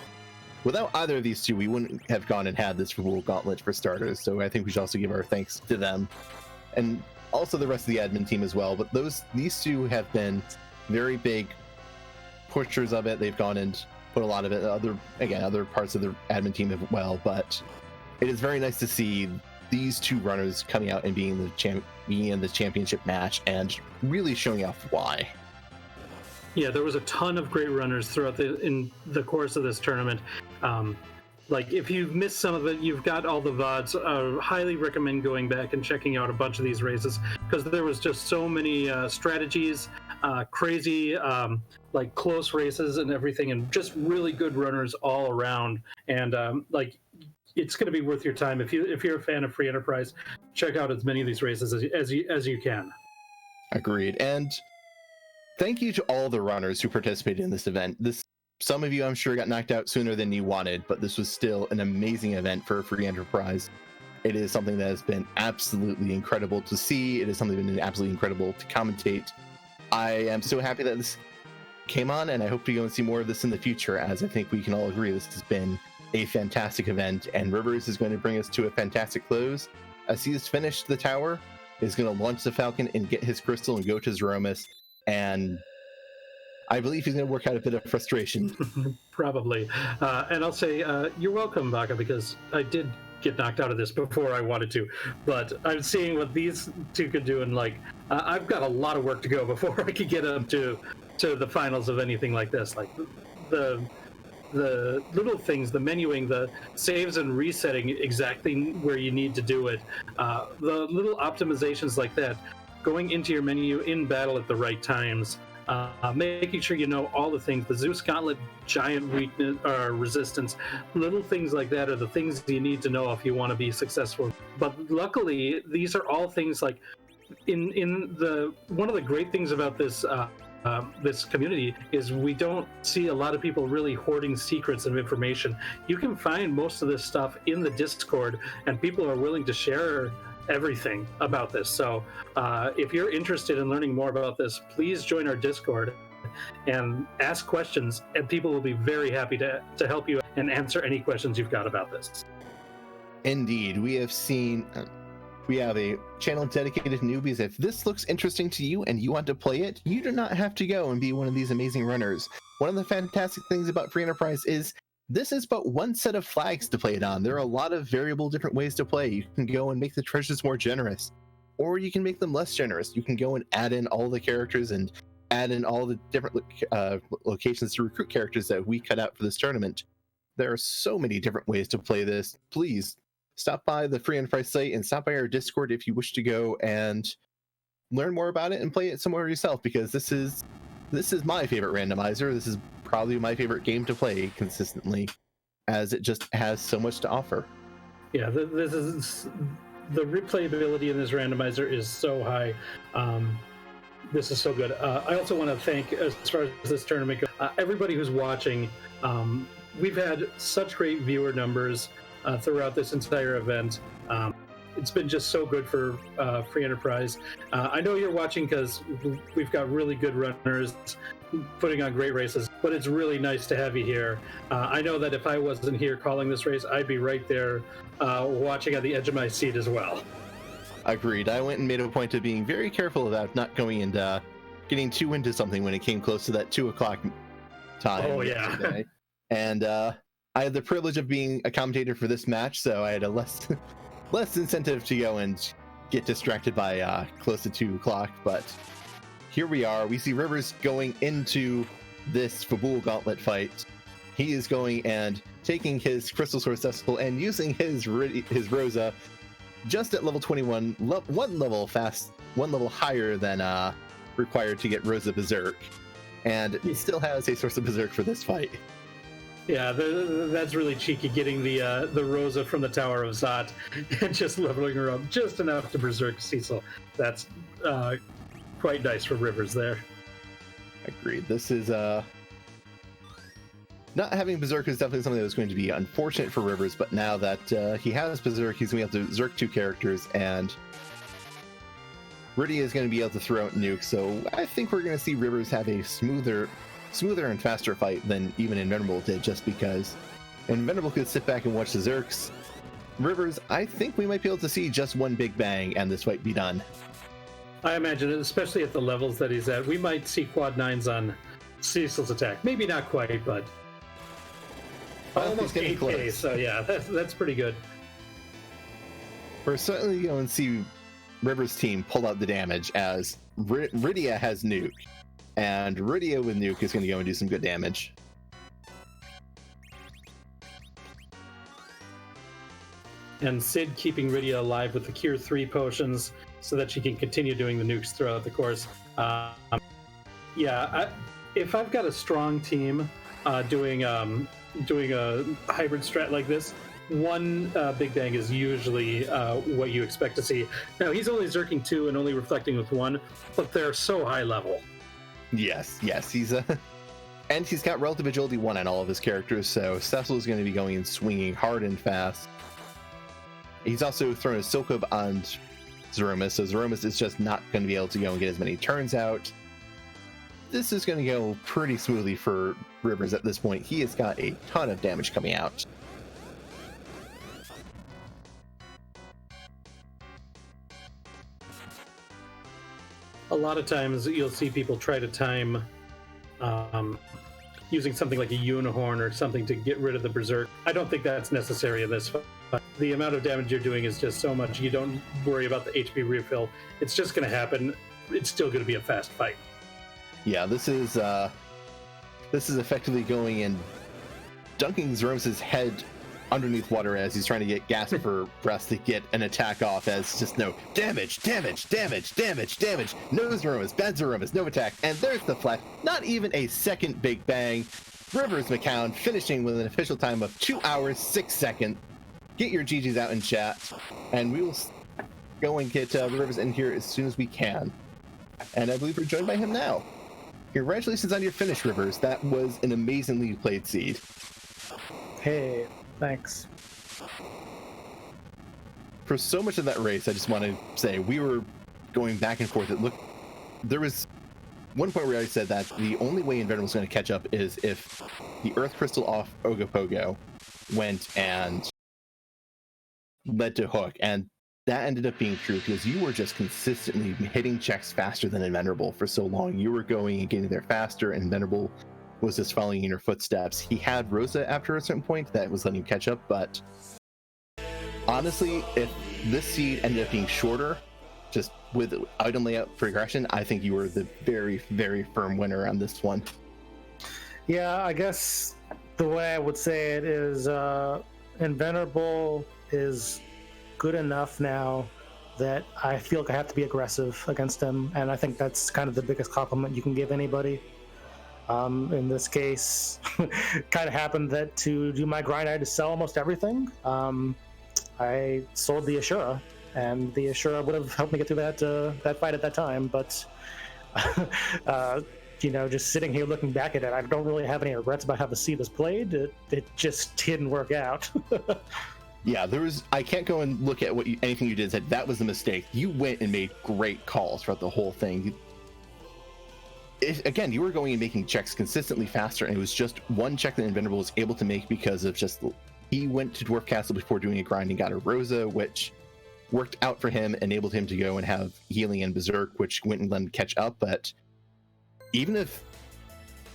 without either of these two, we wouldn't have gone and had this Fabul Gauntlet for starters. So I think we should also give our thanks to them. And also the rest of the admin team as well, but these two have been very big pushers of it. They've gone and put a lot of it, other parts of the admin team as well, but it is very nice to see these two runners coming out and being in the championship match and really showing off why. Yeah, there was a ton of great runners in the course of this tournament. Like, if you've missed some of it, you've got all the VODs. Highly recommend going back and checking out a bunch of these races because there was just so many strategies, crazy, like close races and everything, and just really good runners all around. And it's going to be worth your time if you're a fan of Free Enterprise. Check out as many of these races as you can. Agreed. And thank you to all the runners who participated in this event. Some of you, I'm sure, got knocked out sooner than you wanted, but this was still an amazing event for Free Enterprise. It is something that has been absolutely incredible to see. It is something that has been absolutely incredible to commentate. I am so happy that this came on, and I hope to go and see more of this in the future, as I think we can all agree this has been a fantastic event, and Rivers is going to bring us to a fantastic close. As he has finished the tower, he's going to launch the Falcon and get his crystal and go to Zeromus, and I believe he's going to work out a bit of frustration. Probably. And I'll say, you're welcome, Baka, because I did get knocked out of this before I wanted to. But I'm seeing what these two could do, and I've got a lot of work to go before I could get them to the finals of anything like this. Like the little things, the menuing, the saves and resetting exactly where you need to do it, the little optimizations like that, going into your menu in battle at the right times. Making sure you know all the things, the Zeus Gauntlet giant weakness or resistance, little things like that are the things you need to know if you want to be successful. But luckily, these are all things like one of the great things about this this community is we don't see a lot of people really hoarding secrets of information. You can find most of this stuff in the Discord, and people are willing to share everything about this. So if you're interested in learning more about this, please join our Discord and ask questions, and people will be very happy to help you and answer any questions you've got about this. Indeed, we have a channel dedicated to newbies. If this looks interesting to you and you want to play it, you do not have to go and be one of these amazing runners. One of the fantastic things about Free Enterprise is this is but one set of flags to play it on. There are a lot of variable different ways to play. You can go and make the treasures more generous, or you can make them less generous. You can go and add in all the characters and add in all the different locations to recruit characters that we cut out for this tournament. There are so many different ways to play this. Please stop by the Free Enterprise site and stop by our Discord if you wish to go and learn more about it and play it somewhere yourself, because this is my favorite randomizer. This is probably my favorite game to play consistently, as it just has so much to offer. Yeah, this is the replayability in this randomizer is so high. This is so good. I also want to thank, as far as this tournament goes, everybody who's watching. We've had such great viewer numbers throughout this entire event. it's been just so good for free enterprise. I know you're watching because we've got really good runners putting on great races, but it's really nice to have you here. I know that if I wasn't here calling this race, I'd be right there watching on the edge of my seat as well. Agreed. I went and made a point of being very careful about not going and getting too into something when it came close to that 2 o'clock time. Oh, yeah. Yesterday. And I had the privilege of being a commentator for this match, so I had a less incentive to go and get distracted by close to 2 o'clock. But here we are. We see Rivers going into this Fabul Gauntlet fight. He is going and taking his Crystal Source Cesspool and using his Rosa just at level 21, one level higher than required to get Rosa Berserk, and he still has a Source of Berserk for this fight. Yeah, that's really cheeky, getting the Rosa from the Tower of Zot and just leveling her up just enough to Berserk Cecil. That's quite nice for Rivers there. Agreed. This is not having Berserk is definitely something that was going to be unfortunate for Rivers, but now that he has Berserk, he's going to be able to Berserk 2 characters, and Rydia is going to be able to throw out nukes, so I think we're going to see Rivers have a smoother and faster fight than even Invenerable did, just because Invenerable could sit back and watch the Zerks. Rivers, I think we might be able to see just one big bang and this fight be done. I imagine, especially at the levels that he's at, we might see quad 9s on Cecil's attack. Maybe not quite, but almost 8K, so yeah, that's pretty good. We're certainly going to see Rivers' team pull out the damage, as Rydia has nuke, and Rydia with nuke is going to go and do some good damage. And Sid keeping Rydia alive with the Cure 3 potions so that she can continue doing the nukes throughout the course. If I've got a strong team doing a hybrid strat like this, one big bang is usually what you expect to see. Now, he's only Zerking 2 and only reflecting with 1, but they're so high level. Yes, he's and he's got relative agility 1 on all of his characters, so Cecil is going to be going and swinging hard and fast. He's also thrown a Silcob on Zeromus, so Zeromus is just not going to be able to go and get as many turns out. This is going to go pretty smoothly for Rivers at this point. He has got a ton of damage coming out. A lot of times you'll see people try to time using something like a Unicorn or something to get rid of the Berserk. I don't think that's necessary in this fight. The amount of damage you're doing is just so much, you don't worry about the HP refill. It's just going to happen. It's still going to be a fast fight. Yeah, this is effectively going and dunking Zeromus' head underneath water as he's trying to get gas for breath to get an attack off, as just no damage, no Zeromus, bad Zeromus, no attack, and there's the flash. Not even a second big bang. riversmccown finishing with an official time of 2 hours 6 seconds. Get your GGs out in chat, and we will go and get Rivers in here as soon as we can. And I believe we're joined by him now. Congratulations on your finish, Rivers. That was an amazingly played seed. Hey, thanks. For so much of that race, I just want to say we were going back and forth. There was one point where I said that the only way Invenerable is going to catch up is if the Earth Crystal off Ogopogo went and led to Hook, and that ended up being true because you were just consistently hitting checks faster than Invenerable for so long. You were going and getting there faster, and Invenerable was just following in your footsteps. He had Rosa after a certain point that was letting you catch up, but honestly, if this seed ended up being shorter, just with item layout progression, I think you were the very, very firm winner on this one. Yeah, I guess the way I would say it is Invenerable is good enough now that I feel like I have to be aggressive against him, and I think that's kind of the biggest compliment you can give anybody. In this case, kind of happened that to do my grind, I had to sell almost everything. I sold the Ashura, and the Ashura would have helped me get through that fight at that time, but just sitting here looking back at it, I don't really have any regrets about how the seed was played. It just didn't work out. Yeah, I can't go and look at anything you did and said that was a mistake. You went and made great calls throughout the whole thing. Again, you were going and making checks consistently faster, and it was just one check that Invenerable was able to make because of just he went to Dwarf Castle before doing a grind and got a Rosa, which worked out for him, enabled him to go and have healing and berserk, which went and let him catch up. But even if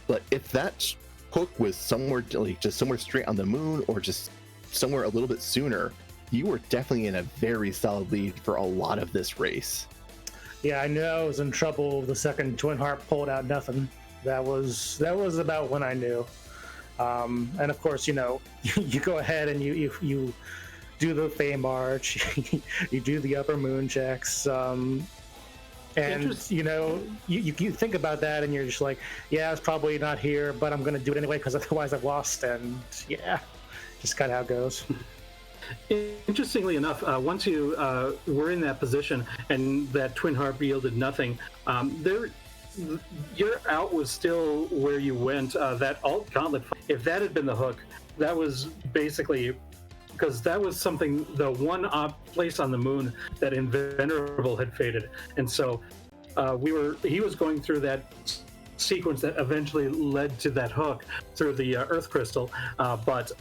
that hook was somewhere like just somewhere straight on the moon or just somewhere a little bit sooner, you were definitely in a very solid lead for a lot of this race. Yeah, I knew I was in trouble the second Twin Harp pulled out nothing. That was about when I knew. And of course, you go ahead and you do the Fey March, you do the upper moon checks, and you think about that and you're just like, yeah, it's probably not here, but I'm gonna do it anyway because otherwise I've lost. And yeah, just kind of how it goes. Interestingly enough, once you were in that position and that Twin Harp yielded nothing, your out was still where you went. That alt Gauntlet, if that had been the hook, that was basically, because that was something, the one place on the moon that Invenerable had faded. And so he was going through that sequence that eventually led to that hook through the Earth Crystal. But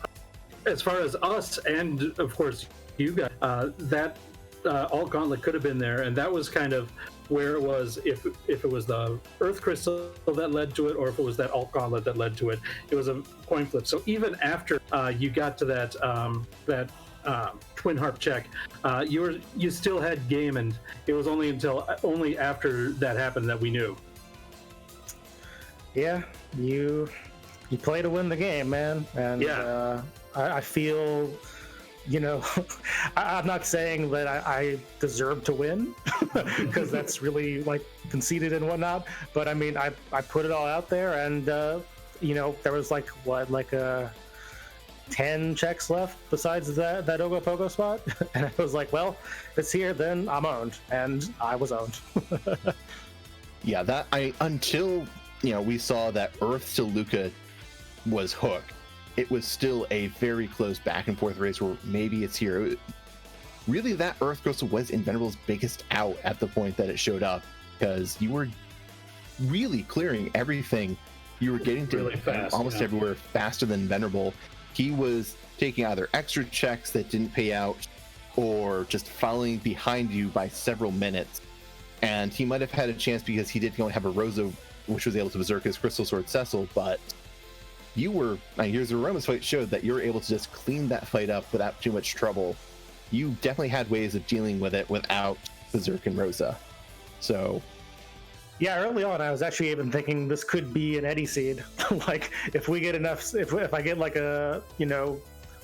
as far as us and of course you guys, that alt Gauntlet could have been there, and that was kind of where it was. If it was the Earth Crystal that led to it, or if it was that alt Gauntlet that led to it, it was a coin flip. So even after you got to that Twin Harp check, you still had game, and it was only after that happened that we knew. Yeah, you play to win the game, man, and yeah. I feel, I'm not saying that I deserve to win because that's really like conceited and whatnot. But I mean, I put it all out there, and there was like 10 checks left besides that Ogopogo spot, and I was like, well, if it's here, then I'm owned, and I was owned. Yeah, until we saw that Earth to Luca was hook, it was still a very close back and forth race where maybe it's here. Really, that Earth Crystal was Invenerable's biggest out at the point that it showed up, because you were really clearing everything. You were getting to really fast, almost everywhere faster than Invenerable. He was taking either extra checks that didn't pay out or just following behind you by several minutes. And he might have had a chance because he did go and have a Rosa, which was able to berserk his Crystal Sword Cecil, but here's the Roma's fight showed that you were able to just clean that fight up without too much trouble. You definitely had ways of dealing with it without Berserk and Rosa. So yeah, early on I was actually even thinking this could be an Eddie seed. Like if we get enough, if I get like a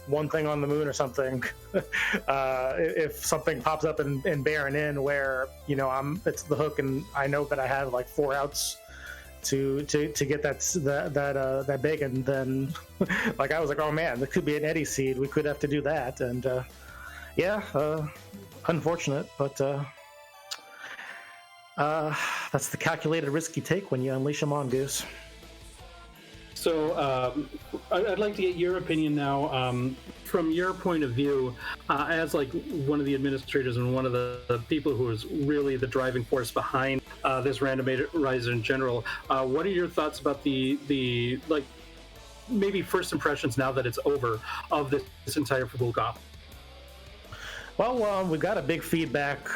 one thing on the moon or something, if something pops up in Baron Inn where it's the hook and I know that I have like 4 outs to get that bacon, then like I was like, oh man, there could be an Eddie seed. We could have to do that, and unfortunate, but that's the calculated risk you take when you unleash a mongoose. So I'd like to get your opinion now, from your point of view, as like one of the administrators and one of the people who is really the driving force behind this randomizer in general. What are your thoughts about the like maybe first impressions now that it's over of this entire Fabul Gauntlet? Well, we've got a big feedback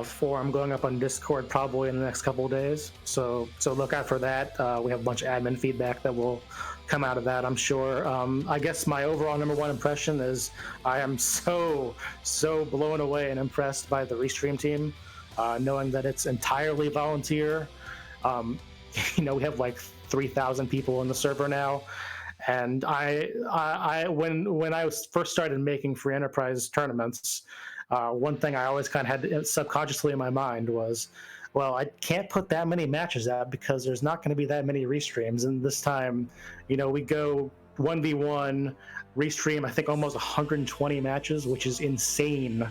forum going up on Discord probably in the next couple of days. So look out for that. We have a bunch of admin feedback that will come out of that, I'm sure. I guess my overall number one impression is I am so blown away and impressed by the Restream team, knowing that it's entirely volunteer. We have like 3,000 people in the server now. And when I first started making free enterprise tournaments, one thing I always kind of had subconsciously in my mind was, well, I can't put that many matches out because there's not going to be that many restreams. And this time, we go 1v1 restream, I think almost 120 matches, which is insane.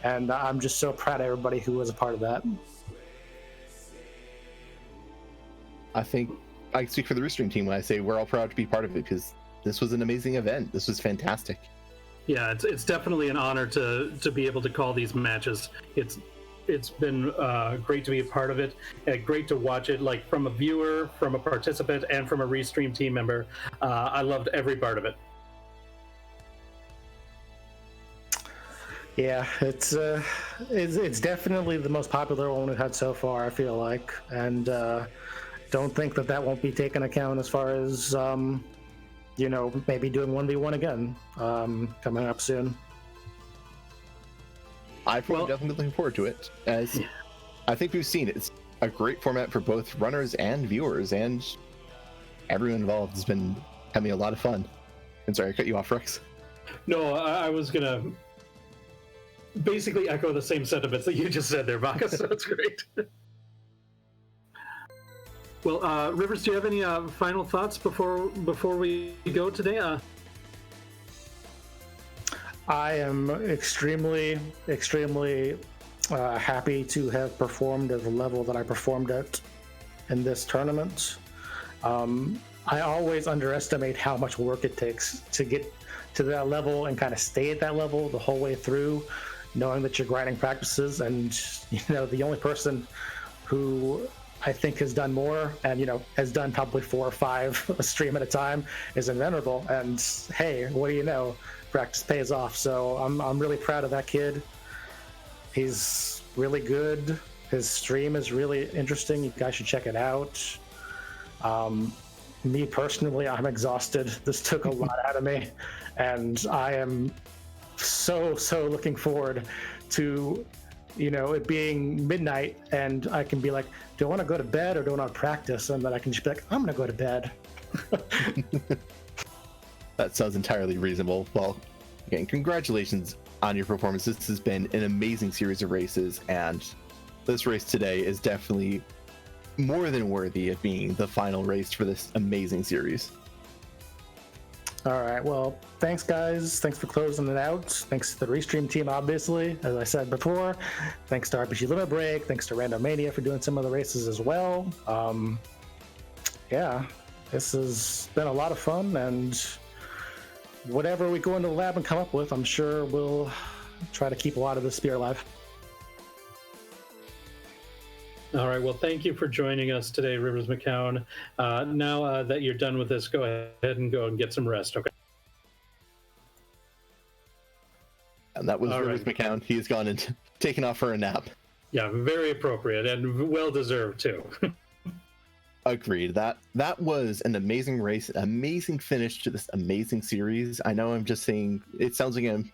And I'm just so proud of everybody who was a part of that. I think I speak for the Restream team when I say we're all proud to be part of it, because this was an amazing event. This was fantastic. Yeah, it's definitely an honor to be able to call these matches. It's been great to be a part of it, and great to watch it, like from a viewer, from a participant, and from a Restream team member. I loved every part of it. Yeah, it's definitely the most popular one we've had so far, I feel like, and don't think that won't be taken account as far as maybe doing 1v1 again coming up soon. I'm definitely looking forward to it, as I think we've seen it's a great format for both runners and viewers, and everyone involved has been having a lot of fun. And sorry, I cut you off, Rex. No, I was gonna basically echo the same sentiments that you just said there, Baka, so that's great. Well, Rivers, do you have any final thoughts before we go today? I am extremely happy to have performed at the level that I performed at in this tournament. I always underestimate how much work it takes to get to that level and kind of stay at that level the whole way through, knowing that you're grinding practices. And the only person who I think has done more and has done probably 4 or 5 a stream at a time is Invenerable. And hey, what do you know? Practice pays off. So I'm really proud of that kid. He's really good. His stream is really interesting. You guys should check it out. Me personally, I'm exhausted. This took a lot out of me, and I am so looking forward to it being midnight and I can be like, do I want to go to bed or do I want to practice? And then I can just be like, I'm gonna go to bed. That sounds entirely reasonable. Well, again, congratulations on your performance. This has been an amazing series of races, and this race today is definitely more than worthy of being the final race for this amazing series. All right, well, thanks guys. Thanks for closing it out. Thanks to the Restream team, obviously, as I said before. Thanks to RPG Limit Break. Thanks to Randomania for doing some of the races as well. Yeah, this has been a lot of fun, and whatever we go into the lab and come up with, I'm sure we'll try to keep a lot of this spear alive. All right, well, thank you for joining us today, Rivers McCown. Now that you're done with this, go ahead and go and get some rest, okay? And that was Rivers McCown. He has gone and taken off for a nap. Yeah, very appropriate and well-deserved, too. Agreed. That was an amazing race, an amazing finish to this amazing series. I know I'm just saying, it sounds like I'm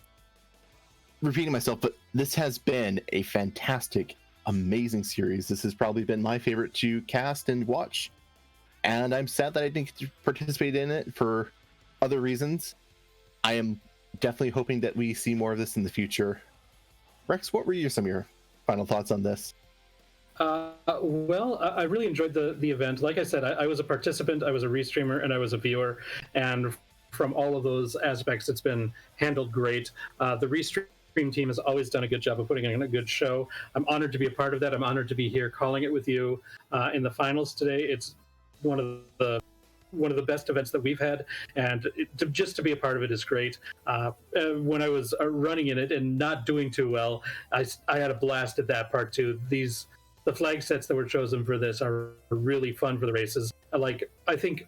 repeating myself, but this has been a fantastic, amazing series. This has probably been my favorite to cast and watch, and I'm sad that I didn't get to participate in it for other reasons. I am definitely hoping that we see more of this in the future. Rex, what were some of your final thoughts on this? Well, I really enjoyed the event. Like I said, I was a participant, I was a restreamer, and I was a viewer, and from all of those aspects, it's been handled great. The restream team has always done a good job of putting on a good show. I'm honored to be a part of that. I'm honored to be here calling it with you in the finals today. It's one of the best events that we've had, and just to be a part of it is great. When I was running in it and not doing too well, I had a blast at that part too. The flag sets that were chosen for this are really fun for the races. I think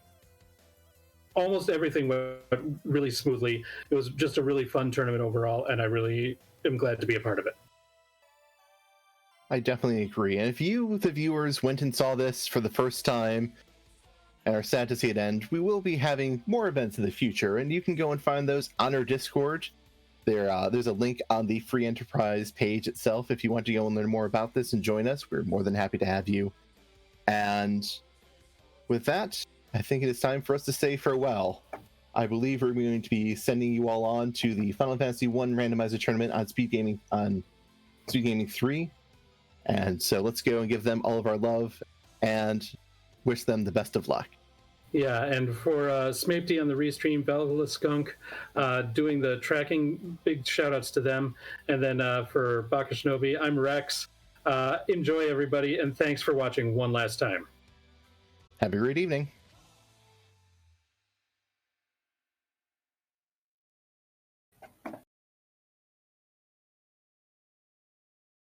almost everything went really smoothly. It was just a really fun tournament overall, and I really am glad to be a part of it. I definitely agree. And if you, the viewers, went and saw this for the first time and are sad to see it end, we will be having more events in the future, and you can go and find those on our Discord. There's a link on the Free Enterprise page itself if you want to go and learn more about this and join us. We're more than happy to have you. And with that, I think it is time for us to say farewell. I believe we're going to be sending you all on to the Final Fantasy 1 randomizer tournament on Speed Gaming 3. And so let's go and give them all of our love and wish them the best of luck. Yeah, and for Smapety on the Restream, Valhalla Skunk doing the tracking, big shout outs to them. And then for Baka Shinobi, I'm Rex. Enjoy, everybody, and thanks for watching one last time. Have a great evening.